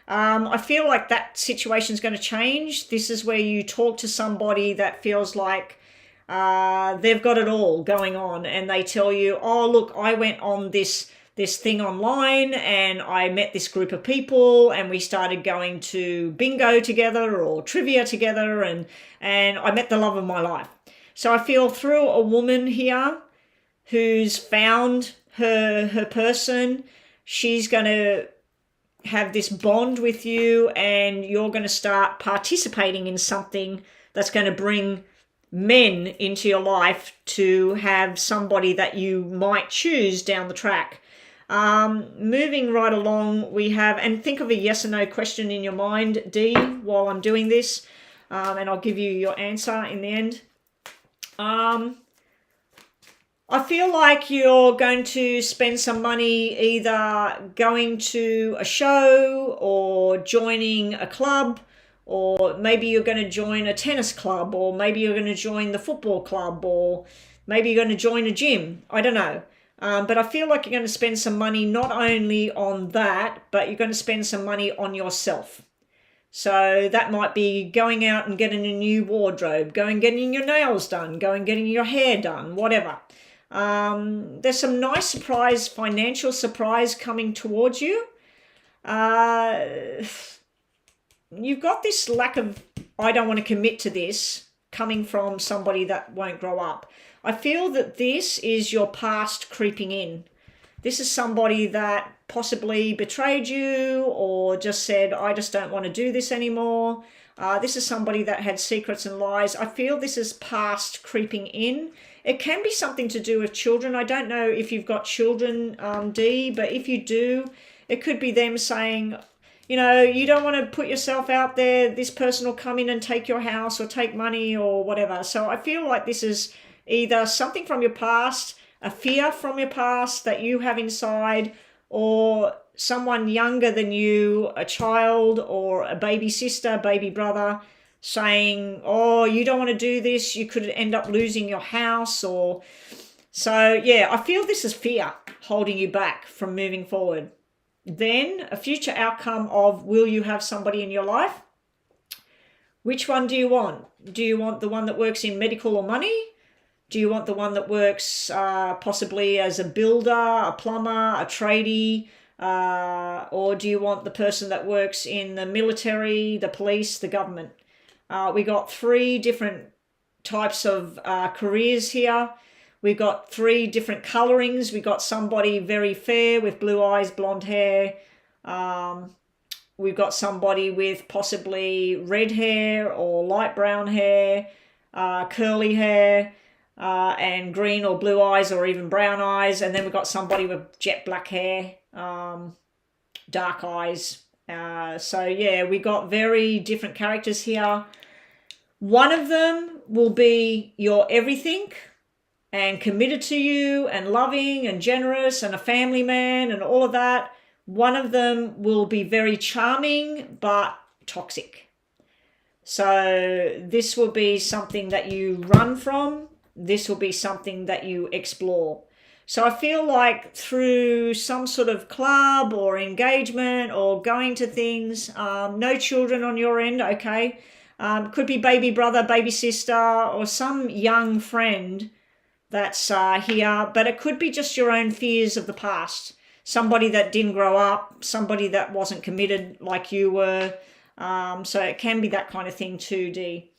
I feel like that situation is going to change. This is where you talk to somebody that feels like they've got it all going on and they tell you, oh, look, I went on this thing online and I met this group of people and we started going to bingo together or trivia together and I met the love of my life. So I feel through a woman here who's found her person, she's going to have this bond with you and you're going to start participating in something that's going to bring men into your life to have somebody that you might choose down the track. Moving right along, we have, and think of a yes or no question in your mind, D, while I'm doing this, and I'll give you your answer in the end. I feel like you're going to spend some money either going to a show or joining a club, or maybe you're going to join a tennis club, or maybe you're going to join the football club, or maybe you're going to join a gym. I don't know. But I feel like you're going to spend some money not only on that, but you're going to spend some money on yourself. So that might be going out and getting a new wardrobe, going and getting your nails done, going and getting your hair done, whatever. There's some nice surprise, financial surprise coming towards you. You've got this lack of, I don't want to commit to this, coming from somebody that won't grow up. I feel that this is your past creeping in. This is somebody that possibly betrayed you or just said, I just don't want to do this anymore. This is somebody that had secrets and lies. I feel this is past creeping in. It can be something to do with children. I don't know if you've got children, Dee, but if you do, it could be them saying, you know, you don't want to put yourself out there. This person will come in and take your house or take money or whatever. So I feel like this is either something from your past, a fear from your past that you have inside, or someone younger than you, a child or a baby sister, baby brother, saying, oh, you don't want to do this, you could end up losing your house. Or so yeah, I feel this is fear holding you back from moving forward. Then a future outcome of, will you have somebody in your life? Which one do you want? Do you want the one that works in medical or money? Do you want the one that works possibly as a builder, a plumber, a tradie? Or do you want the person that works in the military, the police, the government? We got 3 different types of careers here. We've got 3 different colorings. We got somebody very fair with blue eyes, blonde hair. We've got somebody with possibly red hair or light brown hair, curly hair, and green or blue eyes or even brown eyes. And then we've got somebody with jet black hair, dark eyes. So yeah, we got very different characters here. One of them will be your everything and committed to you and loving and generous and a family man and all of that. One of them will be very charming but toxic. So this will be something that you run from. This will be something that you explore. So I feel like through some sort of club or engagement or going to things, no children on your end, okay? Could be baby brother, baby sister, or some young friend that's here, but it could be just your own fears of the past. Somebody that didn't grow up, somebody that wasn't committed like you were. So it can be that kind of thing too, Dee.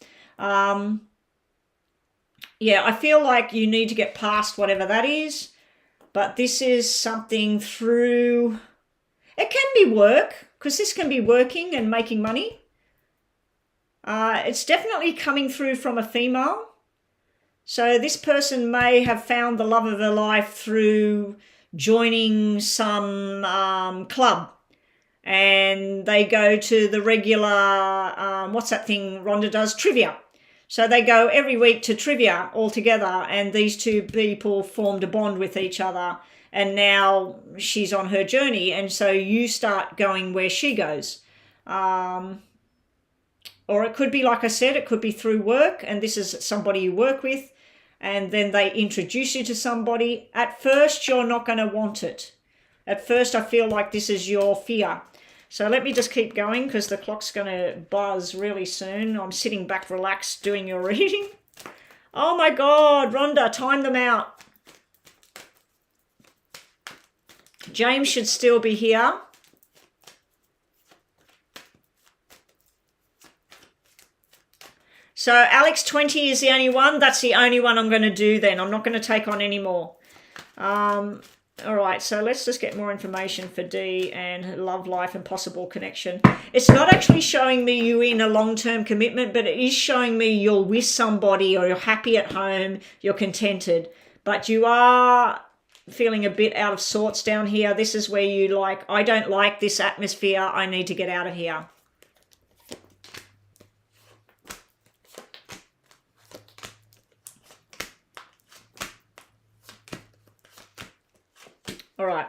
Yeah, I feel like you need to get past whatever that is, but this is something through, it can be work, because this can be working and making money. It's definitely coming through from a female. So this person may have found the love of their life through joining some club, and they go to the regular, what's that thing Rhonda does? Trivia. So they go every week to trivia all together, and these 2 people formed a bond with each other, and now she's on her journey, and so you start going where she goes. Or it could be, like I said, it could be through work, and this is somebody you work with, and then they introduce you to somebody. At first, you're not going to want it. At first, I feel like this is your fear. So let me just keep going because the clock's going to buzz really soon. I'm sitting back relaxed doing your reading. Oh my God, Rhonda, time them out. James should still be here. So Alex 20 is the only one. That's the only one I'm going to do then. I'm not going to take on any more. All right, so let's just get more information for Dee and love life and possible connection. It's not actually showing me you in a long-term commitment, but it is showing me you're with somebody or you're happy at home, you're contented, but you are feeling a bit out of sorts down here. This is where you like, I don't like this atmosphere. I need to get out of here. All right.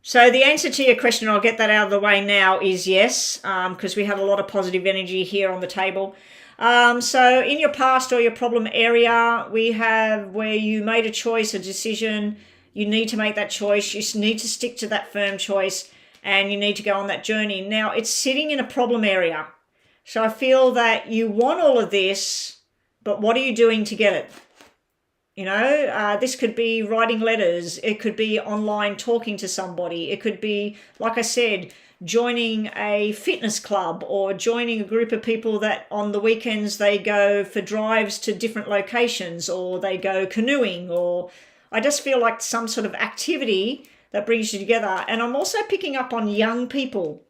So the answer to your question, I'll get that out of the way now, is yes, because we have a lot of positive energy here on the table. So in your past or your problem area, we have where you made a choice, a decision. You need to make that choice. You need to stick to that firm choice, and you need to go on that journey. Now, it's sitting in a problem area. So I feel that you want all of this, but what are you doing to get it? You know, this could be writing letters. It could be online talking to somebody. It could be, like I said, joining a fitness club or joining a group of people that on the weekends they go for drives to different locations, or they go canoeing, or I just feel like some sort of activity that brings you together. And I'm also picking up on young people.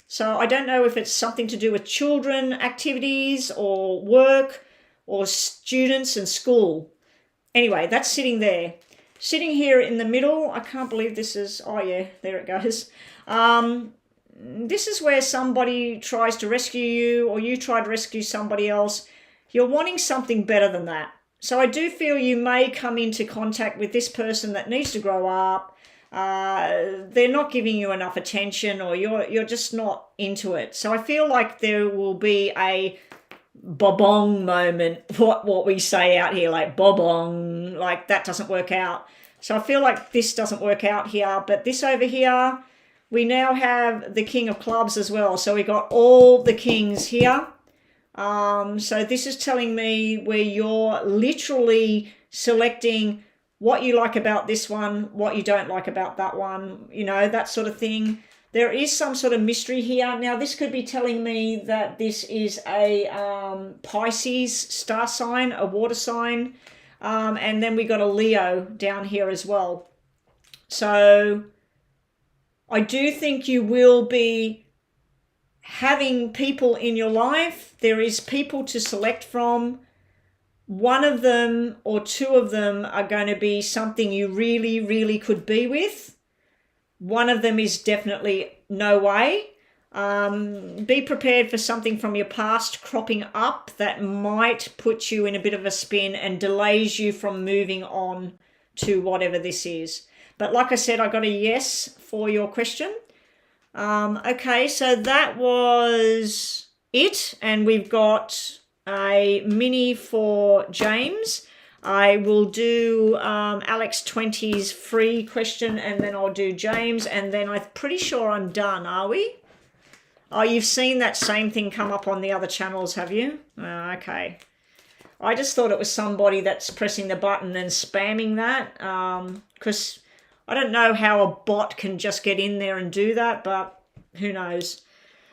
So I don't know if it's something to do with children activities or work or students and school. Anyway, that's sitting there. Sitting here in the middle, I can't believe this is, oh yeah, there it goes. This is where somebody tries to rescue you or you try to rescue somebody else. You're wanting something better than that. So I do feel you may come into contact with this person that needs to grow up. They're not giving you enough attention, or you're just not into it. So I feel like there will be a bobong moment, what we say out here, like bobong, like that doesn't work out. So I feel like this doesn't work out here, but this over here, we now have the King of Clubs as well. So we got all the kings here. So this is telling me where you're literally selecting what you like about this one, what you don't like about that one, you know, that sort of thing. There is some sort of mystery here. Now, this could be telling me that this is a Pisces star sign, a water sign. And then we got a Leo down here as well. So I do think you will be having people in your life. There is people to select from. One of them or two of them are going to be something you really, really could be with. One of them is definitely no way. Be prepared for something from your past cropping up that might put you in a bit of a spin and delays you from moving on to whatever this is. But like I said, I got a yes for your question. Okay, so that was it. And we've got a mini for James. I will do Alex 20's free question, and then I'll do James, and then I'm pretty sure I'm done, are we? Oh, you've seen that same thing come up on the other channels, have you? Oh, okay. I just thought it was somebody that's pressing the button and spamming that, because I don't know how a bot can just get in there and do that, but who knows.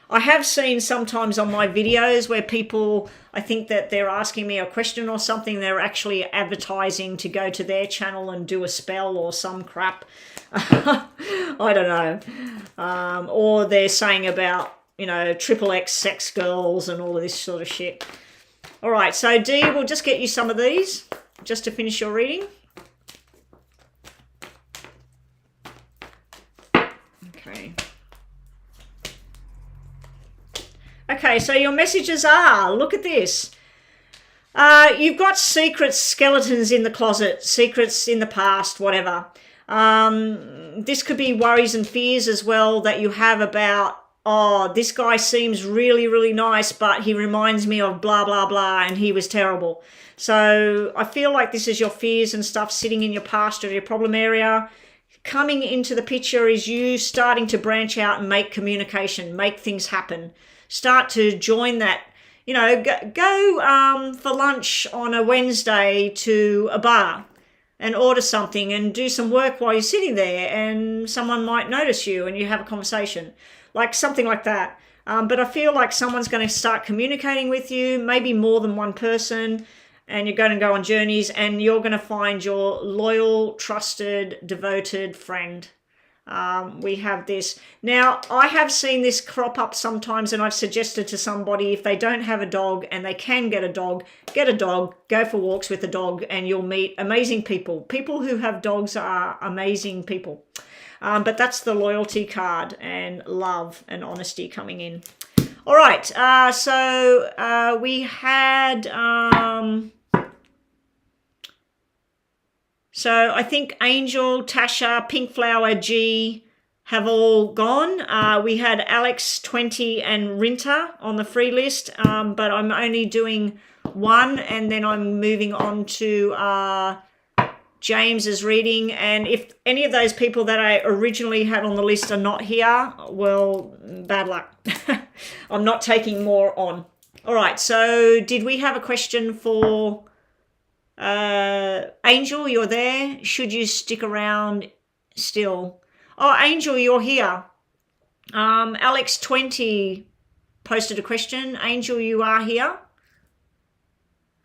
I have seen sometimes on my videos where people, I think that they're asking me a question or something, they're actually advertising to go to their channel and do a spell or some crap. I don't know. Or they're saying about, you know, XXX sex girls and all of this sort of shit. All right, so Dee, we'll just get you some of these just to finish your reading. Okay. Okay, so your messages are, look at this. You've got secret skeletons in the closet, secrets in the past, whatever. This could be worries and fears as well that you have about, oh, this guy seems really, really nice, but he reminds me of blah, blah, blah, and he was terrible. So I feel like this is your fears and stuff sitting in your past or your problem area. Coming into the picture is you starting to branch out and make communication, make things happen. Start to join that, you know, go for lunch on a Wednesday to a bar and order something and do some work while you're sitting there, and someone might notice you and you have a conversation, like something like that. But I feel like someone's going to start communicating with you, maybe more than one person, and you're going to go on journeys and you're going to find your loyal, trusted, devoted friend. We have this. Now, I have seen this crop up sometimes, and I've suggested to somebody if they don't have a dog and they can get a dog, go for walks with a dog, and you'll meet amazing people. People who have dogs are amazing people. But that's the loyalty card and love and honesty coming in. All right, so we had... So I think Angel, Tasha, Pink Flower, G have all gone. We had Alex 20 and Rinta on the free list, but I'm only doing one, and then I'm moving on to James's reading. And if any of those people that I originally had on the list are not here, well, bad luck. I'm not taking more on. All right, so did we have a question for... Angel, you're there. Should you stick around still? Oh, Angel, you're here. Alex 20 posted a question. Angel, you are here.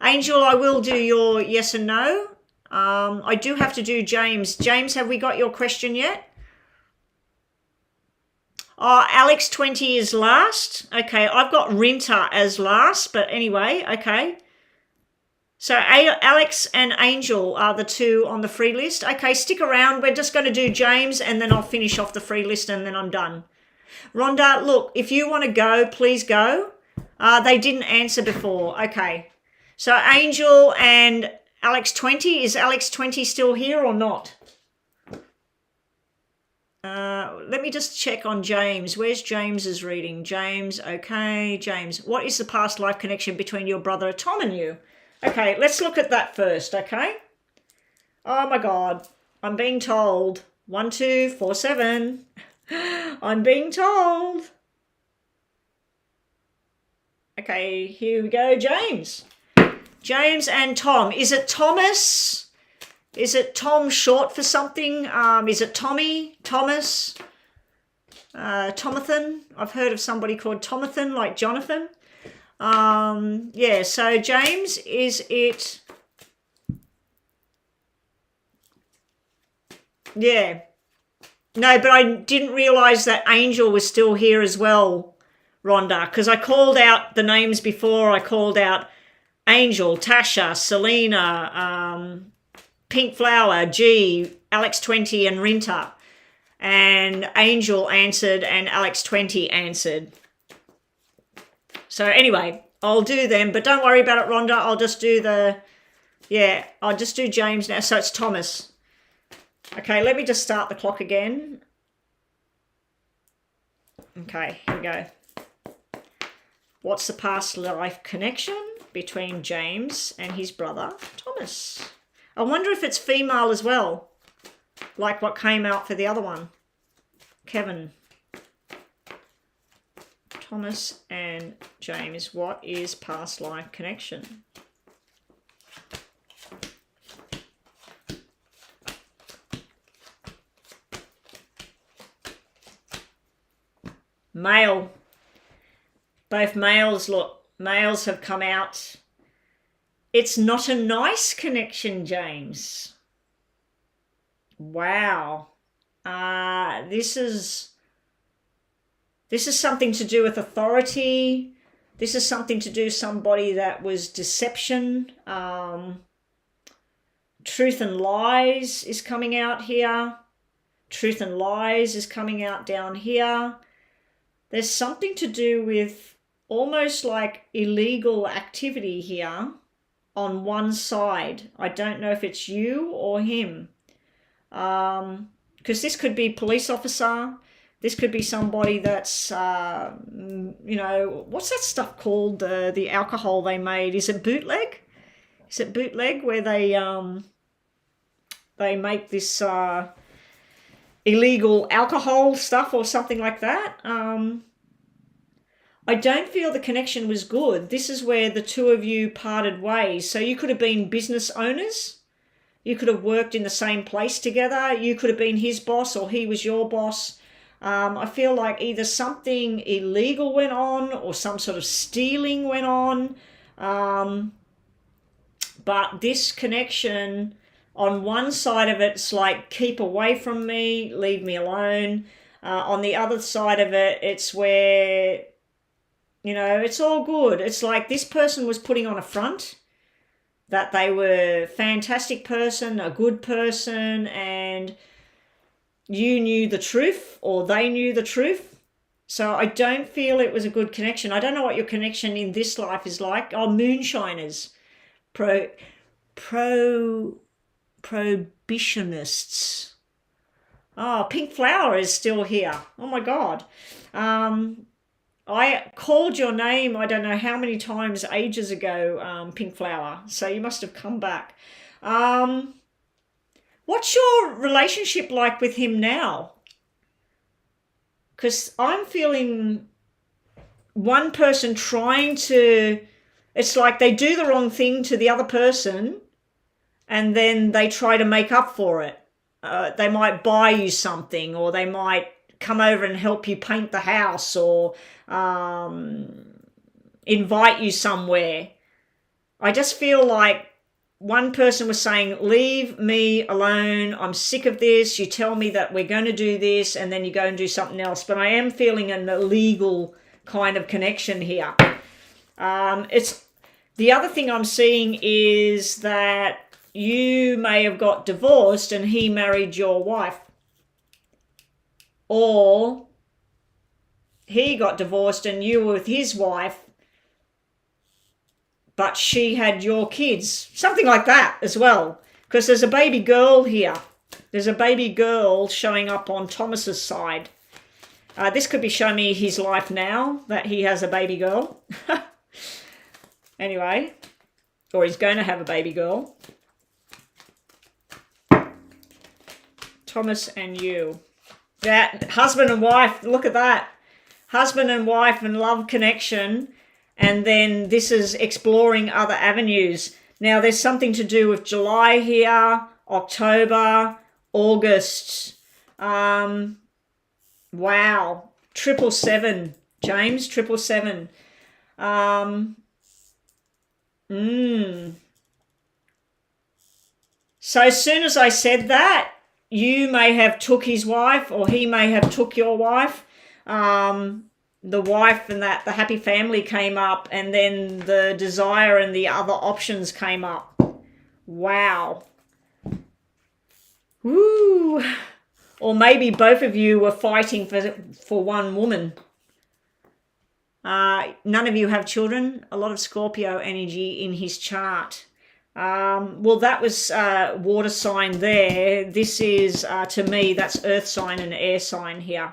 Angel, I will do your yes and no. I do have to do James. James, have we got your question yet? Oh, Alex 20 is last. Okay, I've got Rinta as last, but anyway, okay. So Alex and Angel are the two on the free list. Okay, stick around. We're just going to do James and then I'll finish off the free list and then I'm done. Rhonda, look, if you want to go, please go. They didn't answer before. Okay. So Angel and Alex 20. Is Alex 20 still here or not? Let me just check on James. Where's James's reading? James, okay. James, what is the past life connection between your brother Tom and you? Okay, let's look at that first, okay? Oh my God, I'm being told. 1247. I'm being told. Okay, here we go, James. James and Tom. Is it Thomas? Is it Tom short for something? Is it Tommy? Thomas? Tomathan? I've heard of somebody called Tomathan, like Jonathan. Yeah, so James, is it... Yeah. No, but I didn't realise that Angel was still here as well, Rhonda, because I called out the names before. I called out Angel, Tasha, Selena, Pink Flower, G, Alex 20 and Rinta. And Angel answered and Alex 20 answered. So anyway, I'll do them, but don't worry about it, Rhonda. I'll just do I'll just do James now. So it's Thomas. Okay, let me just start the clock again. Okay, here we go. What's the past life connection between James and his brother, Thomas? I wonder if it's female as well, like what came out for the other one. Kevin. Thomas and James, what is past life connection? Male. Both males, look, males have come out. It's not a nice connection, James. Wow. This is something to do with authority. This is something to do with somebody that was deception. Truth and lies is coming out here. Truth and lies is coming out down here. There's something to do with almost like illegal activity here on one side. I don't know if it's you or him. Because this could be police officer. This could be somebody that's, you know, what's that stuff called? The alcohol they made. Is it bootleg? Is it bootleg where they make this illegal alcohol stuff or something like that? I don't feel the connection was good. This is where the two of you parted ways. So you could have been business owners. You could have worked in the same place together. You could have been his boss or he was your boss. I feel like either something illegal went on or some sort of stealing went on. But this connection, on one side of it's like, keep away from me, leave me alone. On the other side of it, it's where, you know, it's all good. It's like this person was putting on a front that they were a fantastic person, a good person, and you knew the truth or they knew the truth. So I don't feel it was a good connection. I don't know what your connection in this life is like. Oh, moonshiners, prohibitionists. Oh, Pink Flower is still here. Oh my God. I called your name, I don't know how many times ages ago, Pink Flower. So you must have come back. What's your relationship like with him now? Because I'm feeling one person trying to, it's like they do the wrong thing to the other person and then they try to make up for it. They might buy you something, or they might come over and help you paint the house, or invite you somewhere. I just feel like one person was saying, leave me alone. I'm sick of this. You tell me that we're going to do this and then you go and do something else. But I am feeling an illegal kind of connection here. It's the other thing I'm seeing is that you may have got divorced and he married your wife. Or he got divorced and you were with his wife, but she had your kids. Something like that as well. Because there's a baby girl here. There's a baby girl showing up on Thomas's side. This could be showing me his life now, that he has a baby girl. Anyway, or he's going to have a baby girl. Thomas and you. That husband and wife, look at that. Husband and wife and love connection. And then this is exploring other avenues. Now there's something to do with July here, October, August. Wow. 777, James, 777. So as soon as I said that, you may have took his wife or he may have took your wife. The wife and that the happy family came up, and then the desire and the other options came up. Wow. Woo. Or maybe both of you were fighting for one woman. None of you have children. A lot of Scorpio energy in his chart. Well, that was water sign there. This is, to me, that's earth sign and air sign here.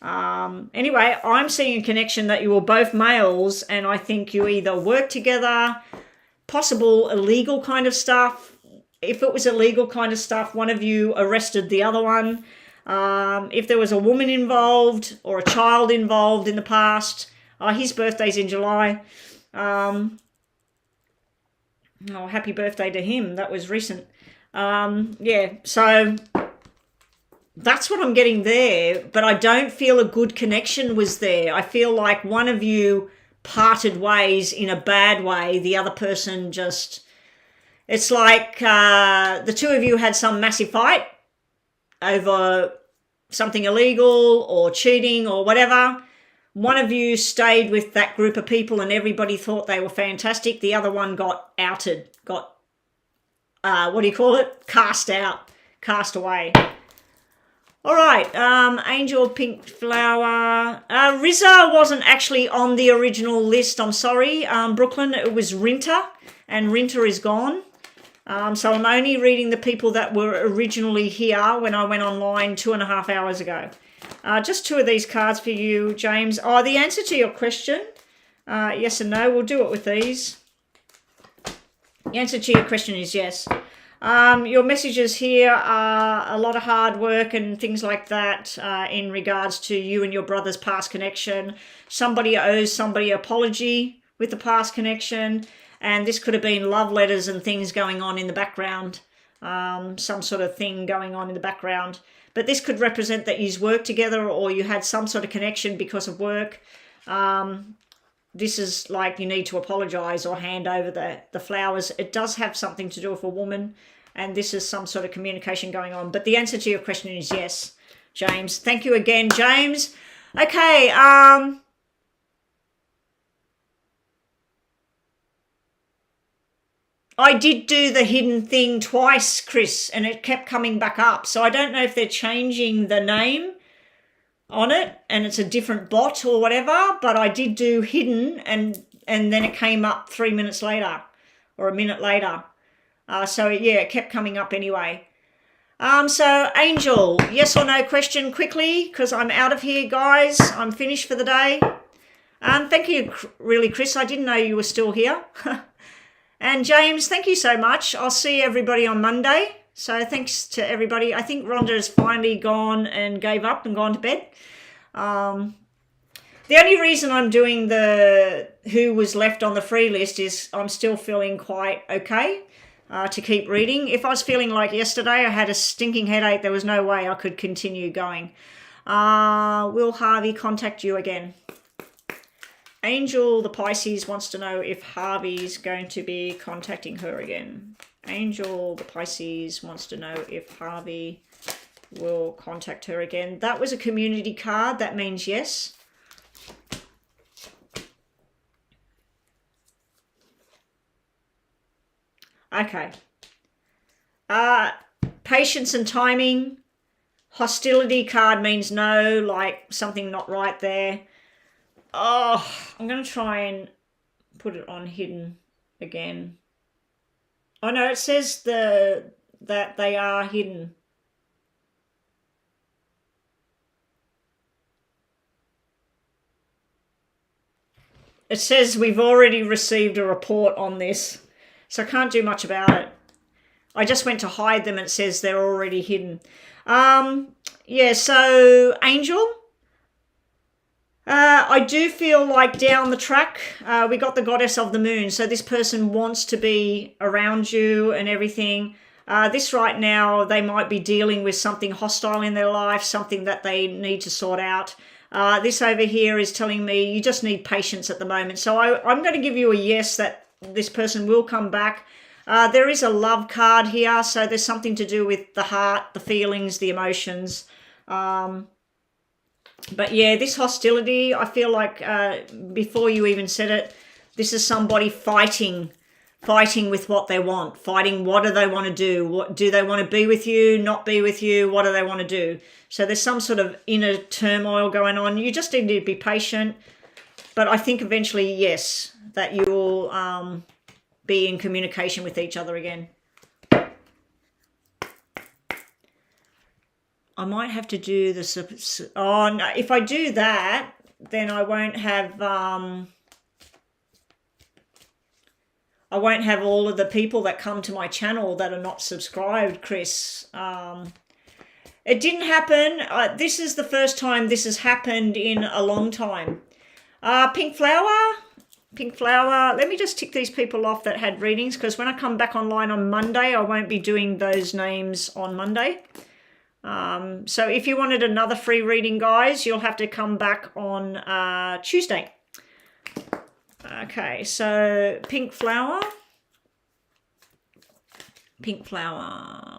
Anyway, I'm seeing a connection that you were both males, and I think you either work together, possible illegal kind of stuff. If it was illegal kind of stuff, one of you arrested the other one. If there was a woman involved or a child involved in the past, his birthday's in July. Oh, happy birthday to him. That was recent. Yeah, so that's what I'm getting there, but I don't feel a good connection was there. I feel like one of you parted ways in a bad way. The other person just, it's like the two of you had some massive fight over something illegal or cheating or whatever. One of you stayed with that group of people and everybody thought they were fantastic. The other one got outed, got, what do you call it? Cast out, cast away. All right, Angel Pink Flower. Rizza wasn't actually on the original list, I'm sorry. Brooklyn, it was Rinter, and Rinter is gone. So I'm only reading the people that were originally here when I went online 2.5 hours ago. Just two of these cards for you, James. Oh, the answer to your question, yes and no. We'll do it with these. The answer to your question is yes. Your messages here are a lot of hard work and things like that in regards to you and your brother's past connection. Somebody owes somebody an apology with the past connection, and this could have been love letters and things going on in the background, some sort of thing going on in the background. But this could represent that you worked together or you had some sort of connection because of work. This is like you need to apologise or hand over the flowers. It does have something to do with a woman, and this is some sort of communication going on. But the answer to your question is yes, James. Thank you again, James. Okay, I did do the hidden thing twice, Chris, and it kept coming back up. So I don't know if they're changing the name on it and it's a different bot or whatever, but I did do hidden and then it came up 3 minutes later or a minute later. So yeah, it kept coming up anyway. So Angel, yes or no question quickly, because I'm out of here, guys. I'm finished for the day. Thank you, really, Chris. I didn't know you were still here. And James, thank you so much. I'll see everybody on Monday. So thanks to everybody. I think Rhonda has finally gone and gave up and gone to bed. The only reason I'm doing the who was left on the free list is I'm still feeling quite okay to keep reading. If I was feeling like yesterday, I had a stinking headache, there was no way I could continue going. Will Harvey contact you again? Angel, the Pisces, wants to know if Harvey's going to be contacting her again. Angel, the Pisces, wants to know if Harvey will contact her again. That was a community card. That means yes. Okay. Patience and timing. Hostility card means no, like something not right there. Oh, I'm going to try and put it on hidden again. Oh no, it says that they are hidden. It says we've already received a report on this, so I can't do much about it. I just went to hide them and it says they're already hidden. Yeah, so Angel, I do feel like down the track, we got the goddess of the moon. So this person wants to be around you and everything. This right now, they might be dealing with something hostile in their life, something that they need to sort out. This over here is telling me you just need patience at the moment. So I'm going to give you a yes that this person will come back. There is a love card here. So there's something to do with the heart, the feelings, the emotions. But yeah, this hostility, I feel like before you even said it, this is somebody fighting with what they want, fighting what do they want to do, what do they want to be with you, not be with you, what do they want to do. So there's some sort of inner turmoil going on. You just need to be patient, but I think eventually, yes, that you will be in communication with each other again. I might have to do this. Oh no! If I do that, then I won't have all of the people that come to my channel that are not subscribed, Chris. It didn't happen. This is the first time this has happened in a long time. Pink flower. Let me just tick these people off that had readings, because when I come back online on Monday, I won't be doing those names on Monday. So if you wanted another free reading, guys, you'll have to come back on Tuesday. Okay, so pink flower,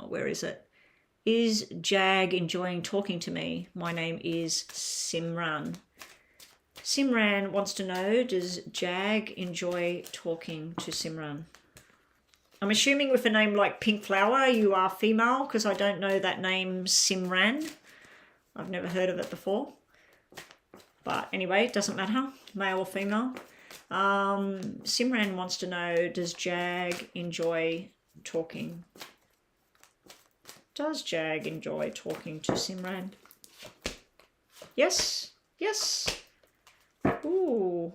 where is it? Is Jag enjoying talking to me? My name is Simran. Simran wants to know, does Jag enjoy talking to Simran? I'm assuming with a name like Pink Flower, you are female, because I don't know that name Simran. I've never heard of it before. But anyway, it doesn't matter, male or female. Simran wants to know, does Jag enjoy talking? Does Jag enjoy talking to Simran? Yes, yes. Ooh.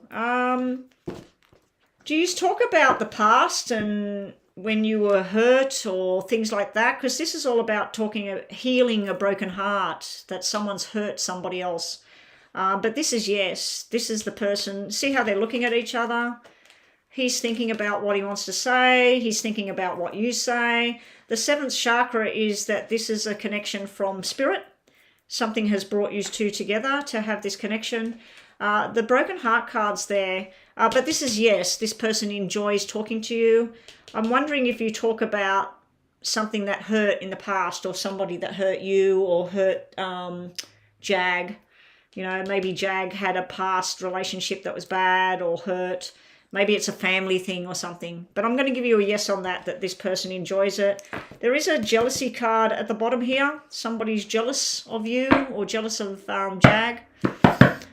Do you talk about the past and when you were hurt or things like that? Because this is all about healing a broken heart, that someone's hurt somebody else. But this is yes. This is the person. See how they're looking at each other? He's thinking about what he wants to say. He's thinking about what you say. The seventh chakra is that this is a connection from spirit. Something has brought you two together to have this connection. The broken heart card's there. But this is yes. This person enjoys talking to you. I'm wondering if you talk about something that hurt in the past, or somebody that hurt you or hurt Jag. You know, maybe Jag had a past relationship that was bad or hurt. Maybe it's a family thing or something. But I'm going to give you a yes on that this person enjoys it. There is a jealousy card at the bottom here. Somebody's jealous of you or jealous of Jag.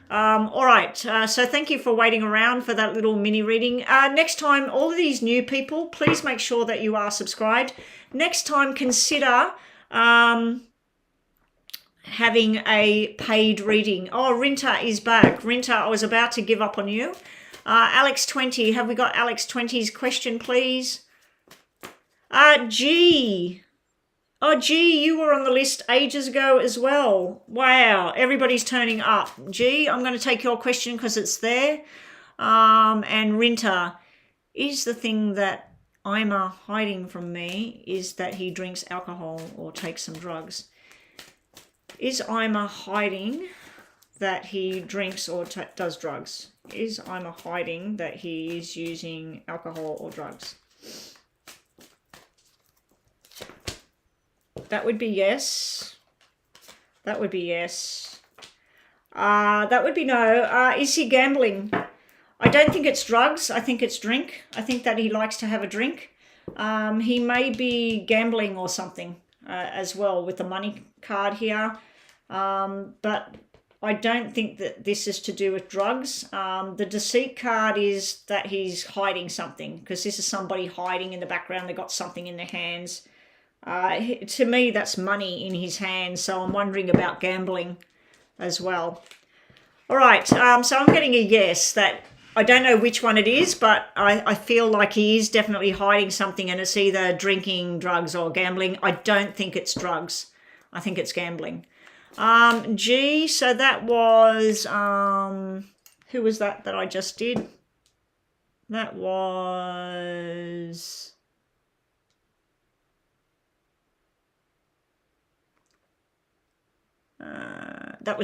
All right, so thank you for waiting around for that little mini reading. Next time, all of these new people, please make sure that you are subscribed. Next time, consider having a paid reading. Oh, Rinta is back. Rinta, I was about to give up on you. Alex 20, have we got Alex 20's question, please? G. Oh, G, you were on the list ages ago as well. Wow, everybody's turning up. G, I'm going to take your question because it's there. And Rinta, is the thing that Ima hiding from me is that he drinks alcohol or takes some drugs? Is Ima hiding that he drinks or does drugs? Is Ima hiding that he is using alcohol or drugs? That would be yes. That would be yes. That would be no. Is he gambling? I don't think it's drugs. I think it's drink. I think that he likes to have a drink. He may be gambling or something as well with the money card here. But I don't think that this is to do with drugs. The deceit card is that he's hiding something, because this is somebody hiding in the background. They've got something in their hands. To me, that's money in his hands. So I'm wondering about gambling as well. All right. So I'm getting a yes. That I don't know which one it is, but I feel like he is definitely hiding something, and it's either drinking, drugs, or gambling. I don't think it's drugs. I think it's gambling. G, so that was, who was that I just did? That was,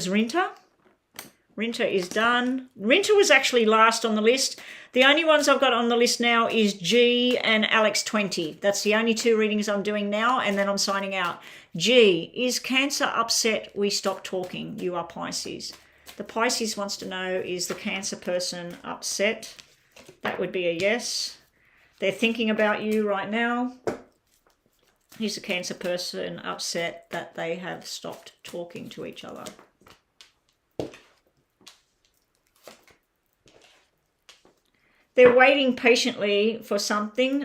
Rinta. Rinta is done. Rinta was actually last on the list. The only ones I've got on the list now is G and Alex 20. That's the only two readings I'm doing now, and then I'm signing out. G, is Cancer upset we stop talking? You are Pisces. The Pisces wants to know, is the Cancer person upset? That would be a yes. They're thinking about you right now. Is the Cancer person upset that they have stopped talking to each other? They're waiting patiently for something.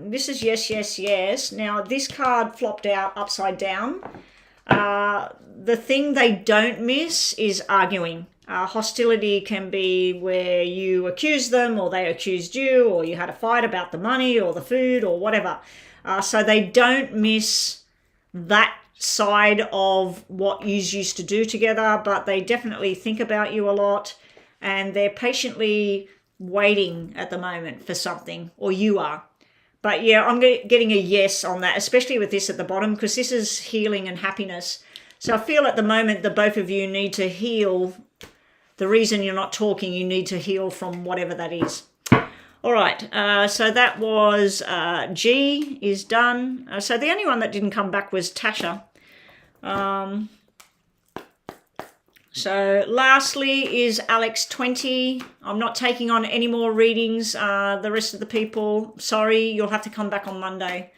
This is yes, yes, yes. Now, this card flopped out upside down. The thing they don't miss is arguing. Hostility can be where you accuse them, or they accused you, or you had a fight about the money or the food or whatever. So they don't miss that side of what you used to do together, but they definitely think about you a lot, and they're patiently waiting at the moment for something, or you are. But yeah, I'm getting a yes on that, especially with this at the bottom, because this is healing and happiness. So I feel at the moment that both of you need to heal. The reason you're not talking, you need to heal from whatever that is. All right, so that was G is done. So the only one that didn't come back was Tasha. So lastly is Alex 20. I'm not taking on any more readings. The rest of the people, sorry, you'll have to come back on Monday.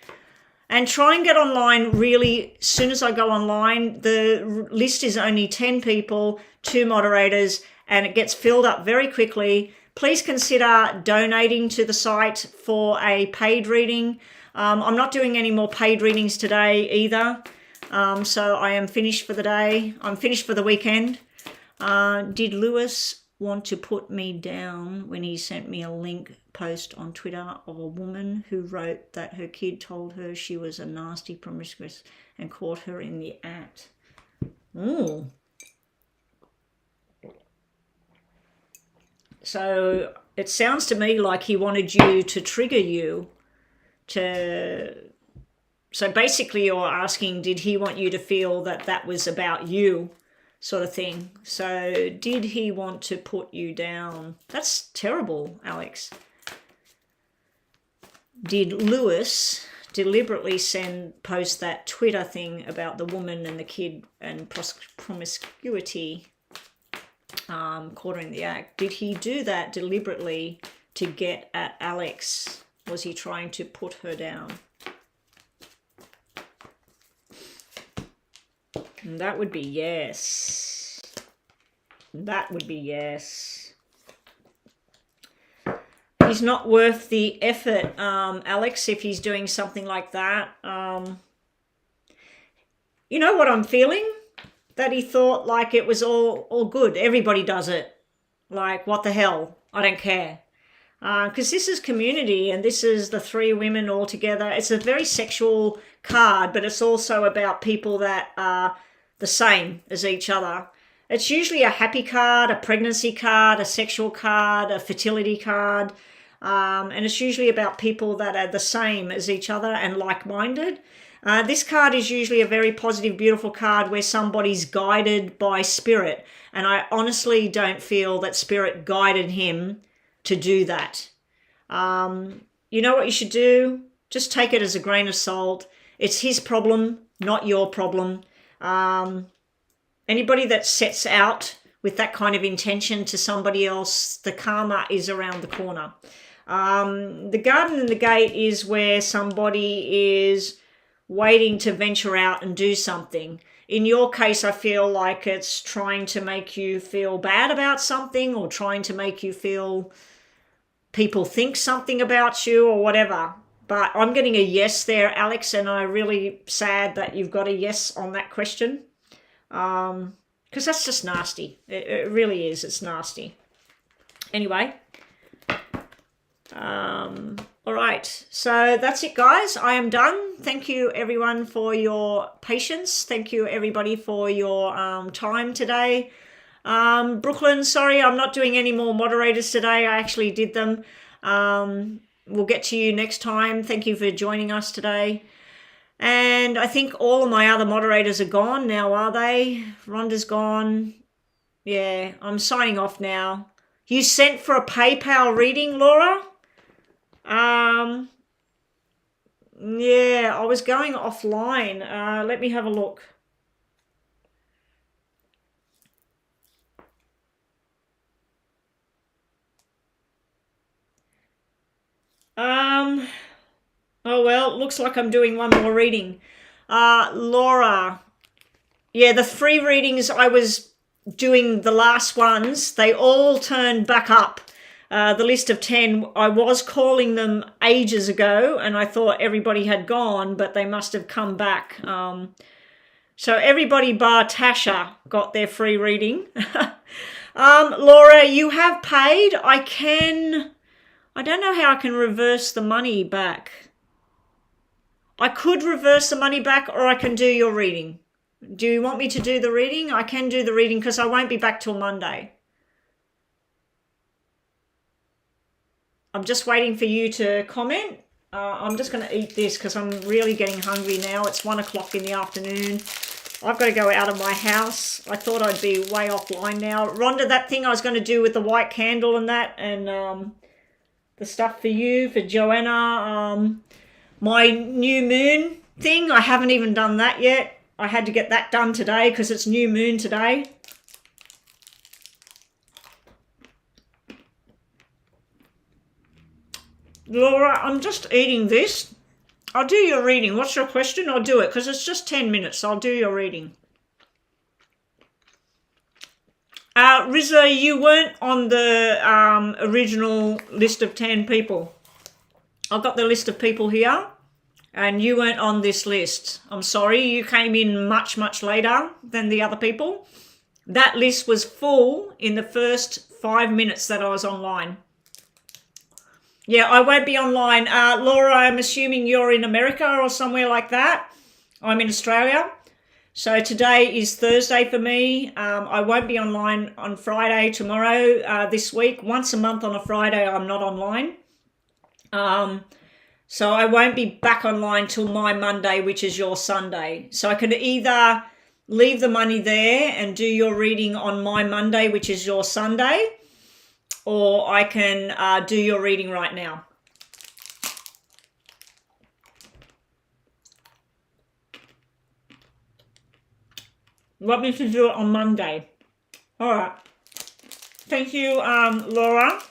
And try and get online really as soon as I go online. The list is only 10 people, 2 moderators, and it gets filled up very quickly. Please consider donating to the site for a paid reading. I'm not doing any more paid readings today either. So I am finished for the day. I'm finished for the weekend. Did Lewis want to put me down when he sent me a link post on Twitter of a woman who wrote that her kid told her she was a nasty promiscuous and caught her in the act? Ooh. So it sounds to me like he wanted you to trigger you to... So basically you're asking, did he want you to feel that that was about you, sort of thing? So did he want to put you down? That's terrible, Alex. Did Lewis deliberately post that Twitter thing about the woman and the kid and promiscuity, caught her in the act? Did he do that deliberately to get at Alex? Was he trying to put her down? And that would be yes. That would be yes. He's not worth the effort, Alex, if he's doing something like that. You know what I'm feeling? That he thought like it was all good. Everybody does it. Like, what the hell? I don't care. Because this is community, and this is the 3 women all together. It's a very sexual card, but it's also about people that are the same as each other. It's usually a happy card, a pregnancy card, a sexual card, a fertility card, and it's usually about people that are the same as each other and like-minded. This card is usually a very positive, beautiful card where somebody's guided by spirit. And I honestly don't feel that spirit guided him to do that. You know what you should do? Just take it as a grain of salt. It's his problem, not your problem. Anybody that sets out with that kind of intention to somebody else, the karma is around the corner. The garden and the gate is where somebody is waiting to venture out and do something. In your case, I feel like it's trying to make you feel bad about something, or trying to make you feel people think something about you or whatever. But I'm getting a yes there, Alex, and I'm really sad that you've got a yes on that question. Because that's just nasty. It really is. It's nasty. Anyway. All right. So that's it, guys. I am done. Thank you, everyone, for your patience. Thank you, everybody, for your time today. Brooklyn, sorry, I'm not doing any more moderators today. I actually did them. We'll get to you next time. Thank you for joining us today. And I think all of my other moderators are gone now, are they? Rhonda's gone. Yeah, I'm signing off now. You sent for a PayPal reading, Laura? Yeah, I was going offline. Let me have a look. Oh well, looks like I'm doing one more reading. Laura. Yeah, the free readings I was doing, the last ones, they all turned back up. The list of 10, I was calling them ages ago and I thought everybody had gone, but they must have come back. So everybody bar Tasha got their free reading. Laura, you have paid. I don't know how I can reverse the money back. I could reverse the money back, or I can do your reading. Do you want me to do the reading? I can do the reading because I won't be back till Monday. I'm just waiting for you to comment. I'm just going to eat this because I'm really getting hungry now. It's 1 o'clock in the afternoon. I've got to go out of my house. I thought I'd be way offline now. Rhonda, that thing I was going to do with the white candle and that, and the stuff for you, for Joanna, my new moon thing, I haven't even done that yet. I had to get that done today because it's new moon today. Laura, I'm just eating this. I'll do your reading. What's your question? I'll do it because it's just 10 minutes. I'll do your reading. Rizza, you weren't on the original list of 10 people. I've got the list of people here, and you weren't on this list. I'm sorry, you came in much, much later than the other people. That list was full in the first 5 minutes that I was online. Yeah, I won't be online. Laura, I'm assuming you're in America or somewhere like that. I'm in Australia. So today is Thursday for me. I won't be online on Friday, tomorrow, this week. Once a month on a Friday, I'm not online. So I won't be back online till my Monday, which is your Sunday. So I could either leave the money there and do your reading on my Monday, which is your Sunday, or I can do your reading right now. Want me to do it on Monday? All right. Thank you, Laura.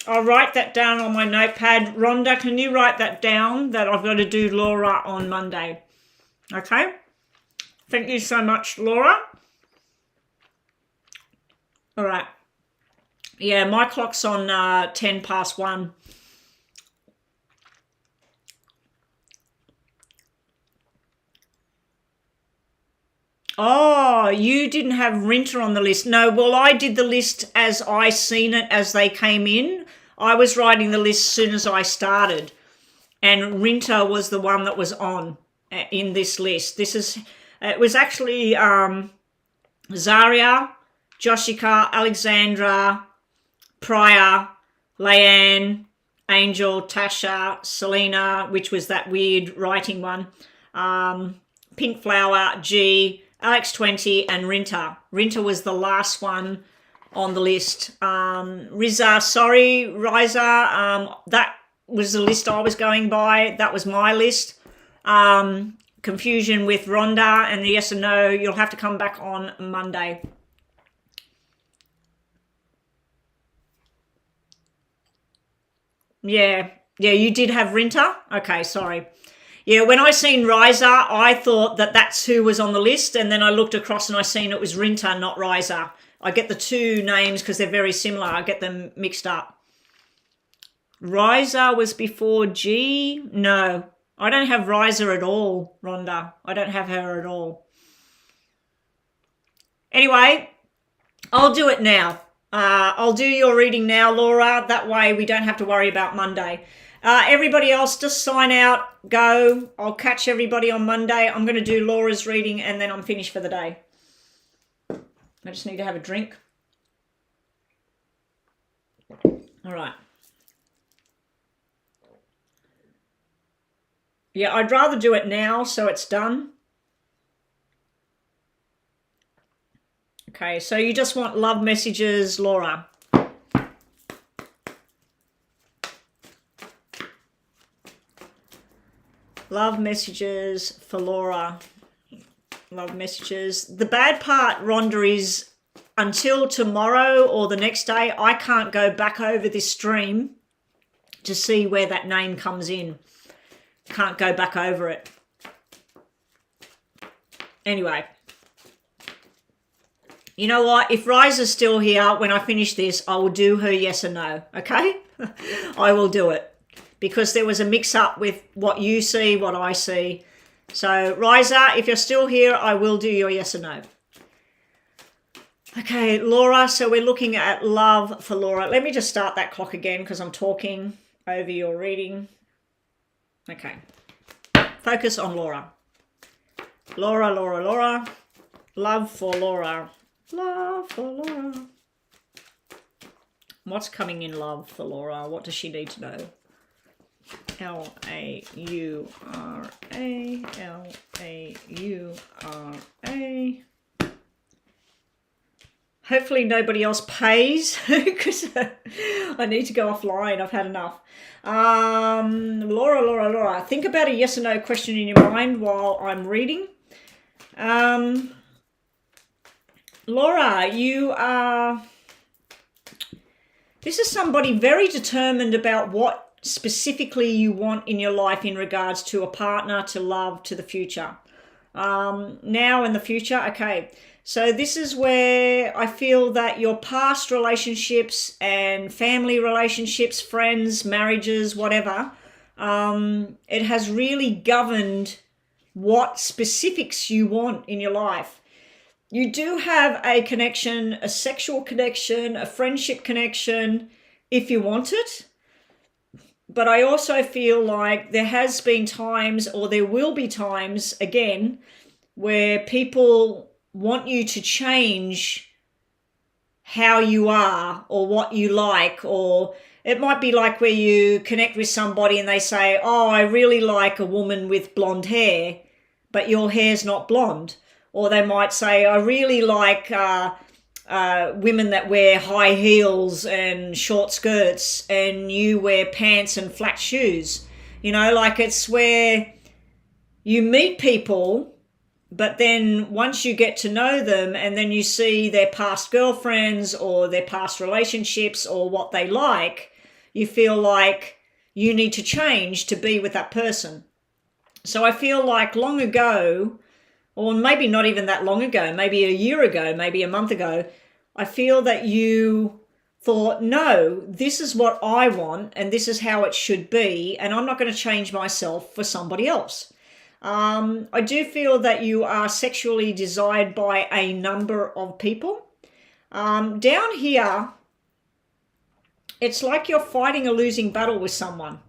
I'll write that down on my notepad. Rhonda, can you write that down, that I've got to do Laura on Monday? Okay? Thank you so much, Laura. All right. Yeah, my clock's on 10 past 1. Oh, you didn't have Rinter on the list. No, well, I did the list as I seen it as they came in. I was writing the list as soon as I started. And Rinter was the one that was on in this list. It was actually Zaria, Joshika, Alexandra, Pryor, Leanne, Angel, Tasha, Selena, which was that weird writing one, Pink Flower, G, LX20, and Rinter. Rinter was the last one on the list. Riza, sorry, Riza, that was the list I was going by. That was my list. Confusion with Rhonda and the yes and no. You'll have to come back on Monday. Yeah, you did have Rinter. Okay, sorry. Yeah, when I seen Riser, I thought that that's who was on the list, and then I looked across and I seen it was Rinter, not Riser. I get the two names because they're very similar. I get them mixed up. Riser was before G? No, I don't have Riser at all, Rhonda. I don't have her at all. Anyway, I'll do it now. I'll do your reading now, Laura. That way we don't have to worry about Monday. Everybody else, just sign out, go. I'll catch everybody on Monday. I'm going to do Laura's reading and then I'm finished for the day. I just need to have a drink. All right. Yeah, I'd rather do it now so it's done. Okay, so you just want love messages, Laura. Love messages for Laura. Love messages. The bad part, Rhonda, is until tomorrow or the next day, I can't go back over this stream to see where that name comes in. Can't go back over it. Anyway. You know what? If Riza's still here when I finish this, I will do her yes or no, okay? I will do it. Because there was a mix-up with what you see, what I see. So, Riza, if you're still here, I will do your yes or no. Okay, Laura, so we're looking at love for Laura. Let me just start that clock again because I'm talking over your reading. Okay. Focus on Laura. Laura, Laura, Laura. Love for Laura. Love for Laura. What's coming in love for Laura? What does she need to know? L-A-U-R-A, L-A-U-R-A. Hopefully nobody else pays because I need to go offline. I've had enough. Laura, Laura, Laura. Think about a yes or no question in your mind while I'm reading. Laura, you are... This is somebody very determined about what specifically you want in your life in regards to a partner, to love, to the future. Now and the future, okay. So this is where I feel that your past relationships and family relationships, friends, marriages, whatever, it has really governed what specifics you want in your life. You do have a connection, a sexual connection, a friendship connection, if you want it. But I also feel like there has been times, or there will be times again, where people want you to change how you are or what you like, or it might be like where you connect with somebody and they say, oh, I really like a woman with blonde hair, but your hair's not blonde. Or they might say, I really like women that wear high heels and short skirts and you wear pants and flat shoes. You know, like it's where you meet people, but then once you get to know them and then you see their past girlfriends or their past relationships or what they like, you feel like you need to change to be with that person. So I feel like long ago, or maybe not even that long ago, maybe a year ago, maybe a month ago, I feel that you thought, no, this is what I want and this is how it should be, and I'm not going to change myself for somebody else. I do feel that you are sexually desired by a number of people. Down here, it's like you're fighting a losing battle with someone.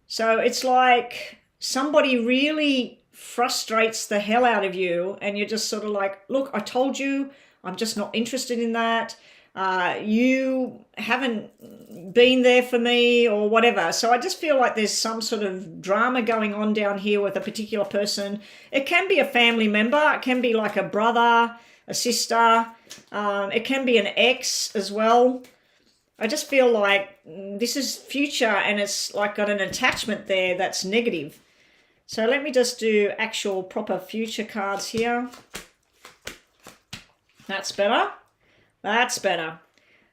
So it's like somebody really frustrates the hell out of you and you're just sort of like, look, I told you, I'm just not interested in that. You haven't been there for me or whatever. So I just feel like there's some sort of drama going on down here with a particular person. It can be a family member. It can be like a brother, a sister. It can be an ex as well. I just feel like this is future and it's like got an attachment there that's negative. So let me just do actual proper future cards here. That's better. That's better.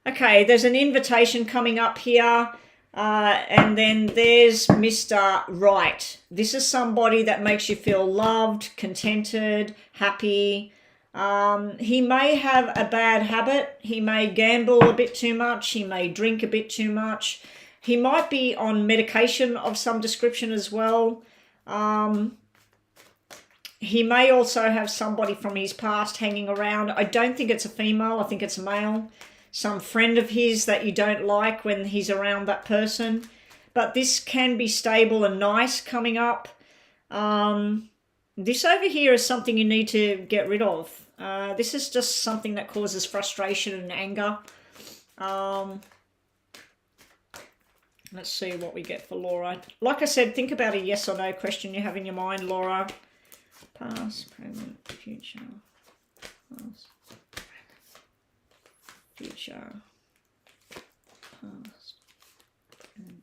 Okay, there's an invitation coming up here. And then there's Mr. Right. This is somebody that makes you feel loved, contented, happy. He may have a bad habit. He may gamble a bit too much. He may drink a bit too much. He might be on medication of some description as well. He may also have somebody from his past hanging around. I don't think it's a female. I think it's a male. Some friend of his that you don't like when he's around that person. But this can be stable and nice coming up. This over here is something you need to get rid of. This is just something that causes frustration and anger. Let's see what we get for Laura. Like I said, think about a yes or no question you have in your mind, Laura. Past, present, future. Past, future. Past, present.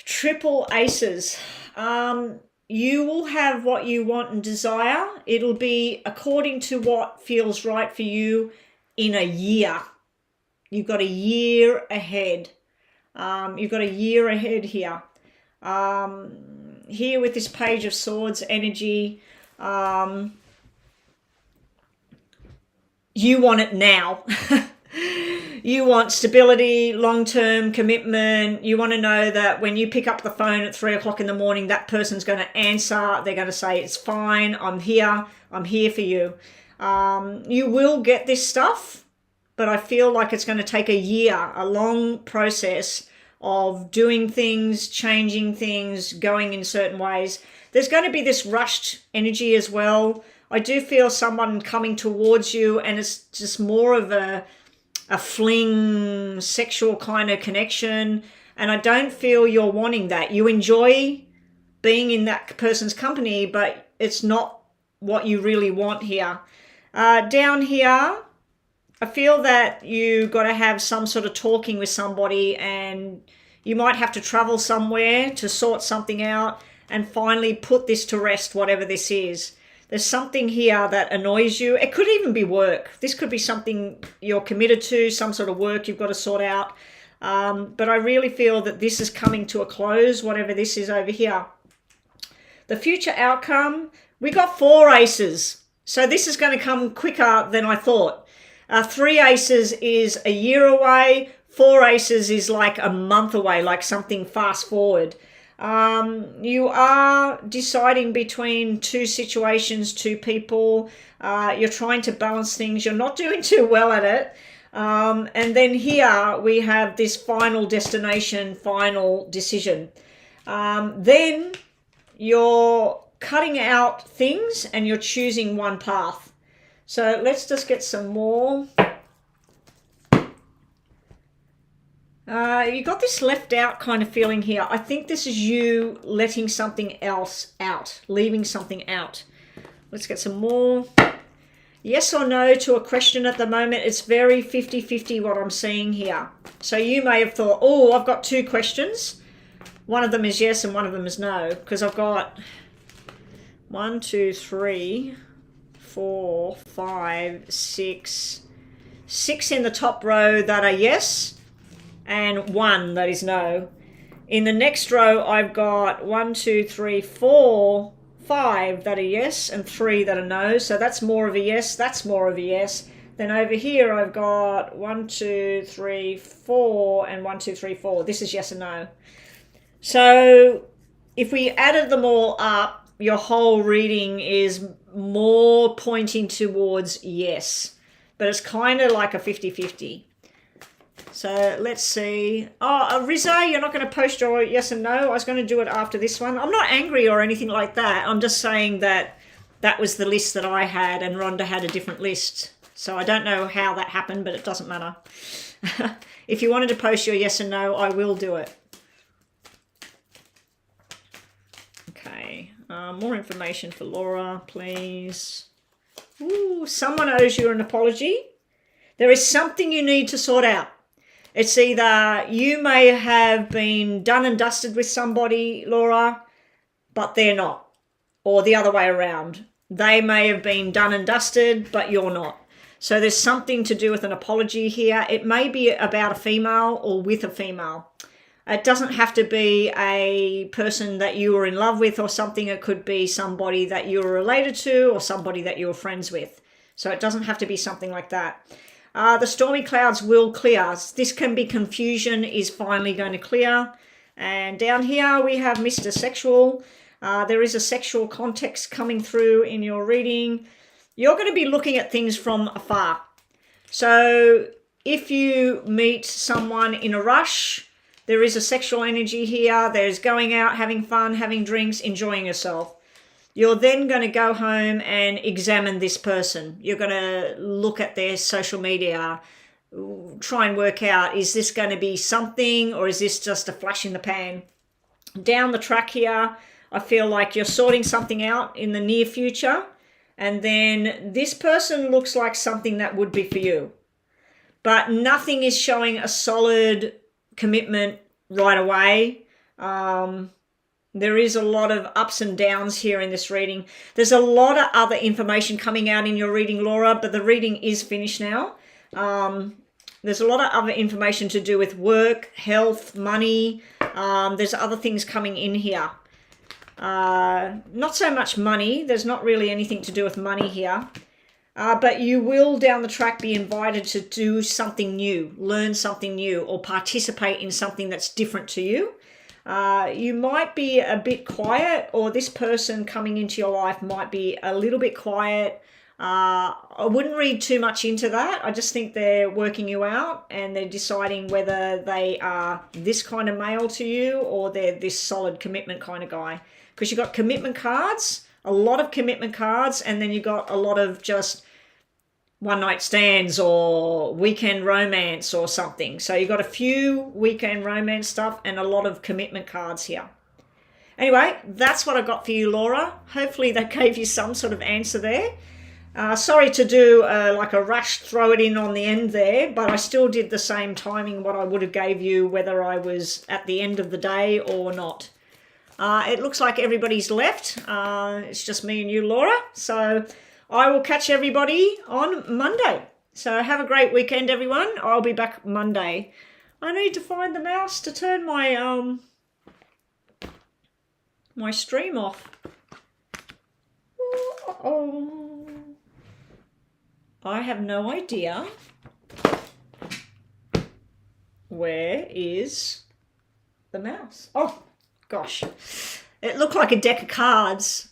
Triple aces. You will have what you want and desire. It'll be according to what feels right for you in a year. You've got a year ahead. You've got a year ahead here. Here with this Page of Swords energy, you want it now. You want stability, long-term commitment. You want to know that when you pick up the phone at 3 o'clock in the morning, that person's going to answer. They're going to say, it's fine, I'm here for you. You will get this stuff, but I feel like it's going to take a year, a long process of doing things, changing things, going in certain ways. There's going to be this rushed energy as well. I do feel someone coming towards you and it's just more of a fling, sexual kind of connection. And I don't feel you're wanting that. You enjoy being in that person's company, but it's not what you really want here. Down here, I feel that you got to have some sort of talking with somebody and you might have to travel somewhere to sort something out and finally put this to rest, whatever this is. There's something here that annoys you. It could even be work. This could be something you're committed to, some sort of work you've got to sort out. But I really feel that this is coming to a close, whatever this is over here. The future outcome, we got 4 aces. So this is going to come quicker than I thought. 3 aces is a year away. 4 aces is like a month away, like something fast forward. You are deciding between 2 situations, 2 people. You're trying to balance things. You're not doing too well at it. And then here we have this final destination, final decision. Then you're cutting out things and you're choosing one path. So let's just get some more. You got this left out kind of feeling here. I think this is you letting something else out, leaving something out. Let's get some more. Yes or no to a question at the moment. It's very 50-50 what I'm seeing here. So you may have thought, oh, I've got 2 questions. One of them is yes and one of them is no. Because I've got 1, 2, 3, 4, 5, 6. 6 in the top row that are yes. And 1 that is no. In the next row, I've got 1, 2, 3, 4, 5 that are yes, and 3 that are no. So that's more of a yes, that's more of a yes. Then over here, I've got 1, 2, 3, 4, and 1, 2, 3, 4. This is yes and no. So if we added them all up, your whole reading is more pointing towards yes. But it's kind of like a 50-50. So let's see. Oh, Rizzo, you're not going to post your yes and no. I was going to do it after this one. I'm not angry or anything like that. I'm just saying that that was the list that I had and Rhonda had a different list. So I don't know how that happened, but it doesn't matter. If you wanted to post your yes and no, I will do it. Okay, more information for Laura, please. Ooh, someone owes you an apology. There is something you need to sort out. It's either you may have been done and dusted with somebody, Laura, but they're not. Or the other way around. They may have been done and dusted, but you're not. So there's something to do with an apology here. It may be about a female or with a female. It doesn't have to be a person that you were in love with or something. It could be somebody that you were related to or somebody that you were friends with. So it doesn't have to be something like that. The stormy clouds will clear. This can be confusion is finally going to clear. And down here we have Mr. Sexual. There is a sexual context coming through in your reading. You're going to be looking at things from afar. So if you meet someone in a rush, there is a sexual energy here. There's going out, having fun, having drinks, enjoying yourself. You're then going to go home and examine this person. You're going to look at their social media, try and work out, is this going to be something or is this just a flash in the pan? Down the track here, I feel like you're sorting something out in the near future. And then this person looks like something that would be for you. But nothing is showing a solid commitment right away. There is a lot of ups and downs here in this reading. There's a lot of other information coming out in your reading, Laura, but the reading is finished now. There's a lot of other information to do with work, health, money. There's other things coming in here. Not so much money. There's not really anything to do with money here. But you will down the track be invited to do something new, learn something new, or participate in something that's different to you. You might be a bit quiet, or this person coming into your life might be a little bit quiet. I wouldn't read too much into that. I just think they're working you out and they're deciding whether they are this kind of male to you or they're this solid commitment kind of guy. Because you've got commitment cards, a lot of commitment cards, and then you've got a lot of just one-night stands or weekend romance or something. So you've got a few weekend romance stuff and a lot of commitment cards here. Anyway, that's what I got for you, Laura. Hopefully that gave you some sort of answer there. Sorry to do like a rush, throw it in on the end there, but I still did the same timing what I would have gave you whether I was at the end of the day or not. It looks like everybody's left. It's just me and you, Laura. So I will catch everybody on Monday. So have a great weekend, everyone. I'll be back Monday. I need to find the mouse to turn my my stream off. Oh. I have no idea. Where is the mouse? Oh, gosh. It looked like a deck of cards.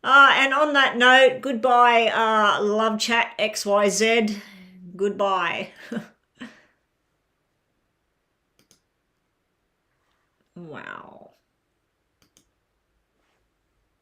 And on that note, goodbye, Love Chat XYZ. Goodbye. Wow.